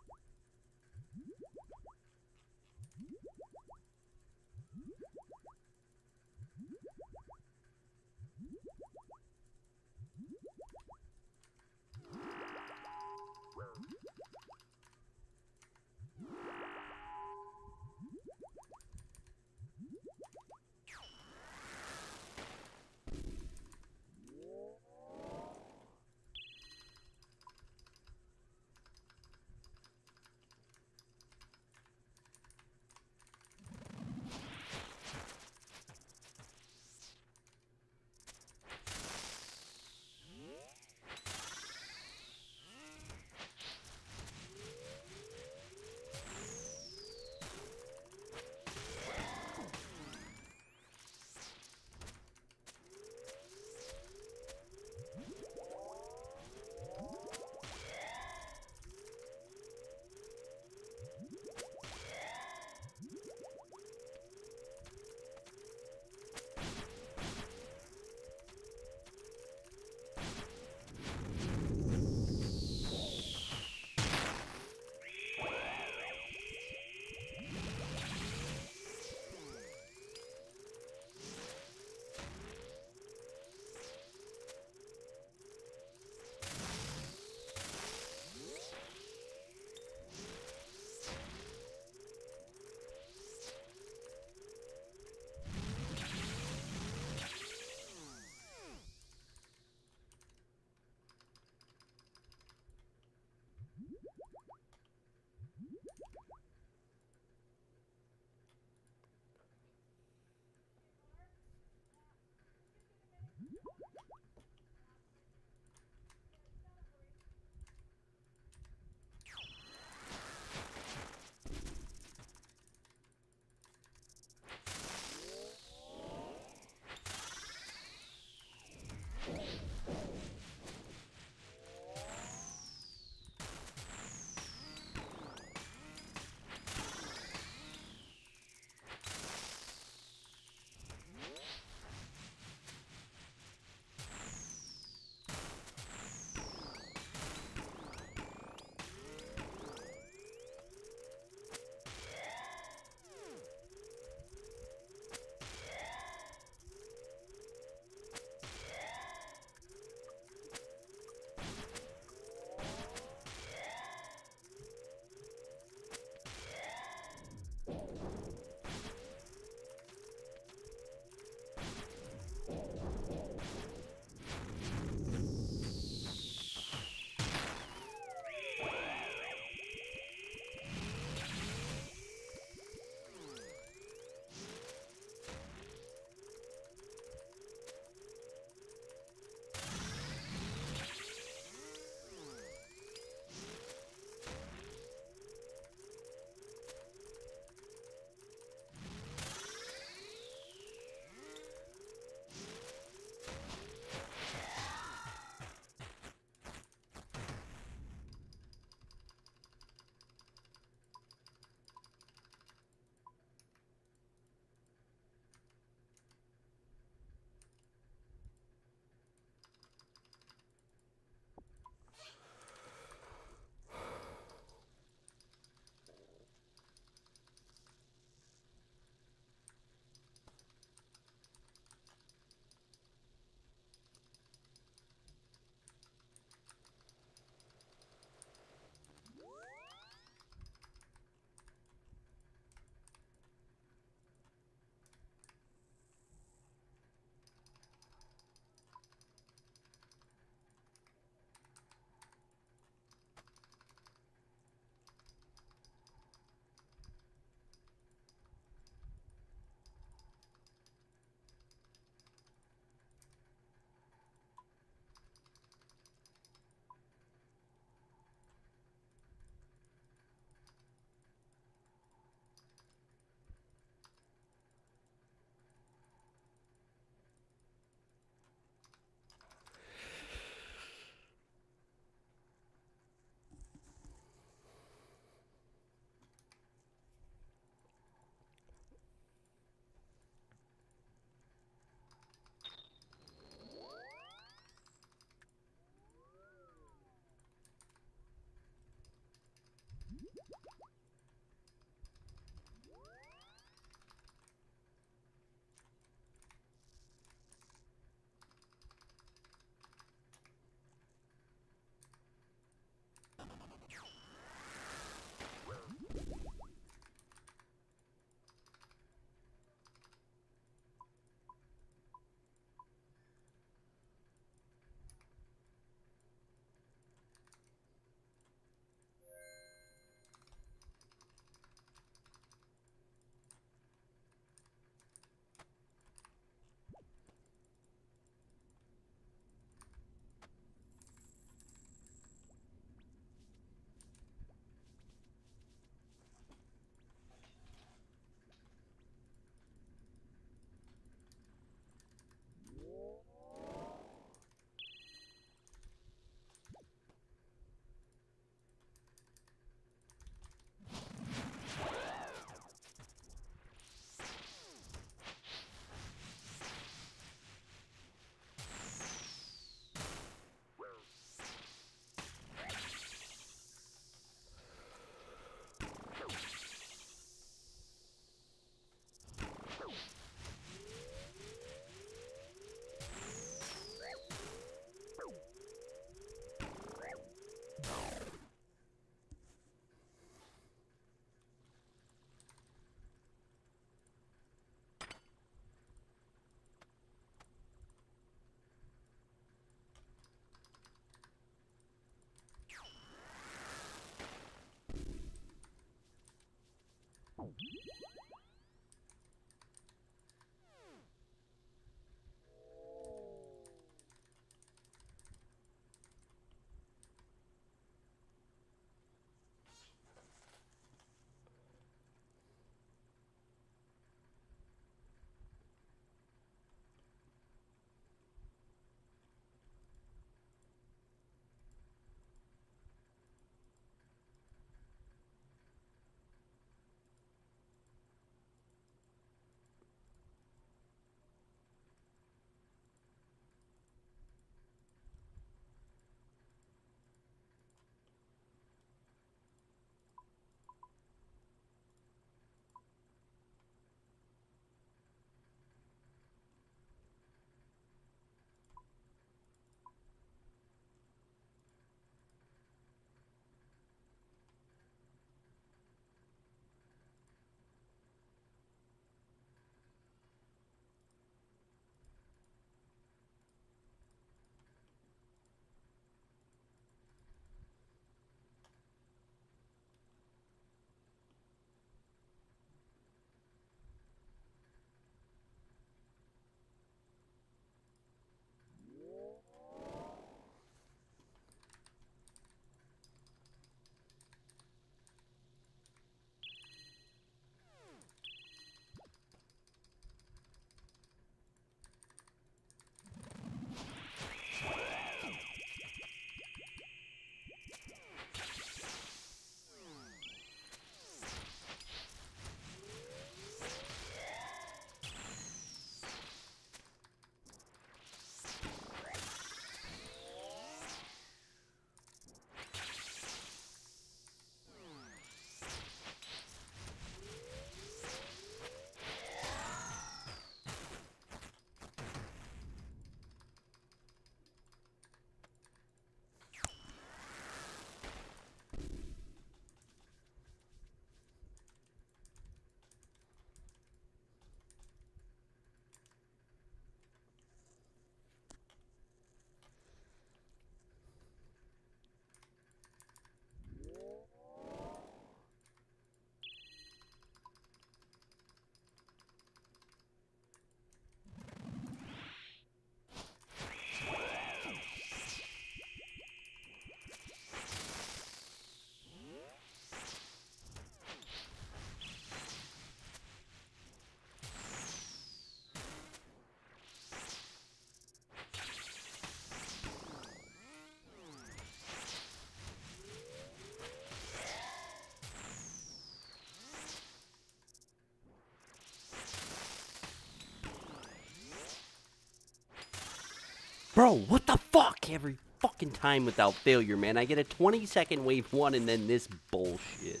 Bro, what the fuck? Every fucking time without failure, man. I get a 20-second wave 1 and then this bullshit.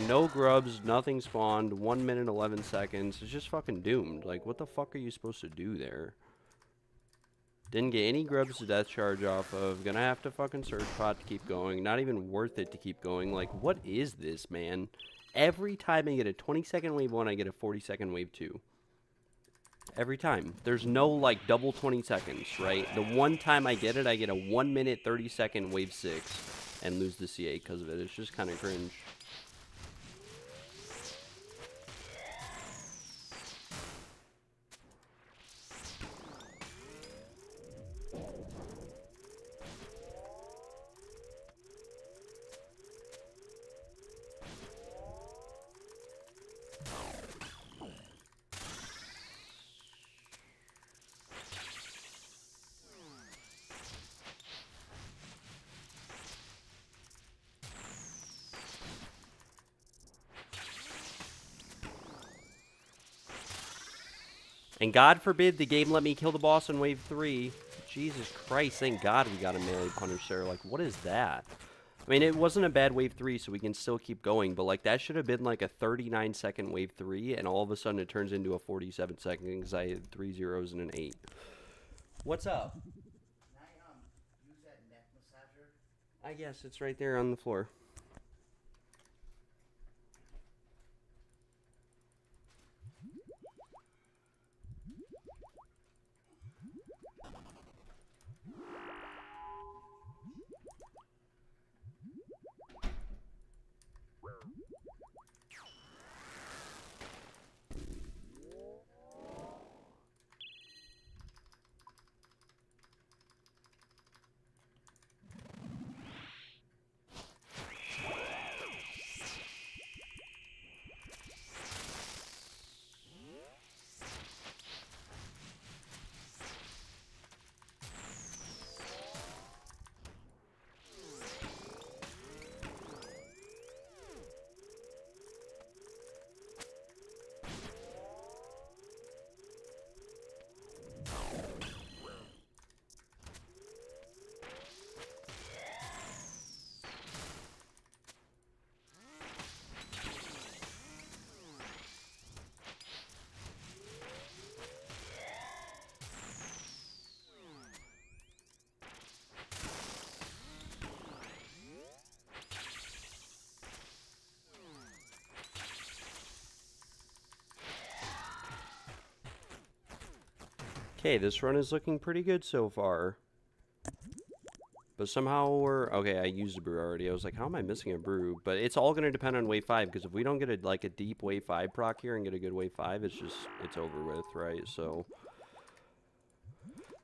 No grubs, nothing spawned, 1 minute 11 seconds. It's just fucking doomed. Like, what the fuck are you supposed to do there? Didn't get any grubs to death charge off of. Gonna have to fucking search pot to keep going. Not even worth it to keep going. Like, what is this, man? Every time I get a 20-second wave 1, I get a 40-second wave 2. Every time. There's no, like, double 20 seconds, right? The one time I get it, I get a 1 minute 30-second wave 6 and lose the CA because of it. It's just kind of cringe. And God forbid the game let me kill the boss in wave 3. Jesus Christ, thank God we got a melee punish there. Like, what is that? I mean, it wasn't a bad wave 3, so we can still keep going. But, like, that should have been, like, a 39-second wave 3. And all of a sudden it turns into a 47-second because I had 3 zeros and an 8. What's up? Can I use that neck massager? I guess it's right there on the floor. Okay, this run is looking pretty good so far. But somehow we're... Okay, I used a brew already. I was like, how am I missing a brew? But it's all going to depend on wave 5, because if we don't get a deep wave 5 proc here and get a good wave 5, it's over with, right? So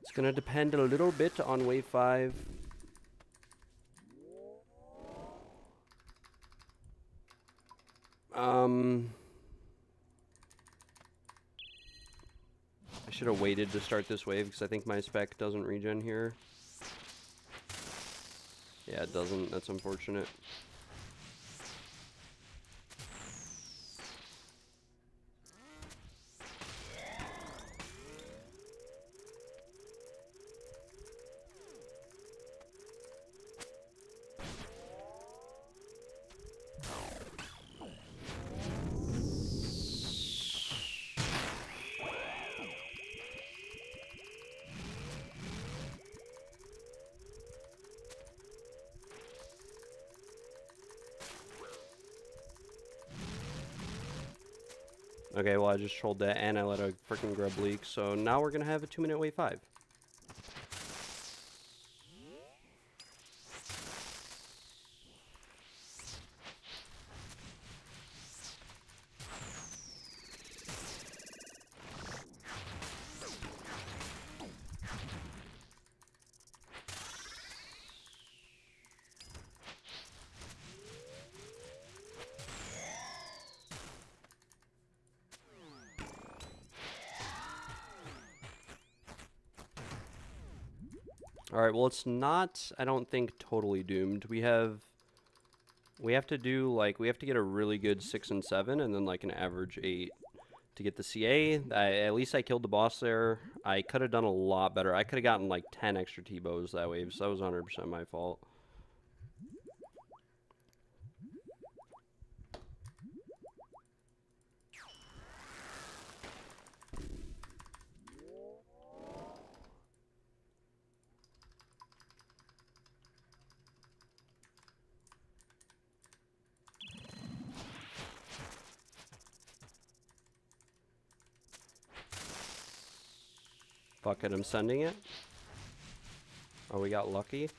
it's going to depend a little bit on wave 5. I should have waited to start this wave, because I think my spec doesn't regen here. Yeah, it doesn't. That's unfortunate. Okay, well, I just trolled that, and I let a freaking grub leak, so now we're going to have a 2-minute wave 5. Alright, well, it's not, I don't think, totally doomed. We have to do, like, we have to get a really good 6 and 7, and then, like, an average 8 to get the CA. At least I killed the boss there. I could have done a lot better. I could have gotten, like, 10 extra T-bows that wave, so that was 100% my fault. Fuck it, I'm sending it. Oh, we got lucky.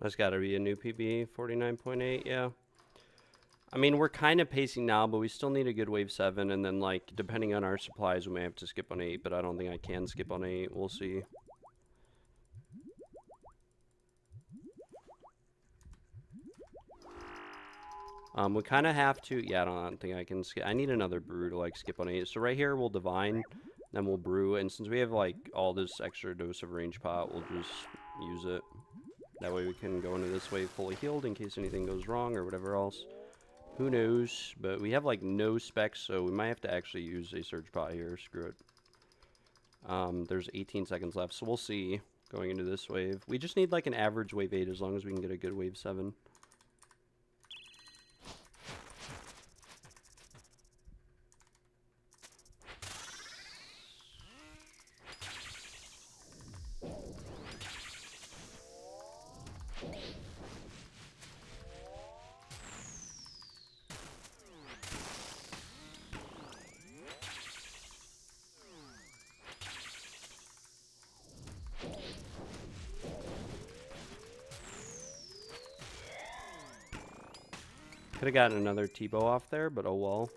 That's got to be a new PB, 49.8, yeah. I mean, we're kind of pacing now, but we still need a good wave 7, and then, like, depending on our supplies, we may have to skip on 8, but I don't think I can skip on 8. We'll see. We kind of have to... Yeah, I don't think I can skip. I need another brew to, like, skip on 8. So right here, we'll divine, then we'll brew, and since we have, like, all this extra dose of range pot, we'll just use it. That way we can go into this wave fully healed in case anything goes wrong or whatever else. Who knows? But we have, like, no specs, so we might have to actually use a surge pot here. Screw it. There's 18 seconds left, so we'll see going into this wave. We just need, like, an average wave 8 as long as we can get a good wave 7. Could have gotten another T-bow off there, but oh well.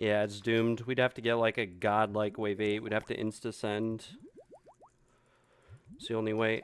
Yeah, it's doomed. We'd have to get like a godlike wave 8. We'd have to insta-send. It's the only way.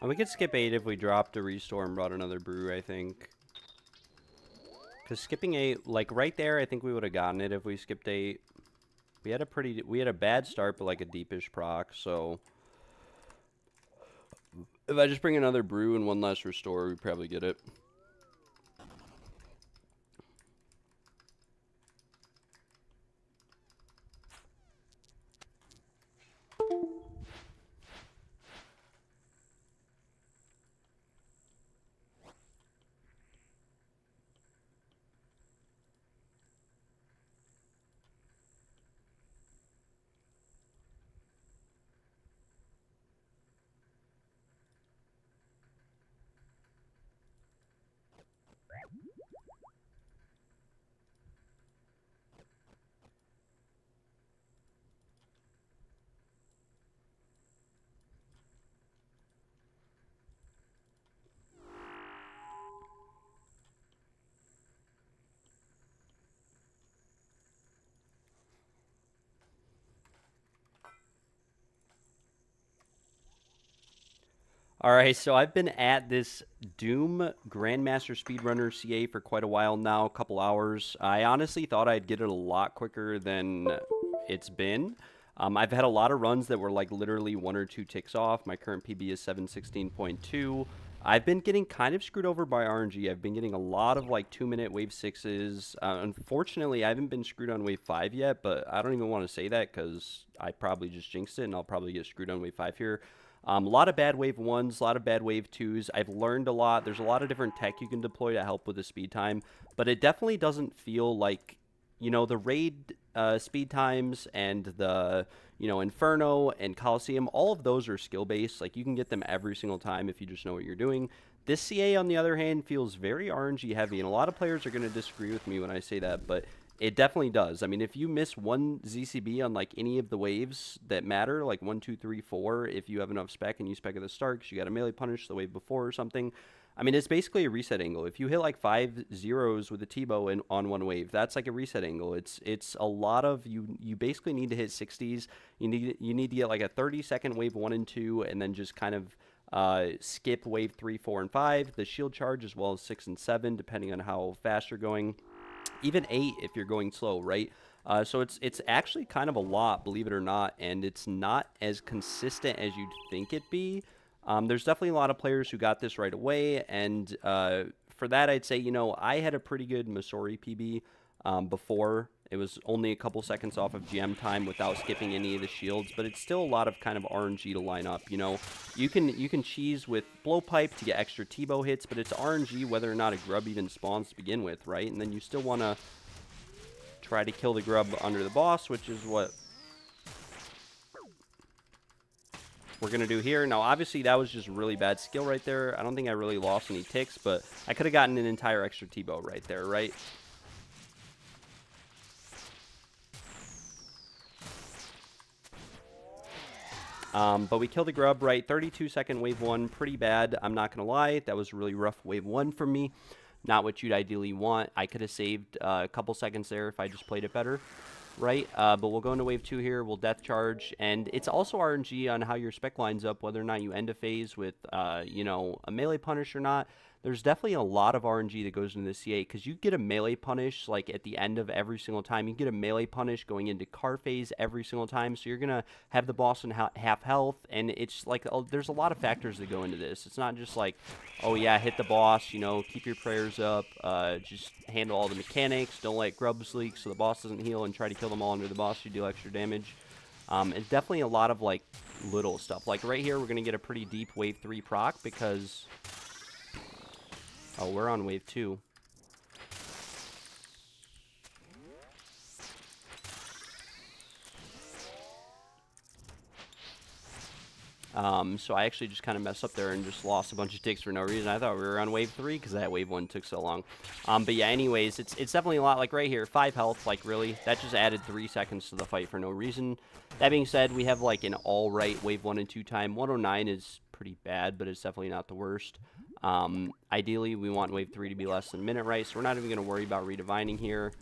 And we could skip 8 if we dropped a restore and brought another brew, I think. Because skipping 8, like right there, I think we would have gotten it if we skipped 8. We had a bad start, but like a deepish proc, so if I just bring another brew and one less restore, we'd probably get it. All right, so I've been at this Doom Grandmaster Speedrunner CA for quite a while now, a couple hours. I honestly thought I'd get it a lot quicker than it's been. I've had a lot of runs that were like literally 1 or 2 ticks off. My current PB is 716.2. I've been getting kind of screwed over by RNG. I've been getting a lot of like 2-minute wave 6s. Unfortunately, I haven't been screwed on wave 5 yet, but I don't even want to say that because I probably just jinxed it and I'll probably get screwed on wave 5 here. A lot of bad wave 1s, a lot of bad wave 2s. I've learned a lot. There's a lot of different tech you can deploy to help with the speed time, but it definitely doesn't feel like, the raid speed times and the, Inferno and Coliseum, all of those are skill based. Like, you can get them every single time if you just know what you're doing. This CA, on the other hand, feels very RNG heavy, and a lot of players are going to disagree with me when I say that, but it definitely does. I mean, if you miss one ZCB on like any of the waves that matter, like 1, 2, 3, 4, if you have enough spec and you spec at the start because you got a melee punish the wave before or something, I mean, it's basically a reset angle. If you hit like 5 zeros with a T-bow on one wave, that's like a reset angle. It's a lot of you basically need to hit 60s. You need to get like a 30-second wave 1 and 2, and then just kind of skip wave 3, 4, and 5, the shield charge, as well as 6 and 7, depending on how fast you're going. Even 8 if you're going slow, right? So it's actually kind of a lot, believe it or not, and it's not as consistent as you'd think it'd be. There's definitely a lot of players who got this right away, and for that, I'd say, I had a pretty good Missouri PB before. It was only a couple seconds off of GM time without skipping any of the shields, but it's still a lot of kind of RNG to line up. You can cheese with blowpipe to get extra T-bow hits, but it's RNG whether or not a grub even spawns to begin with, right? And then you still want to try to kill the grub under the boss, which is what we're going to do here. Now, obviously, that was just really bad skill right there. I don't think I really lost any ticks, but I could have gotten an entire extra T-bow right there, right? But we killed the grub, right? 32-second wave 1, pretty bad. I'm not going to lie. That was really rough wave 1 for me. Not what you'd ideally want. I could have saved a couple seconds there if I just played it better, right? But we'll go into wave 2 here. We'll death charge. And it's also RNG on how your spec lines up, whether or not you end a phase with, a melee punish or not. There's definitely a lot of RNG that goes into the CA, because you get a melee punish like at the end of every single time. You get a melee punish going into car phase every single time, so you're going to have the boss in half health, and it's like there's a lot of factors that go into this. It's not just like, oh yeah, hit the boss, keep your prayers up, just handle all the mechanics, don't let grubs leak so the boss doesn't heal, and try to kill them all under the boss so you deal extra damage. It's definitely a lot of like little stuff. Like right here, we're going to get a pretty deep wave 3 proc because... oh, we're on wave 2. So I actually just kind of messed up there and just lost a bunch of ticks for no reason. I thought we were on wave 3 because that wave 1 took so long. But yeah, anyways, it's definitely a lot. Like right here, 5 health, like really, that just added 3 seconds to the fight for no reason. That being said, we have like an all right wave 1 and 2 time. 109 is pretty bad, but it's definitely not the worst. Ideally, we want wave 3 to be less than a minute, right? So we're not even going to worry about redivining here.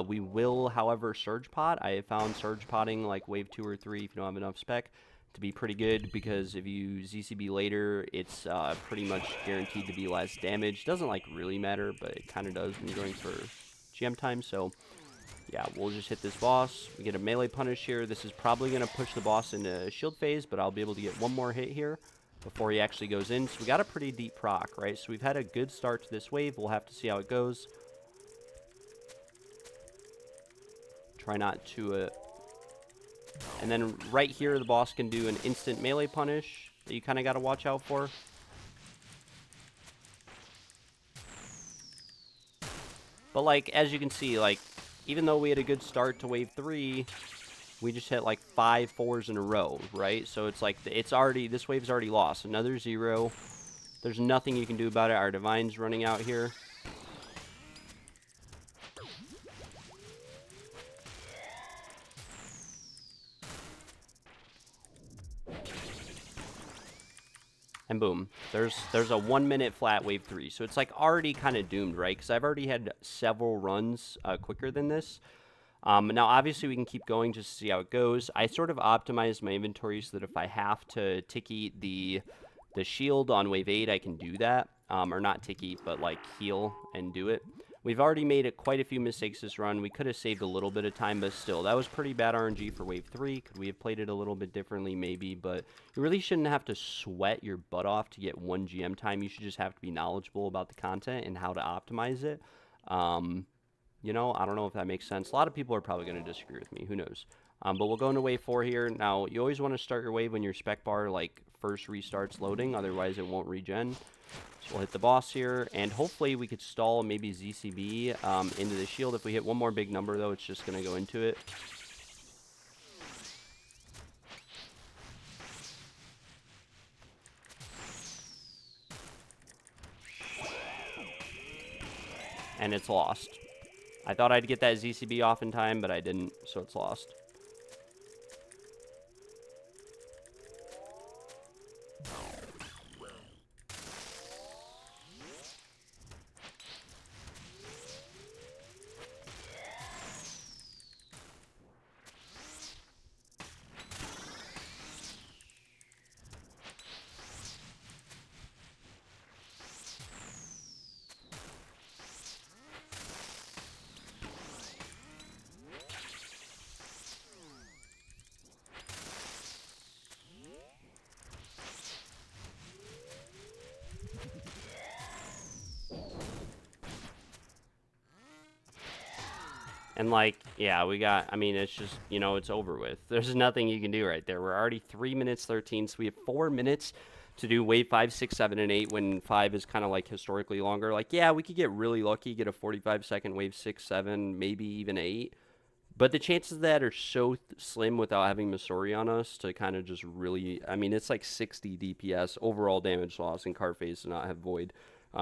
We will, however, surge pot. I have found surge potting like wave 2 or 3 if you don't have enough spec to be pretty good, because if you ZCB later, it's pretty much guaranteed to be less damage. Doesn't like really matter, but it kind of does when you're going for GM time. So yeah, we'll just hit this boss. We get a melee punish here. This is probably going to push the boss into shield phase, but I'll be able to get one more hit here before he actually goes in. So we got a pretty deep proc, right? So we've had a good start to this wave. We'll have to see how it goes. Try not to... and then right here, the boss can do an instant melee punish that you kind of got to watch out for. But like, as you can see, like, even though we had a good start to wave 3, we just hit like 5 4s in a row, right? So it's like, this wave's already lost. Another 0. There's nothing you can do about it. Our Divine's running out here. And boom, there's a 1 minute flat wave 3. So it's like already kind of doomed, right? Because I've already had several runs quicker than this. Now, obviously, we can keep going just to see how it goes. I sort of optimized my inventory so that if I have to tick eat the shield on wave 8, I can do that. Or not tick eat, but like heal and do it. We've already made quite a few mistakes this run. We could have saved a little bit of time, but still, that was pretty bad RNG for wave 3. Could we have played it a little bit differently? Maybe, but you really shouldn't have to sweat your butt off to get 1 GM time. You should just have to be knowledgeable about the content and how to optimize it. I don't know if that makes sense. A lot of people are probably going to disagree with me. Who knows? But we'll go into wave 4 here. Now, you always want to start your wave when your spec bar, like, first restarts loading. Otherwise, it won't regen. So we'll hit the boss here. And hopefully we could stall maybe ZCB into the shield. If we hit one more big number, though, it's just going to go into it. And it's lost. I thought I'd get that ZCB off in time, but I didn't, so it's lost. And, like, yeah, we got, I mean, it's just, you know, it's over with. There's nothing you can do right there. We're already 3 minutes 13, so we have 4 minutes to do wave 5, 6, 7, and 8 when 5 is kind of, like, historically longer. Like, yeah, we could get really lucky, get a 45-second wave 6, 7, maybe even 8. But the chances of that are so slim without having Missouri on us to kind of just really, I mean, it's like 60 DPS, overall damage loss, and card phase to not have Void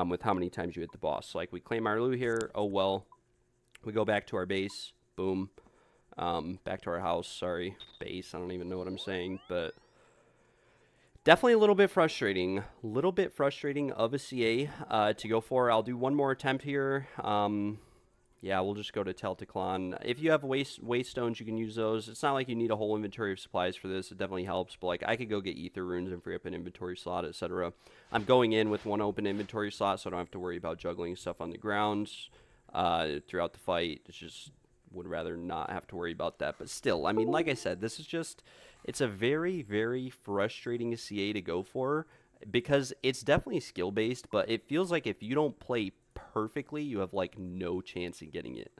with how many times you hit the boss. So, like, we claim our loot here. Oh, well. We go back to our base. Boom. Back to our house. Sorry. Base. I don't even know what I'm saying. But definitely a little bit frustrating. A little bit frustrating of a CA to go for. I'll do one more attempt here. Yeah, we'll just go to Telticlon. If you have waste stones, you can use those. It's not like you need a whole inventory of supplies for this. It definitely helps. But, like, I could go get ether runes and free up an inventory slot, etc. I'm going in with one open inventory slot, so I don't have to worry about juggling stuff on the ground throughout the fight. It's just would rather not have to worry about that. But still, I mean, like I said, this is just, it's a very, very frustrating CA to go for because it's definitely skill based, but it feels like if you don't play perfectly, you have like no chance in getting it.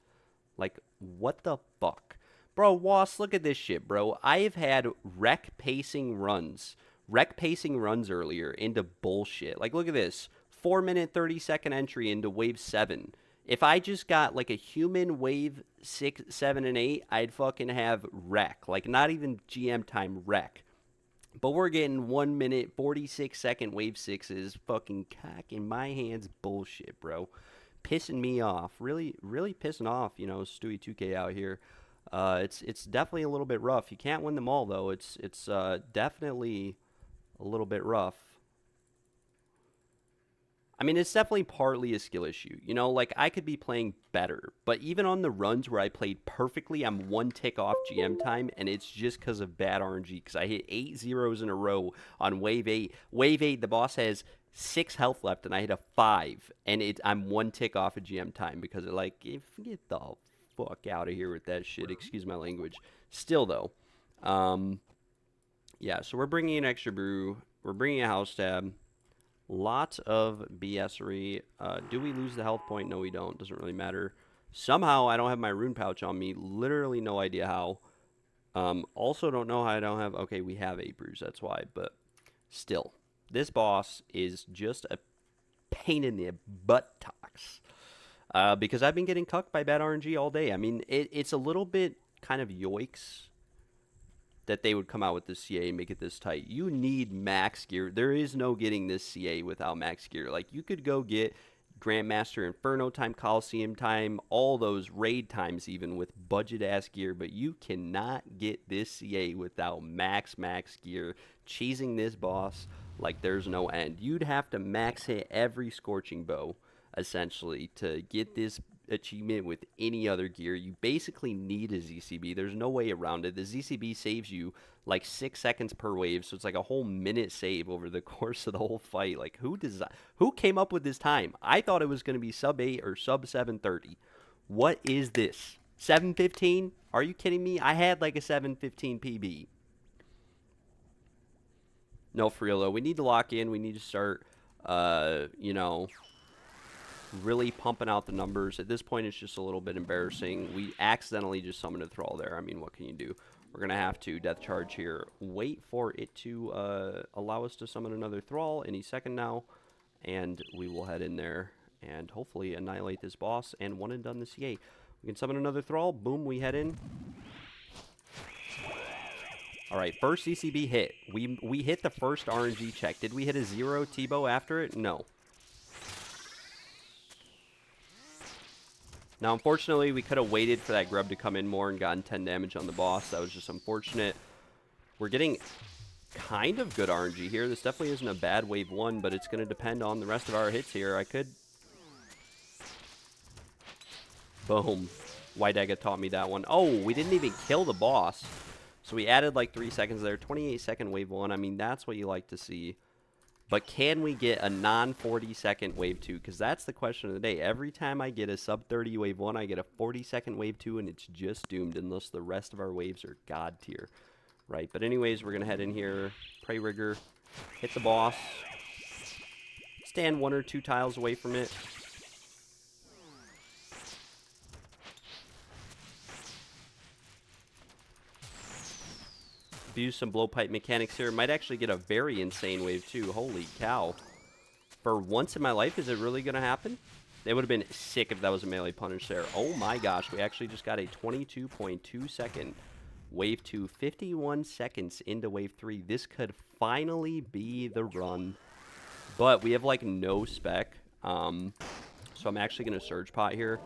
Like, what the fuck? Bro, Was, look at this shit, bro. I've had rec pacing runs earlier into bullshit. Like, look at this. 4 minute, 30-second entry into wave 7. If I just got like a human wave 6, 7, and 8, I'd fucking have wreck. Like, not even GM time wreck. But we're getting 1 minute, 46-second wave 6s. Fucking cock in my hands bullshit, bro. Pissing me off. Really, really pissing off, you know, Stewie 2K out here. It's definitely a little bit rough. You can't win them all, though. It's definitely a little bit rough. I mean, it's definitely partly a skill issue. You know, like, I could be playing better. But even on the runs where I played perfectly, I'm 1 tick off GM time, and it's just because of bad RNG. Because I hit 8 zeros in a row on Wave 8. Wave 8, the boss has 6 health left, and I hit a 5. And I'm 1 tick off of GM time because, like, get the fuck out of here with that shit. Excuse my language. Still, though. Yeah, so we're bringing an extra brew. We're bringing a house tab. Lots of BSery. Do we lose the health point? No, we don't. Doesn't really matter. Somehow, I don't have my rune pouch on me. Literally no idea how. Also don't know how I don't have... Okay, we have 8 brews. That's why. But still, this boss is just a pain in the buttocks. Because I've been getting cucked by bad RNG all day. I mean, it's a little bit kind of yoiks that they would come out with this CA and make it this tight. You need max gear. There is no getting this CA without max gear. Like, you could go get Grandmaster Inferno time, Coliseum time, all those raid times even with budget-ass gear, but you cannot get this CA without max gear. Cheesing this boss like there's no end. You'd have to max hit every Scorching Bow, essentially, to get this achievement with any other gear. You basically need a ZCB. There's no way around it. The ZCB saves you like 6 seconds per wave, so it's like a whole minute save over the course of the whole fight. Like, who came up with this time? I thought it was going to be sub 8 or sub 7:30. What is this? 7:15? Are you kidding me? I had like a 7:15 PB. No, for real though. We need to lock in. We need to start, you know, really pumping out the numbers. At this point, it's just a little bit embarrassing. We accidentally just summoned a Thrall there. I mean, what can you do? We're going to have to death charge here. Wait for it to allow us to summon another Thrall any second now. And we will head in there and hopefully annihilate this boss and one and done the CA. We can summon another Thrall. Boom, we head in. Alright, first CCB hit. We hit the first RNG check. Did we hit a 0 T-bow after it? No. Now, unfortunately, we could have waited for that grub to come in more and gotten 10 damage on the boss. That was just unfortunate. We're getting kind of good RNG here. This definitely isn't a bad wave 1, but it's going to depend on the rest of our hits here. I could... Boom. Wydega taught me that one. Oh, we didn't even kill the boss. So we added like 3 seconds there. 28-second wave 1. I mean, that's what you like to see. But can we get a non-40-second wave 2? Because that's the question of the day. Every time I get a sub-30 wave 1, I get a 40-second wave 2, and it's just doomed unless the rest of our waves are god tier. Right, but anyways, we're going to head in here, Prey Rigger, hit the boss, stand 1 or 2 tiles away from it. Abuse some blowpipe mechanics here. Might actually get a very insane wave too. Holy cow. For once in my life, is it really going to happen? It would have been sick if that was a melee punish there. Oh my gosh, we actually just got a 22.2 second wave 2, 51 seconds into wave 3. This could finally be the run. But we have like no spec. So I'm actually going to surge pot here.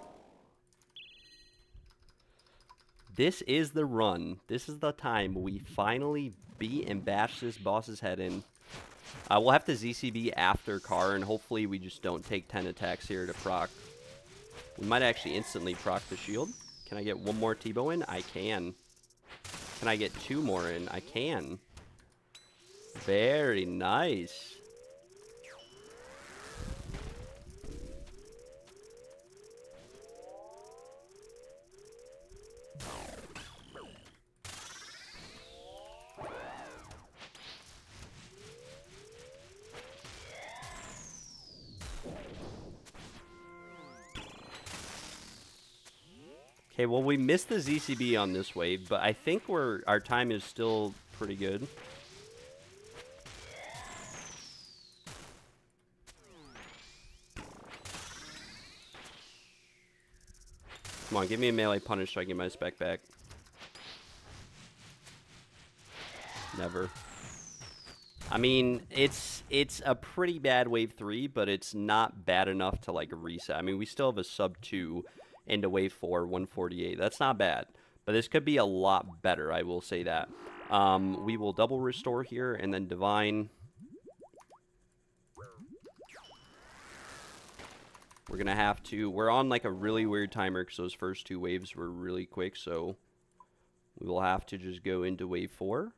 This is the run. This is the time we finally beat and bash this boss's head in. We'll have to ZCB after Car, and hopefully we just don't take 10 attacks here to proc. We might actually instantly proc the shield. Can I get 1 more T-bow in? I can. Can I get 2 more in? I can. Very nice. Okay, well, we missed the ZCB on this wave, but I think our time is still pretty good. Come on, give me a melee punish so I get my spec back. Never. I mean, it's a pretty bad wave 3, but it's not bad enough to, like, reset. I mean, we still have a sub 2 into wave 4, 148. That's not bad. But this could be a lot better, I will say that. We will double restore here, and then divine. We're going to have to... We're on, like, a really weird timer, because those first 2 waves were really quick, so... We will have to just go into wave 4.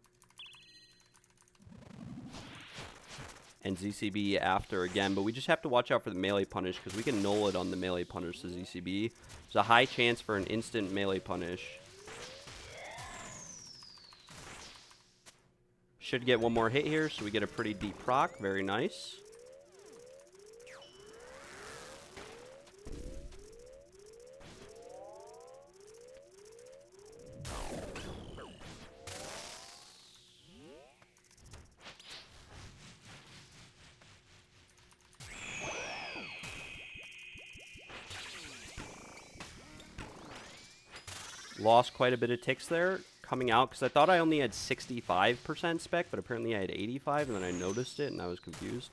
And ZCB after again, but we just have to watch out for the melee punish, because we can null it on the melee punish to ZCB. There's a high chance for an instant melee punish. Should get 1 more hit here, so we get a pretty deep proc. Very nice. Lost quite a bit of ticks there coming out, because I thought I only had 65% spec, but apparently I had 85, and then I noticed it, and I was confused.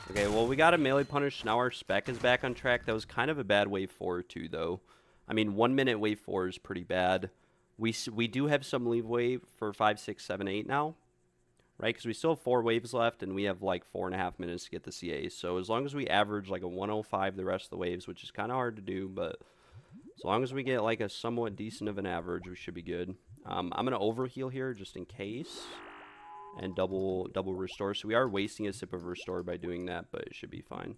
Okay, well, we got a melee punish. Now our spec is back on track. That was kind of a bad wave 4, too, though. I mean, 1 minute wave 4 is pretty bad. We do have some leeway for 5, 6, 7, 8 now, right? Because we still have 4 waves left, and we have like 4.5 minutes to get the CA. So as long as we average like a 105 the rest of the waves, which is kind of hard to do, but as long as we get like a somewhat decent of an average, we should be good. I'm going to overheal here just in case, and double restore. So we are wasting a sip of restore by doing that, but it should be fine.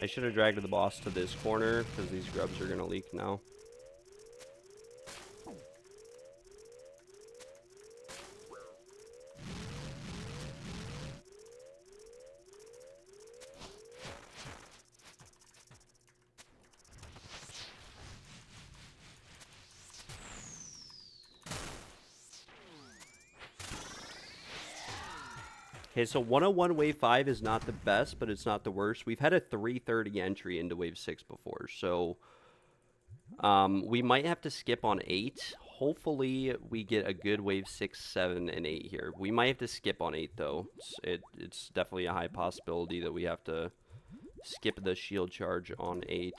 I should have dragged the boss to this corner, because these grubs are going to leak now. Okay, so 101 Wave 5 is not the best, but it's not the worst. We've had a 330 entry into Wave 6 before, so we might have to skip on 8. Hopefully, we get a good Wave 6, 7, and 8 here. We might have to skip on 8, though. It's definitely a high possibility that we have to skip the shield charge on 8.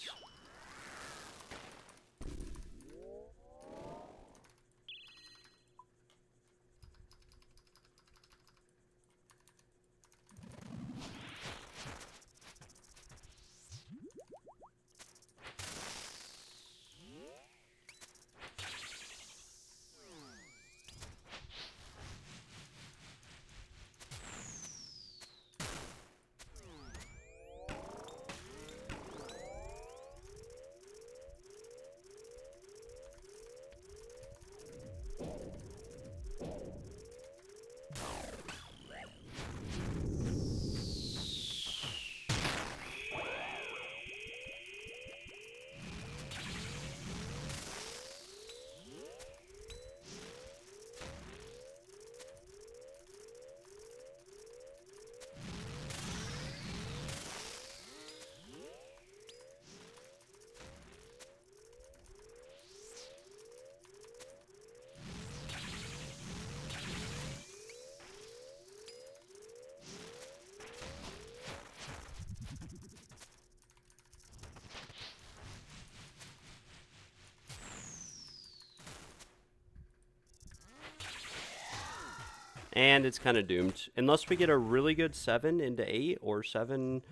And it's kind of doomed. Unless we get a really good 7 into 8, or 7,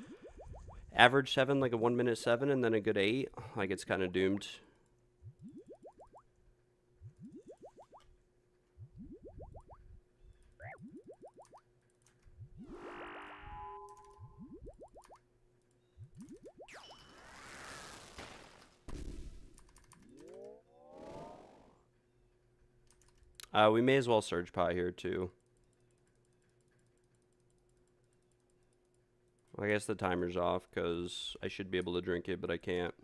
average 7, like a 1 minute 7, and then a good 8, like it's kind of doomed. We may as well Surge Pot here, too. I guess the timer's off, because I should be able to drink it, but I can't.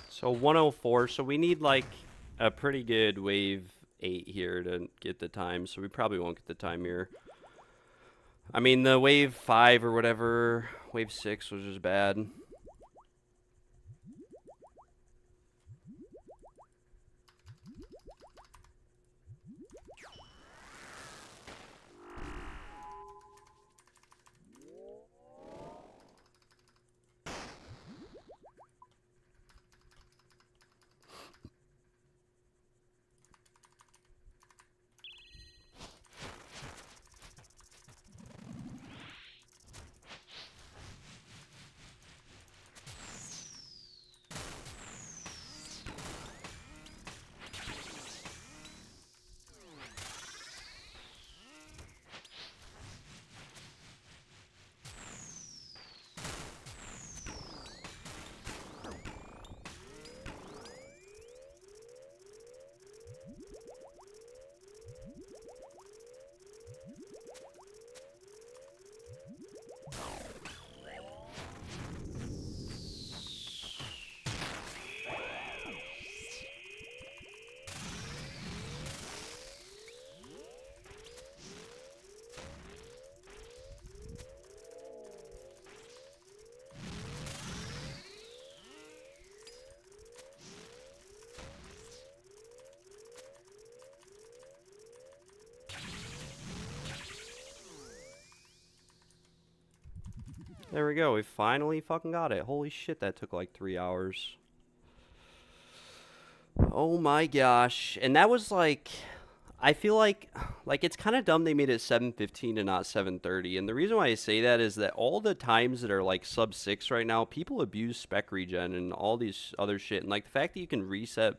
So 104, so we need like a pretty good wave 8 here to get the time, so we probably won't get the time here. I mean, the wave 5 or whatever, wave 6 was just bad. There we go. We finally fucking got it. Holy shit, that took like 3 hours. Oh my gosh. And that was like, I feel like it's kind of dumb they made it 7:15 and not 7:30. And the reason why I say that is that all the times that are like sub 6 right now, people abuse spec regen and all these other shit. And like the fact that you can reset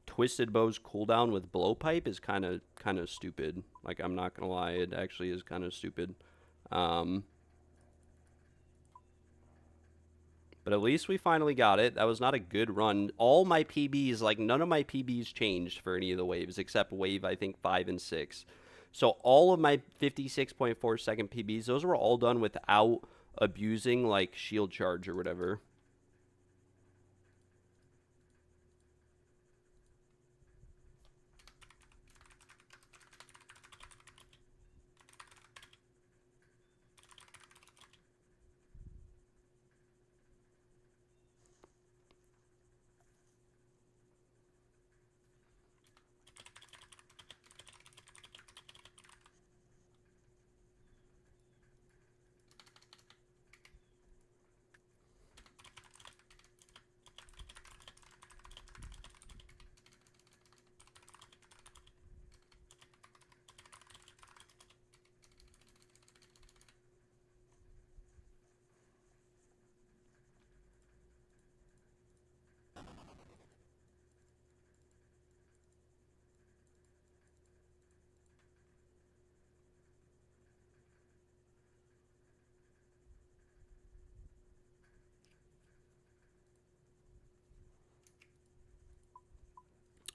Twisted Bow's cooldown with blowpipe is kind of stupid. Like I'm not gonna lie, it actually is kind of stupid. Um, but at least we finally got it. That was not a good run. All my PBs, like none of my PBs changed for any of the waves except wave I think 5 and 6. So all of my 56.4 second PBs, those were all done without abusing like shield charge or whatever.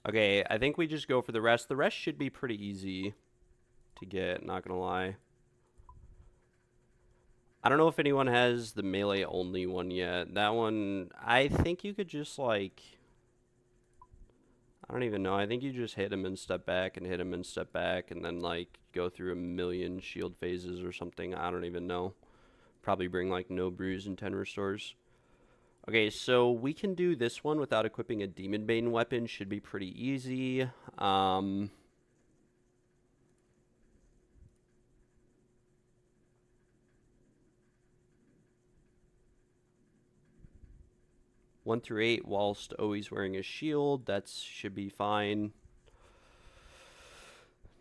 Okay, I think we just go for the rest. The rest should be pretty easy to get, not gonna lie. I don't know if anyone has the melee only one yet. That one, I think you could just like, I don't even know. I think you just hit him and step back and hit him and step back and then like go through a million shield phases or something. I don't even know. Probably bring like no bruise and 10 restores. Okay, so we can do this one without equipping a Demon Bane weapon. Should be pretty easy. 1 through 8 whilst always wearing a shield. That should be fine.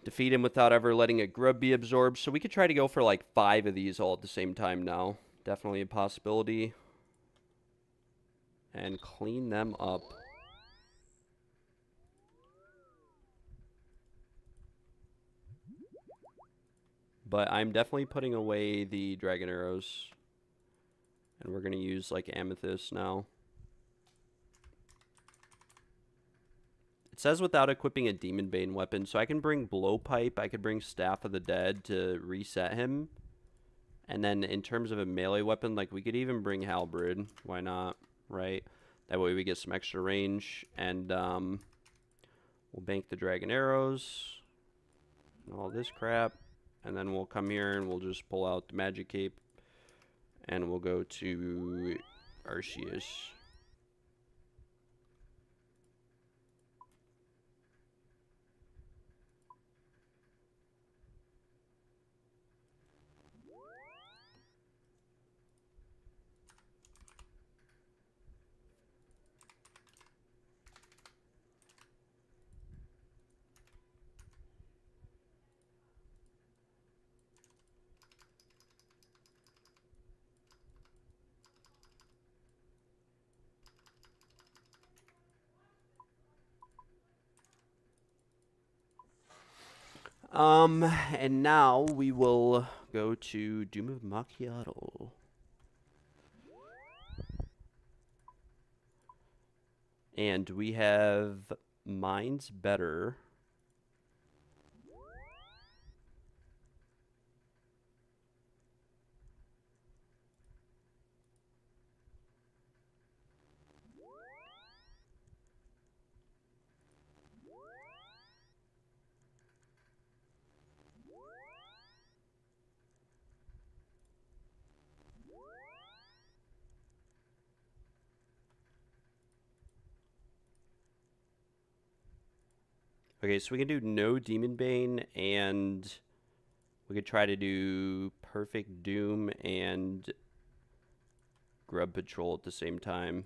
Defeat him without ever letting a grub be absorbed. So we could try to go for like 5 of these all at the same time now. Definitely a possibility. And clean them up. But I'm definitely putting away the dragon arrows. And we're going to use like amethyst now. It says without equipping a Demon Bane weapon, so I can bring Blowpipe, I could bring Staff of the Dead to reset him. And then in terms of a melee weapon, like we could even bring Halberd. Why not, right? That way we get some extra range. And we'll bank the Dragon Arrows. And all this crap. And then we'll come here and we'll just pull out the Magic Cape. And we'll go to Arceus. And now we will go to Doom of Macchiato. And we have Mine's Better. Okay, so we can do no Demon Bane, and we could try to do Perfect Doom and grub patrol at the same time.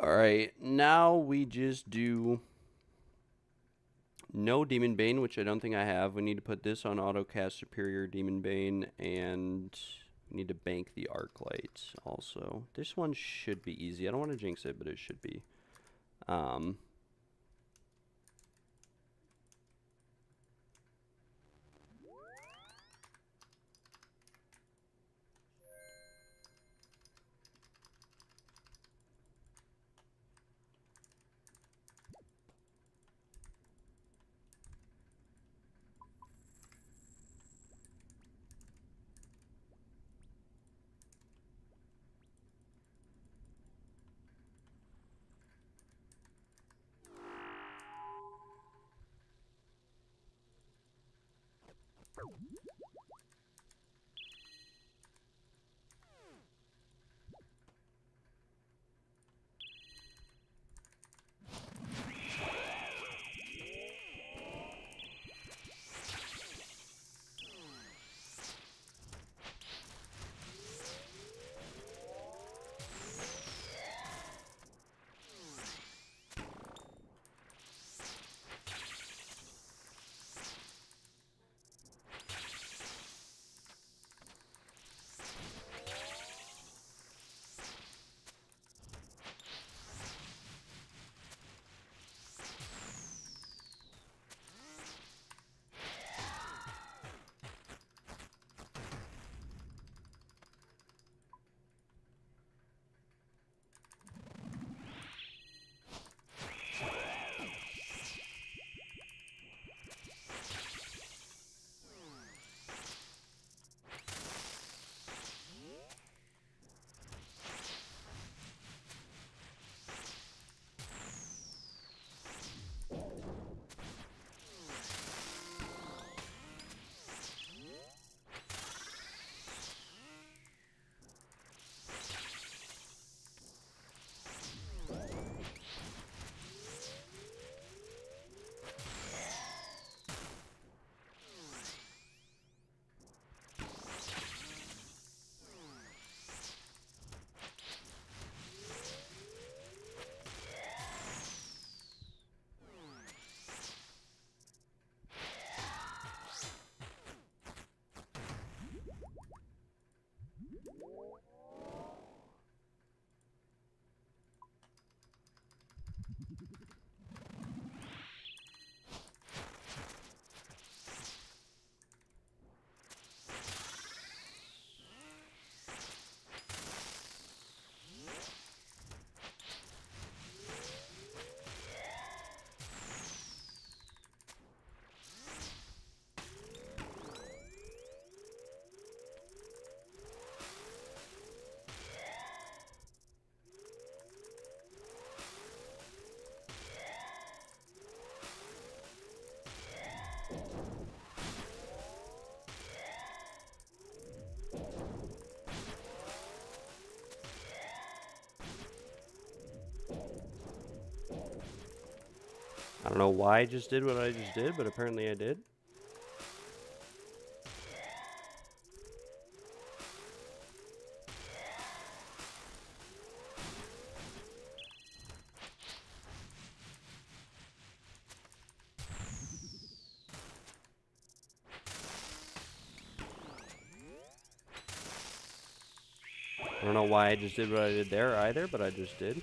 All right, now we just do no Demon Bane, which I don't think I have. We need to put this on auto cast Superior Demon Bane, and we need to bank the Arc Light also. This one should be easy. I don't want to jinx it, but it should be. I don't know why I just did what I just did, but apparently I did. I don't know why I just did what I did there either, but I just did.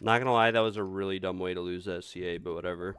Not gonna lie, that was a really dumb way to lose that CA, but whatever.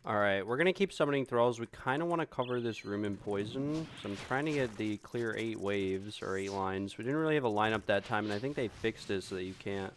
Alright, we're going to keep summoning thralls. We kind of want to cover this room in poison. So I'm trying to get the clear 8 waves, or 8 lines. We didn't really have a lineup that time, and I think they fixed it so that you can't.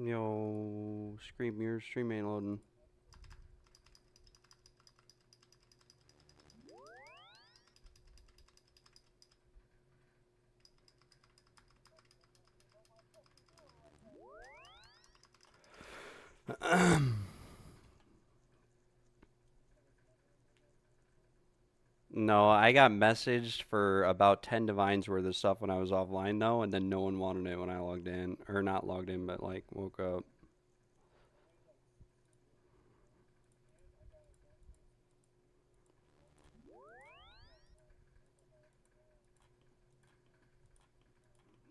Yo, your stream ain't loading. No, I got messaged for about 10 divines worth of stuff when I was offline though, and then no one wanted it when I logged in. Or not logged in, but like woke up.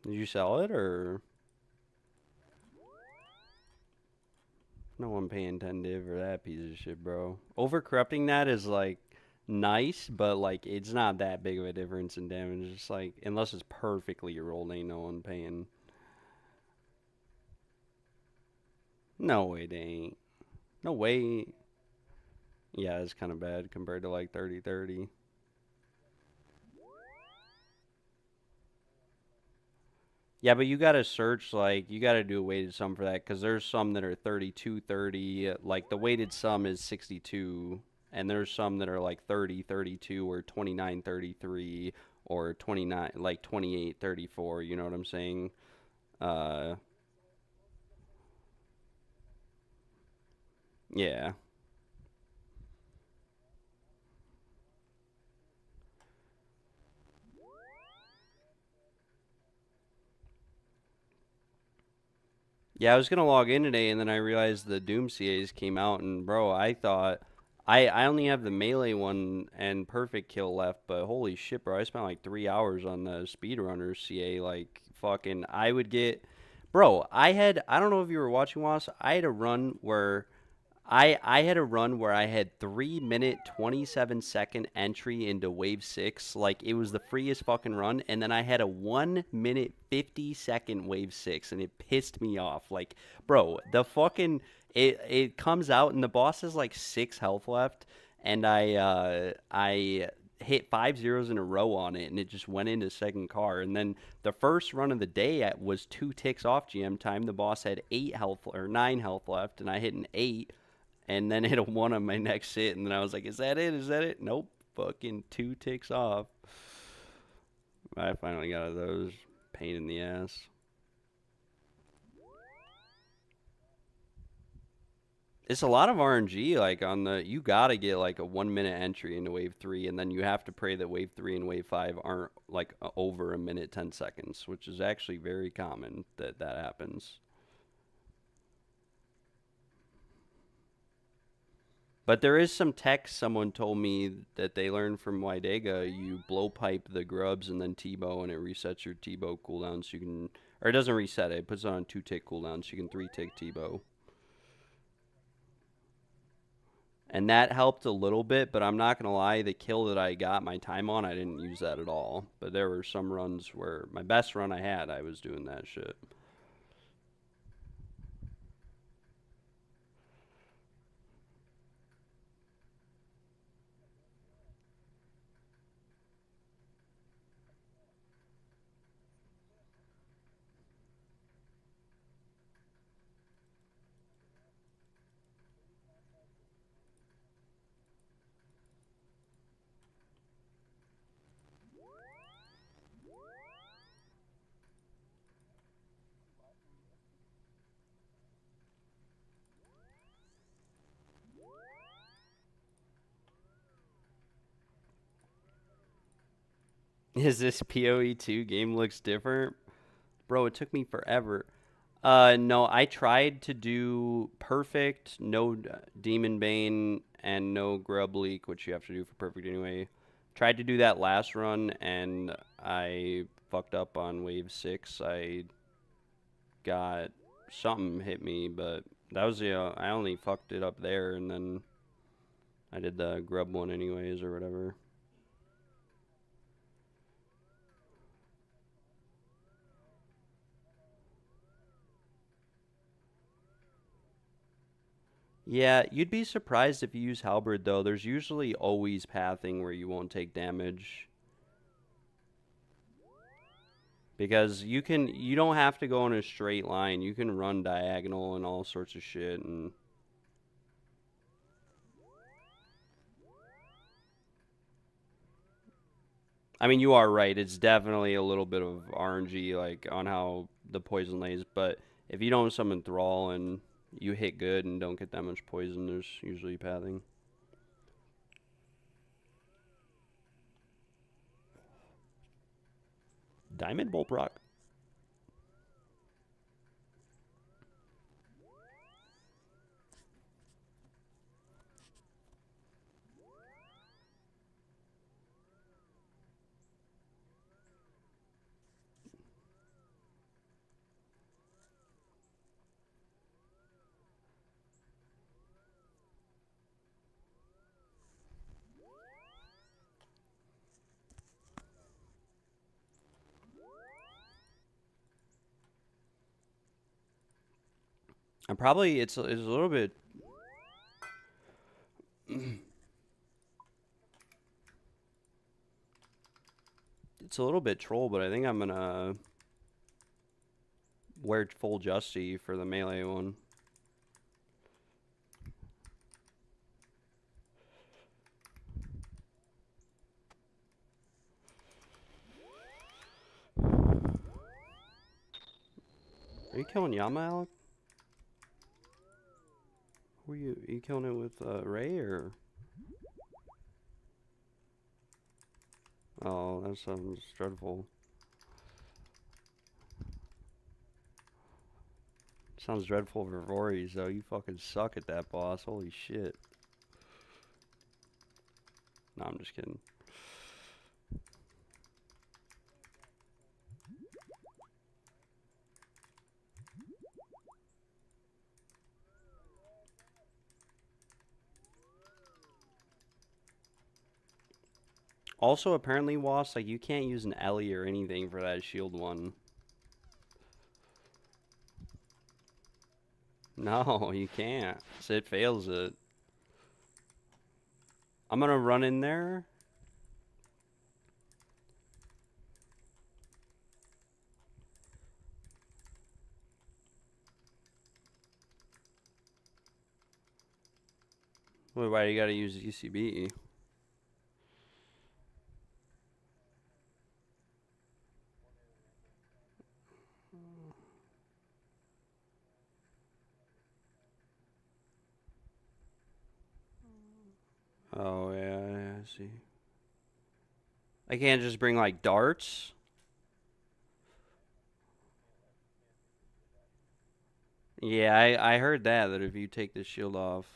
Did you sell it or no one paying 10 div for that piece of shit, bro? Overcorrupting that is like nice, but like it's not that big of a difference in damage. It's like unless it's perfectly rolled, ain't no one paying. No way they ain't. No way. Yeah, it's kind of bad compared to like 30-30. Yeah, but you gotta search like you gotta do a weighted sum for that because there's some that are 32-30. Like the weighted sum is 62, and there's some that are like 30-32 or 29-33 or 29 like 28-34. You know what I'm saying? Uh, yeah. Yeah, I was gonna log in today, and then I realized the Doom CAs came out, and bro, I thought I only have the melee one and perfect kill left, but holy shit, bro, I spent like 3 hours on the speedrunner CA. Like fucking, I would get, bro, I don't know if you were watching Was, I had a run where I had a run where I had 3 minute 27 second entry into wave six, like it was the freest fucking run, and then I had a 1 minute 50 second wave six, and it pissed me off. Like, bro, the fucking it comes out and the boss has like 6 health left, and I hit 5 zeros in a row on it, and it just went into second car. And then the first run of the day was 2 ticks off GM time. The boss had 8 health or 9 health left, and I hit an 8 and then hit a 1 on my next hit, and then I was like, "Is that it? Is that it?" Nope, fucking 2 ticks off. I finally got those. Pain in the ass. It's a lot of RNG. Like on the, you gotta get like a 1 minute entry into wave three, and then you have to pray that wave three and wave five aren't like over a minute 10 seconds, which is actually very common that that happens. But there is some tech someone told me that they learned from Wydega. You blow pipe the grubs and then T-bow, and it resets your T-bow cooldown so you can, or it doesn't reset it. It puts it on 2 tick cooldown so you can 3 tick T-bow. And that helped a little bit, but I'm not going to lie, the kill that I got my time on, I didn't use that at all. But there were some runs where my best run I had, I was doing that shit. Is this PoE2 game looks different? Bro, it took me forever. No, I tried to do perfect, no demon bane, and no grub leak, which you have to do for perfect anyway. Tried to do that last run, and I fucked up on wave six. I got something hit me, but that was the I only fucked it up there, and then I did the grub one anyways or whatever. Yeah, you'd be surprised if you use halberd though. There's usually always pathing where you won't take damage. because you don't have to go in a straight line. You can run diagonal and all sorts of shit. And I mean, you are right. It's definitely a little bit of RNG, like on how the poison lays. But if you don't summon Thrall and you hit good and don't get that much poison, there's usually pathing. Diamond Bolt Rock. And probably it's a little bit. It's a little bit troll, but I think I'm gonna wear full Justy for the melee one. Are you killing Yama, Alec? Who are you killing it with Ray or? Oh, that sounds dreadful. Sounds dreadful for Voorhees, though. You fucking suck at that, boss. Holy shit. No, I'm just kidding. Also, apparently, Was, like, you can't use an Ellie or anything for that shield one. No, you can't. So it fails it. I'm gonna run in there. Wait, why do you gotta use ECB? Oh, yeah, I see. I can't just bring, like, darts? Yeah, I heard that if you take the shield off.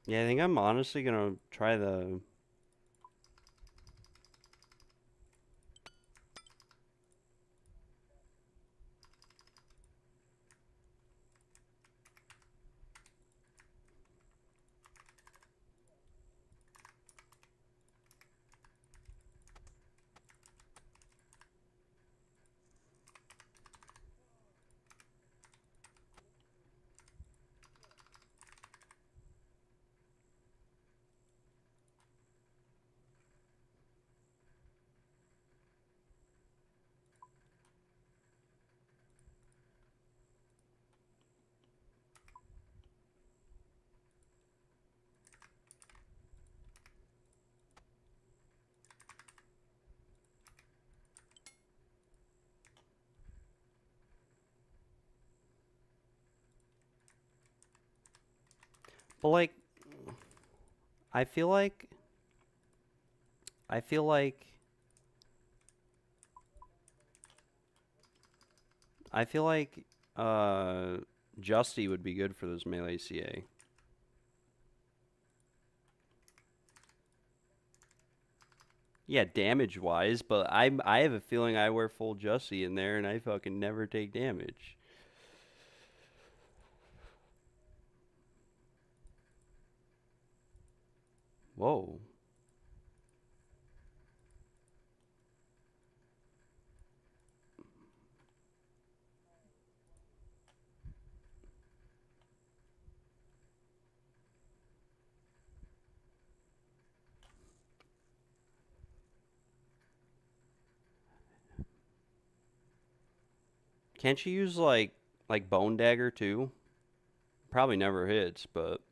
Yeah, I think I'm honestly gonna try the... But, like, I feel like... I feel like... I feel like, Justy would be good for this melee CA. Yeah, damage-wise, but I have a feeling I wear full Justy in there and I fucking never take damage. Whoa. Can't you use like Bone Dagger too? Probably never hits, but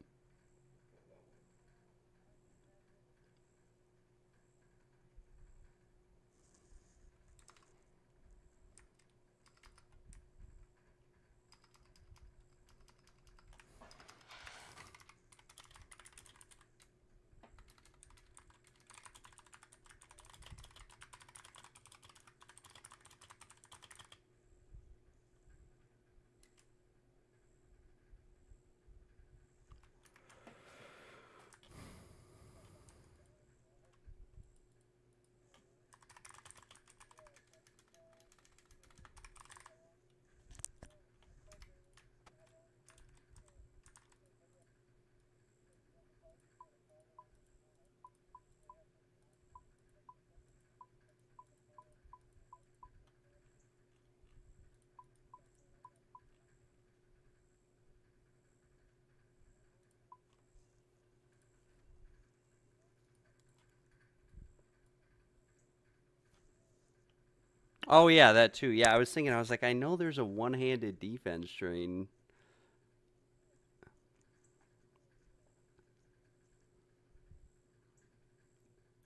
oh yeah, that too. Yeah, I was thinking. I was like, I know there's a one-handed defense train.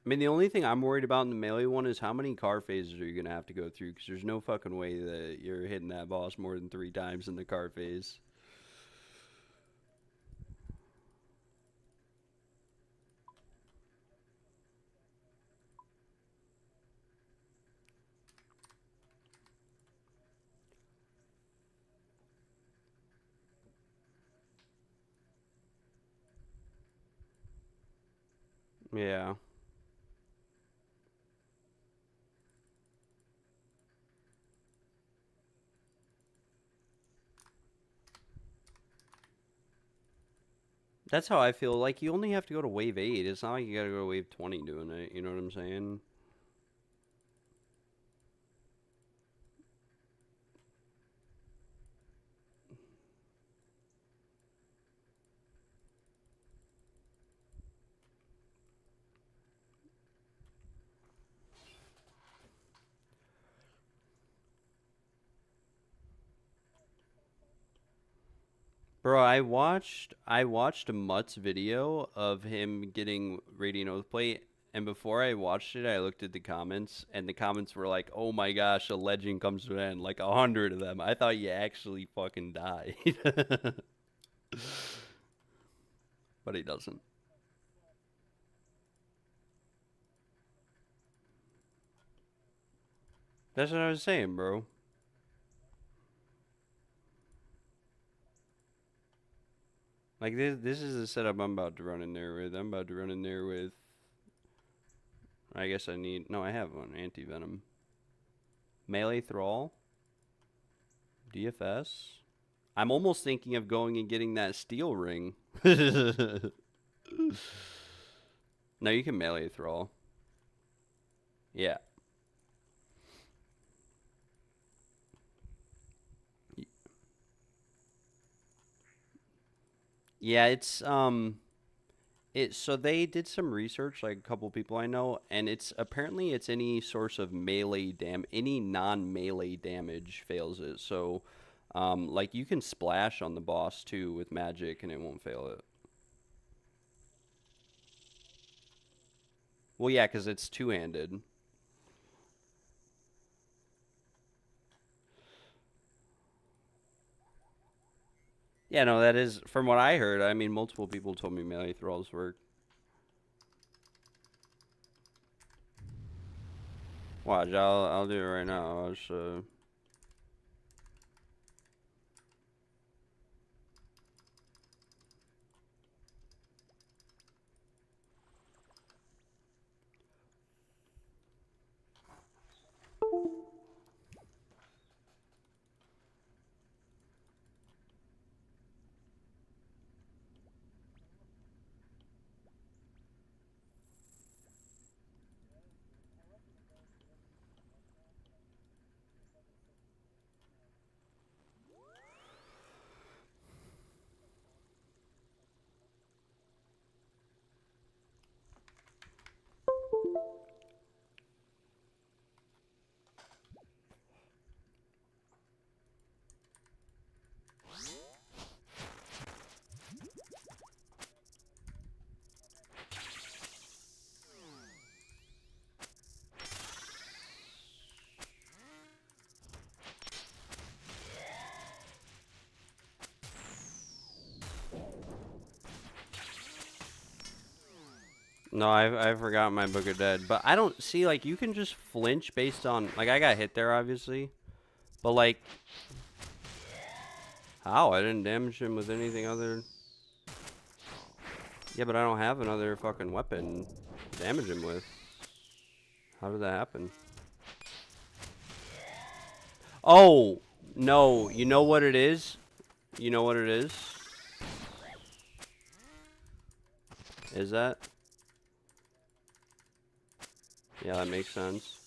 I mean, the only thing I'm worried about in the melee one is how many car phases are you gonna have to go through? Because there's no fucking way that you're hitting that boss more than 3 times in the car phase. Yeah, that's how I feel. Like you only have to go to wave 8. It's not like you gotta go to wave 20 doing it. You know what I'm saying? Bro, I watched a Mutt's video of him getting Radiant Oathplate, and before I watched it, I looked at the comments, and the comments were like, "Oh my gosh, a legend comes to an end!" Like 100 of them. I thought you actually fucking died, but he doesn't. That's what I was saying, bro. Like this is the setup I'm about to run in there with. I'm about to run in there with. I guess I need. No, I have one anti venom. Melee thrall. DFS. I'm almost thinking of going and getting that steel ring. No, you can melee thrall. Yeah. Yeah, so they did some research, like a couple people I know, and it's apparently it's any source of any non-melee damage fails it. So like you can splash on the boss too with magic and it won't fail it. Well, yeah, cuz it's two-handed. Yeah, no, that is from what I heard. I mean, multiple people told me melee thralls work. Watch, I'll do it right now. I'll show. No, I forgot my Book of Dead, but I don't see like you can just flinch based on like I got hit there obviously, but like how I didn't damage him with anything other. Yeah, but I don't have another fucking weapon to damage him with. How did that happen? Oh no, you know what it is? You know what it is? Is that? Yeah, that makes sense.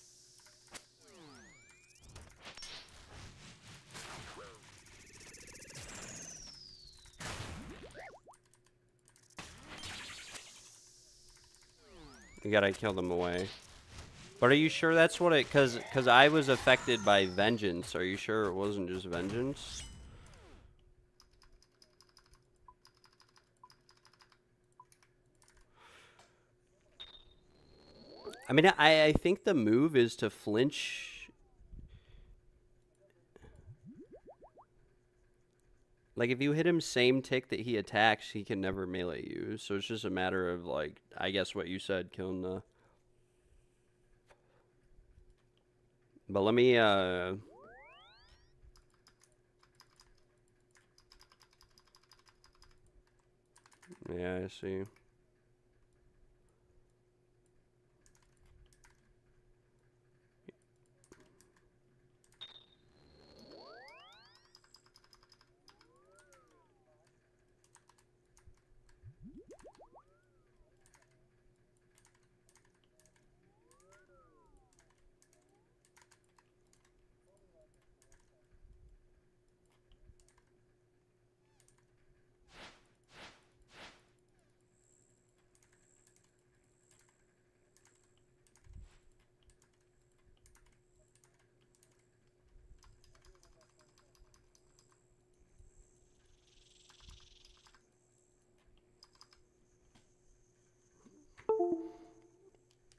You gotta kill them away. But are you sure that's what it? Cause I was affected by vengeance. Are you sure it wasn't just vengeance? I mean, I think the move is to flinch. Like if you hit him same tick that he attacks, he can never melee you. So it's just a matter of like, I guess what you said, killing the. But let me yeah, I see.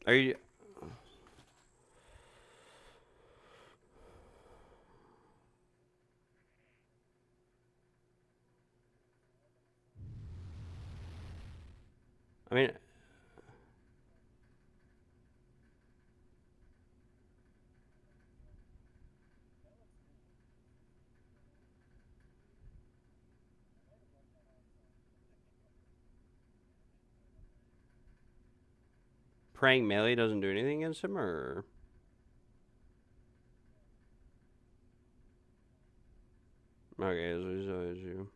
Are you? I mean, praying melee doesn't do anything against him, or okay, so you.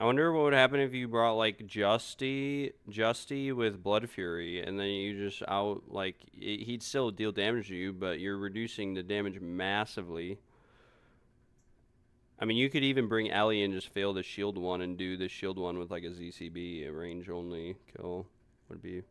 I wonder what would happen if you brought like Justy with Blood Fury, and then you just out like he'd still deal damage to you, but you're reducing the damage massively. I mean, you could even bring Ellie and just fail the shield one and do the shield one with like a ZCB, a range only kill would be.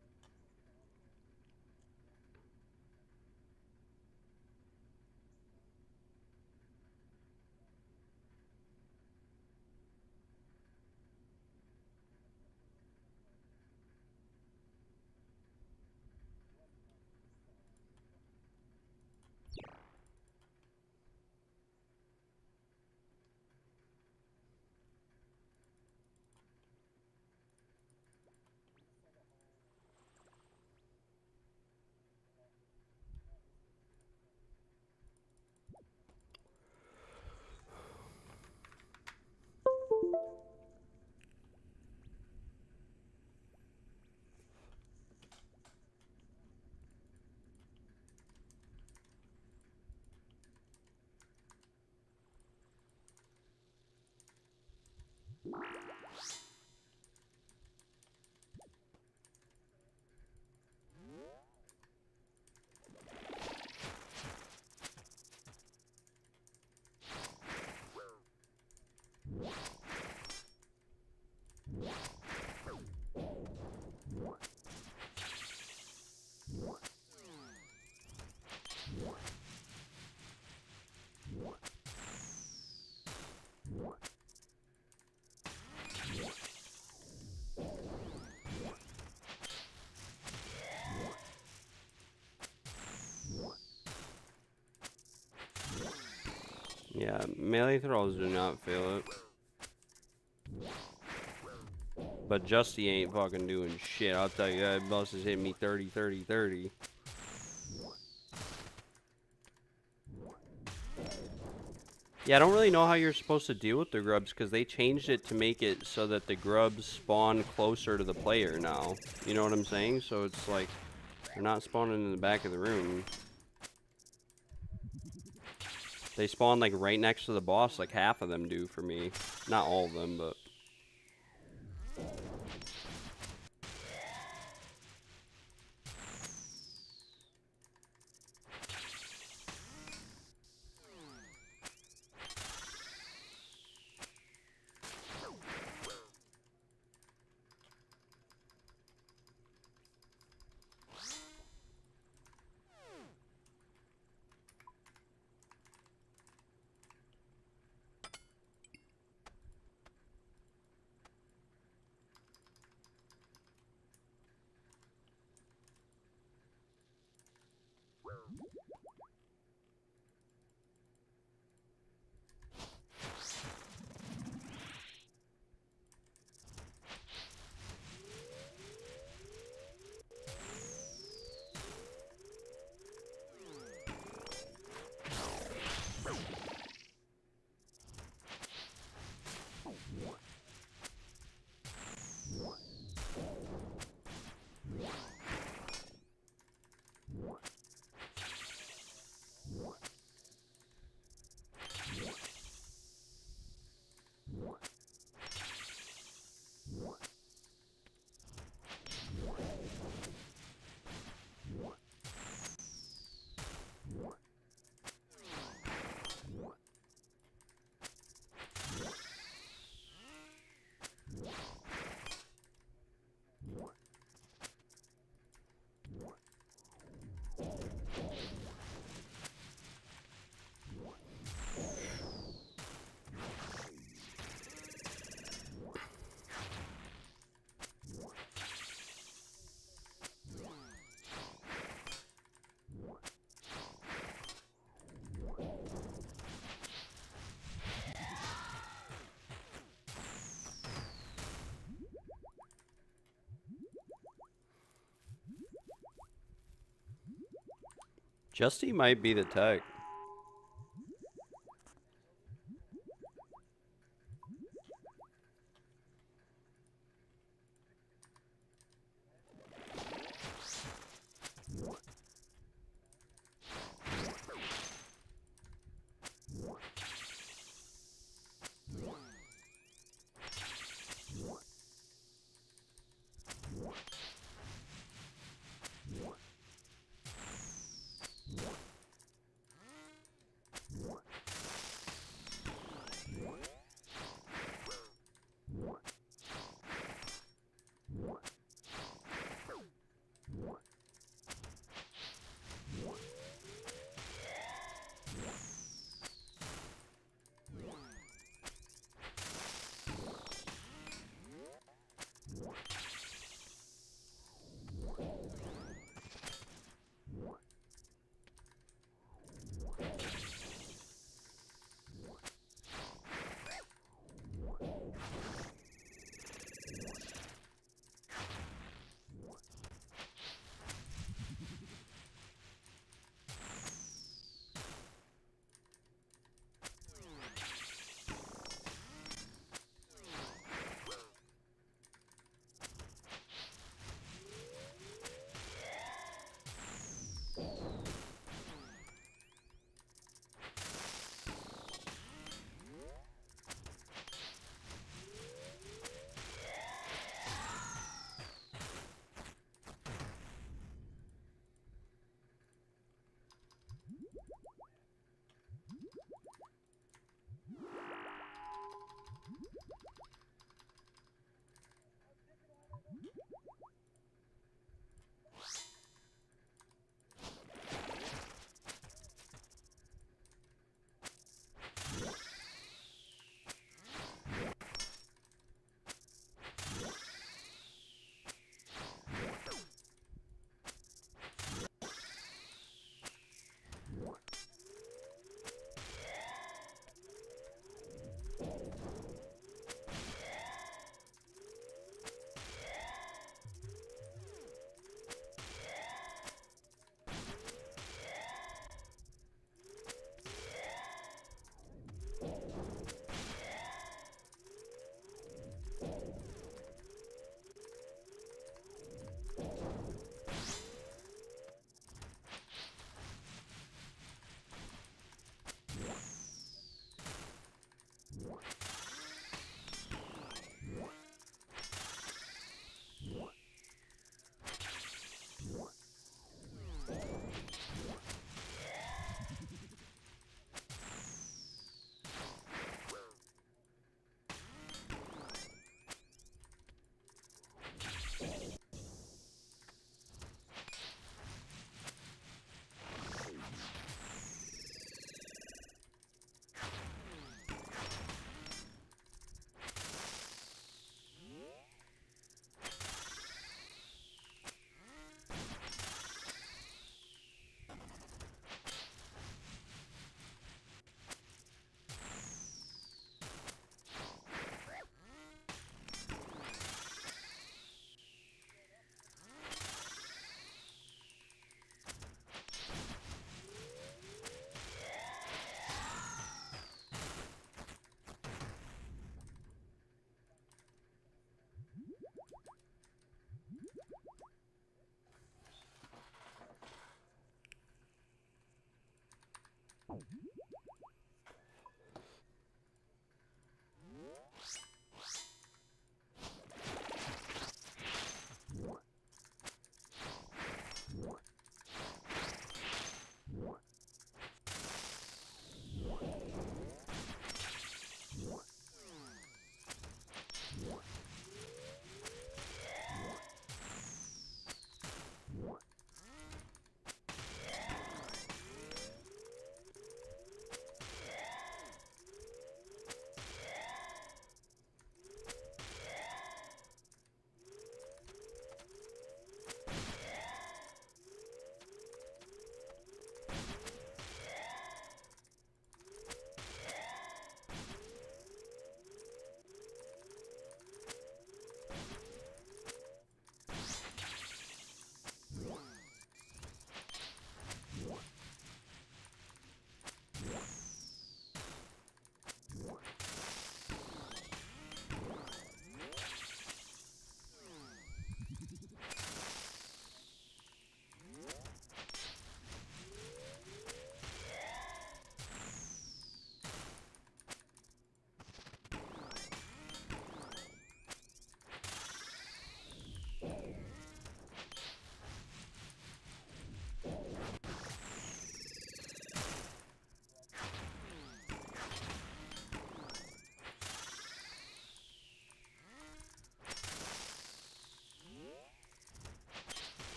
Yeah, melee thralls do not feel it. But Justy ain't fucking doing shit. I'll tell you, that boss has hit me 30, 30, 30. Yeah, I don't really know how you're supposed to deal with the grubs because they changed it to make it so that the grubs spawn closer to the player now. You know what I'm saying? So it's like they're not spawning in the back of the room. They spawn like right next to the boss, like half of them do for me. Not all of them, but... Justy might be the tech.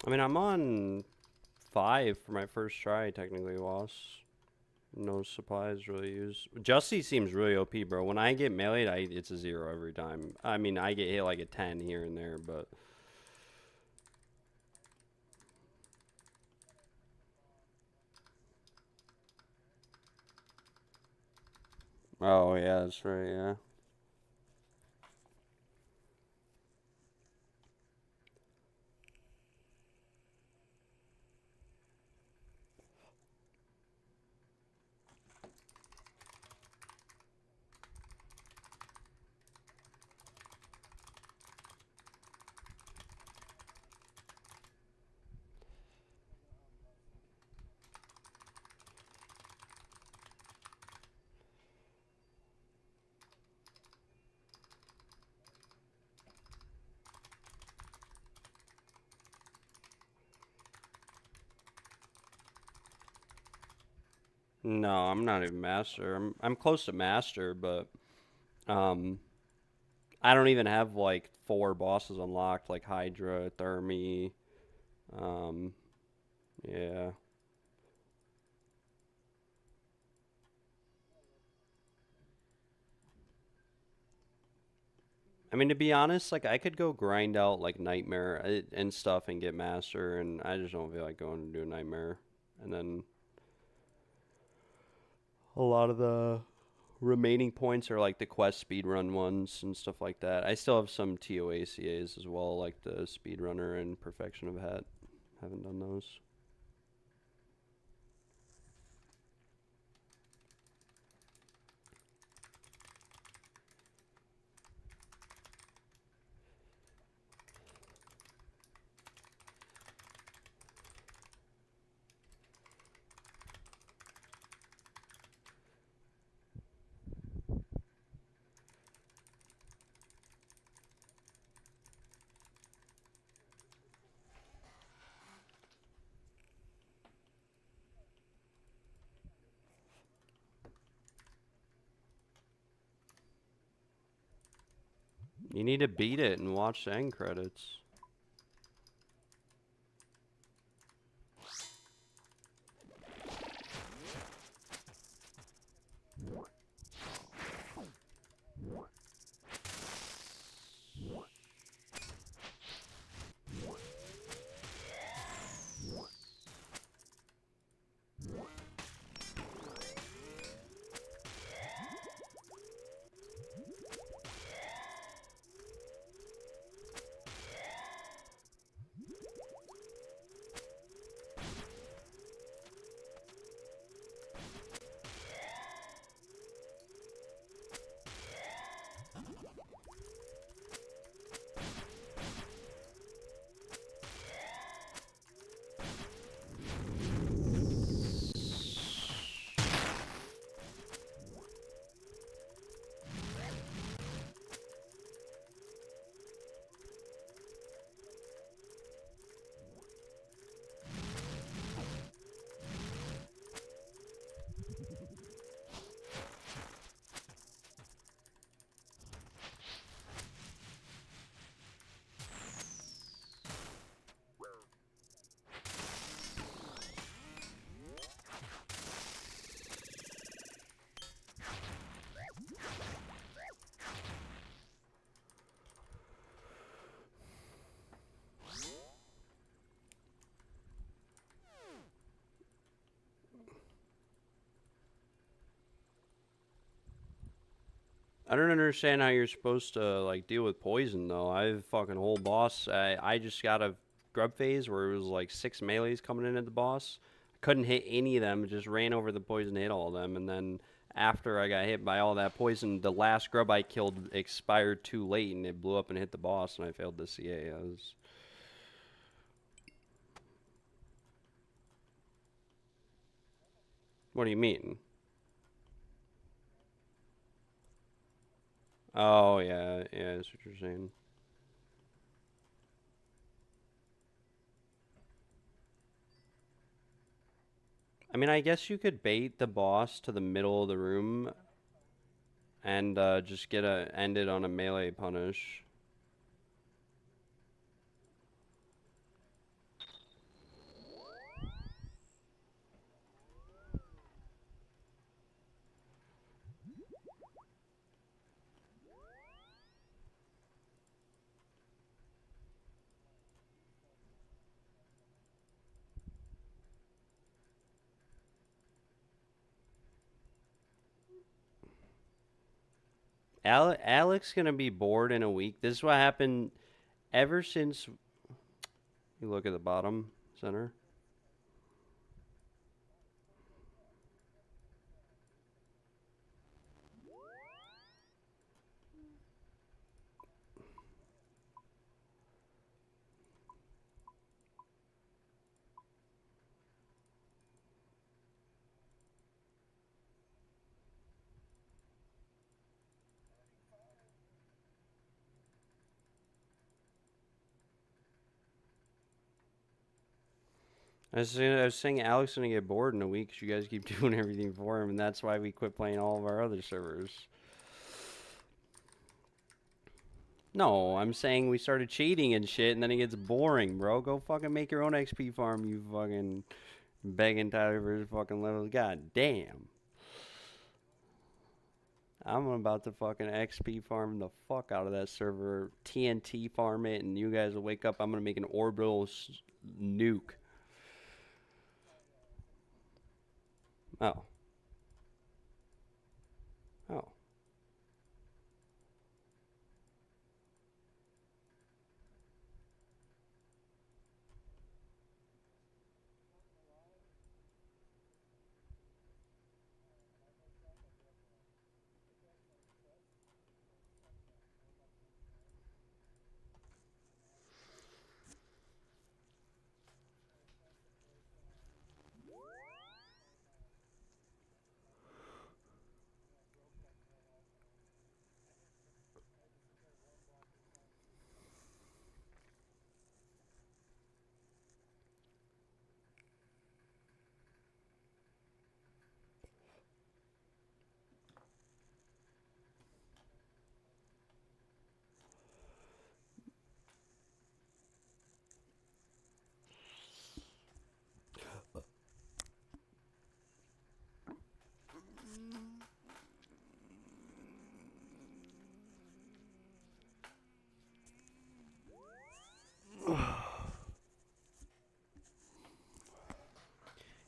I mean, I'm on 5 for my first try, technically, boss. No supplies really used. Justy seems really OP, bro. When I get meleeed, it's a 0 every time. I mean, I get hit like a 10 here and there, but... Oh, yeah, that's right, yeah. No, I'm not even master. I'm close to master, but um I don't even have like 4 bosses unlocked, like Hydra, Thermi. Um yeah. I mean, to be honest, like I could go grind out like Nightmare and stuff and get master, and I just don't feel like going to do a Nightmare. And then a lot of the remaining points are like the quest speedrun ones and stuff like that. I still have some TOA CAs as well, like the speedrunner and Perfection of Hat. Haven't done those. You need to beat it and watch the end credits. I don't understand how you're supposed to like deal with poison though. I have fucking whole boss. I just got a grub phase where it was like 6 melees coming in at the boss. I couldn't hit any of them. Just ran over the poison, hit all of them, and then after I got hit by all that poison, the last grub I killed expired too late, and it blew up and hit the boss, and I failed the CA. I was... What do you mean? Oh yeah, yeah, that's what you're saying. I mean, I guess you could bait the boss to the middle of the room and just end it on a melee punish. Alex gonna be bored in a week. This is what happened ever since. You look at the bottom center. I was saying Alex gonna get bored in a week because you guys keep doing everything for him, and that's why we quit playing all of our other servers. No, I'm saying we started cheating and shit, and then it gets boring, bro. Go fucking make your own XP farm, you fucking begging Tyler for his fucking levels. God damn. I'm about to fucking XP farm the fuck out of that server, TNT farm it, and you guys will wake up. I'm gonna make an orbital nuke. Oh. Oh.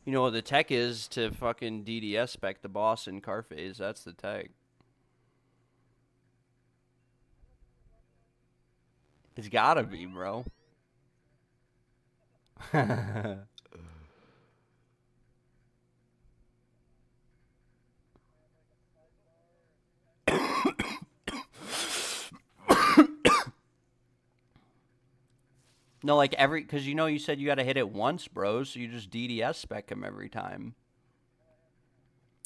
You know what the tech is to fucking DDS spec the boss in car phase? That's the tech. It's gotta be, bro. No, like because you said you gotta hit it once, bro, so you just DDS spec him every time.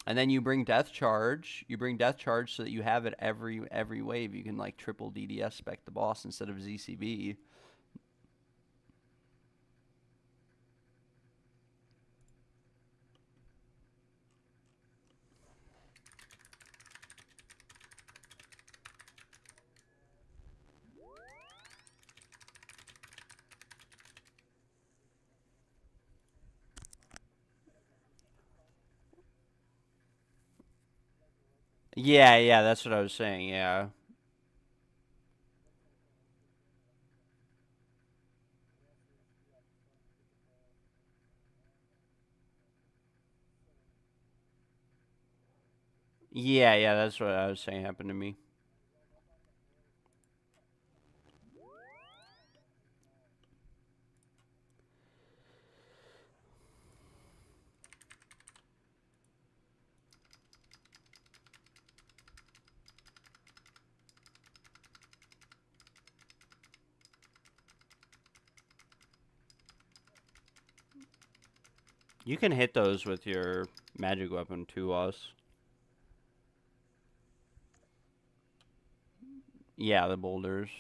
And then you bring Death Charge. You bring Death Charge so that you have it every wave. You can like triple DDS spec the boss instead of ZCB. Yeah, yeah, that's what I was saying. Yeah. Yeah, yeah, that's what I was saying happened to me. You can hit those with your magic weapon to us. Yeah, the boulders.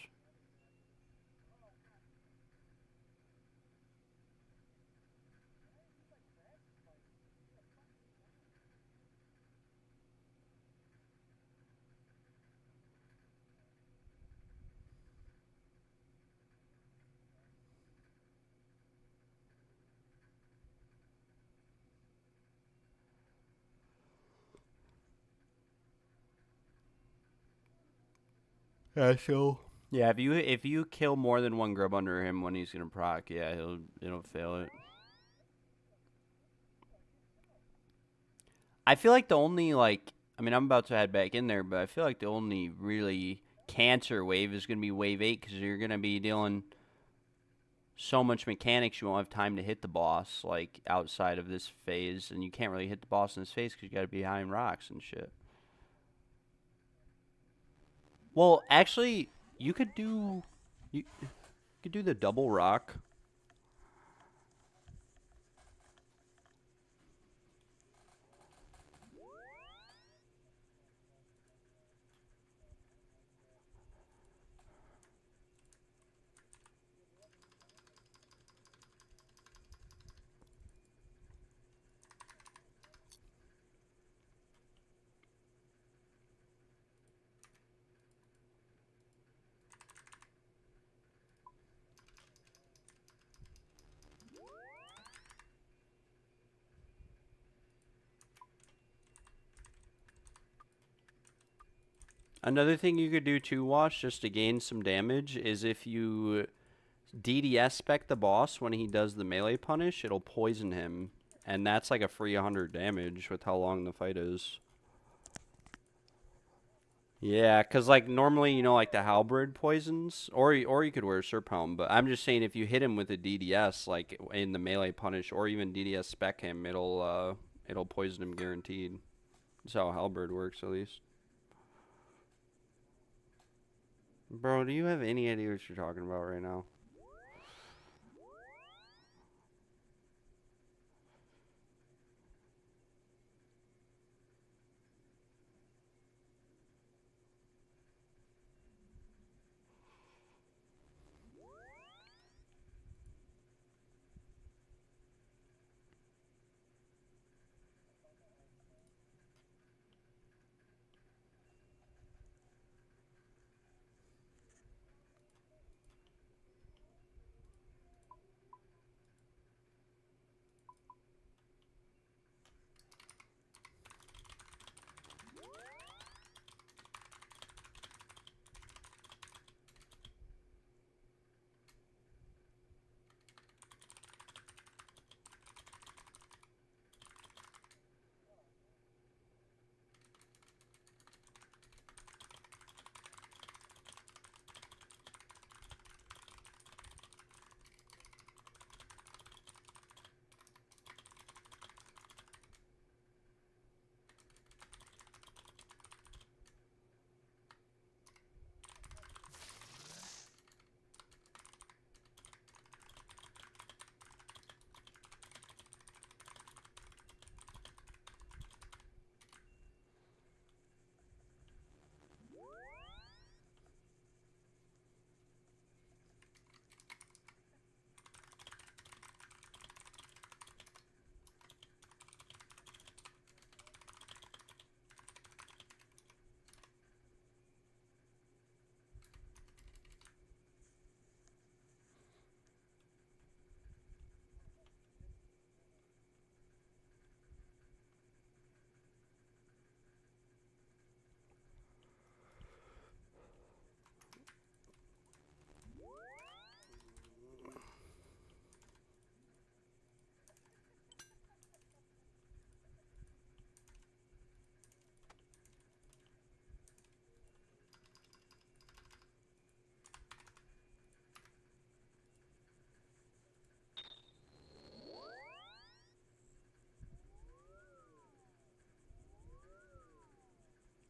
Yeah, so yeah, if you kill more than one grub under him when he's gonna proc, yeah, it'll fail it. I feel like the only like I mean, I'm about to head back in there, but I feel like the only really cancer wave is going to be wave 8 because you're going to be dealing so much mechanics you won't have time to hit the boss, like, outside of this phase, and you can't really hit the boss in this phase because you got to be behind rocks and shit. Well, actually, you could do... You could do the double rock. Another thing you could do too, Watch, just to gain some damage, is if you DDS spec the boss when he does the melee punish, it'll poison him. And that's like a free 100 damage with how long the fight is. Yeah, because like normally, like the halberd poisons, or you could wear a Serp Helm, but I'm just saying if you hit him with a DDS, like in the melee punish, or even DDS spec him, it'll poison him guaranteed. That's how halberd works, at least. Bro, do you have any idea what you're talking about right now?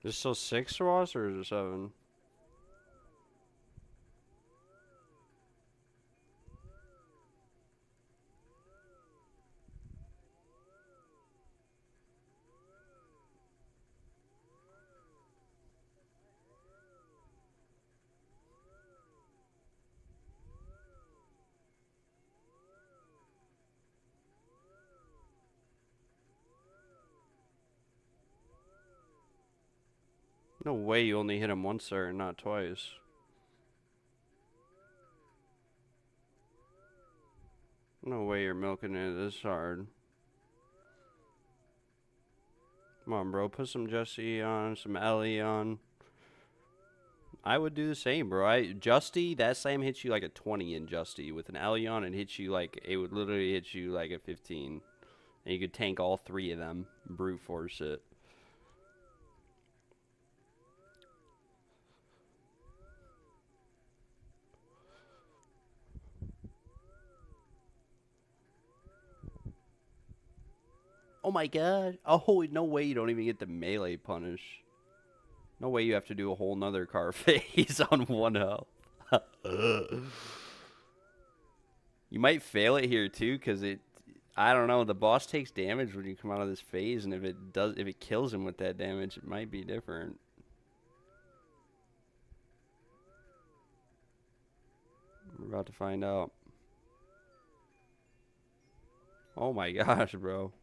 Is it still 6 for us, or is it 7? No way you only hit him once there and not twice. No way you're milking it this hard. Come on, bro. Put some Jesse on, some Ellie on. I would do the same, bro. Justy, that slam hits you like a 20 in Justy. With an Ellie on, it would literally hit you like a 15. And you could tank all 3 of them. Brute force it. Oh my god. Oh, no way you don't even get the melee punish. No way you have to do a whole nother car phase on 1 health. You might fail it here too, because I don't know, the boss takes damage when you come out of this phase, and if it kills him with that damage, it might be different. We're about to find out. Oh my gosh, bro.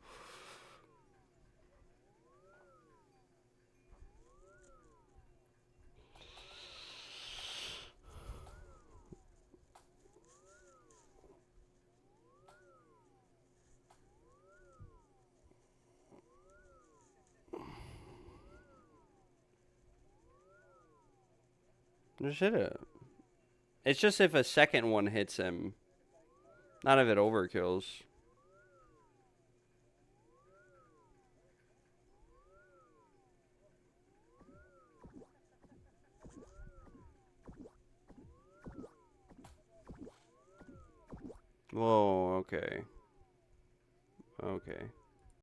Just hit it. It's just if a second one hits him, not if it overkills. Whoa, okay. Okay.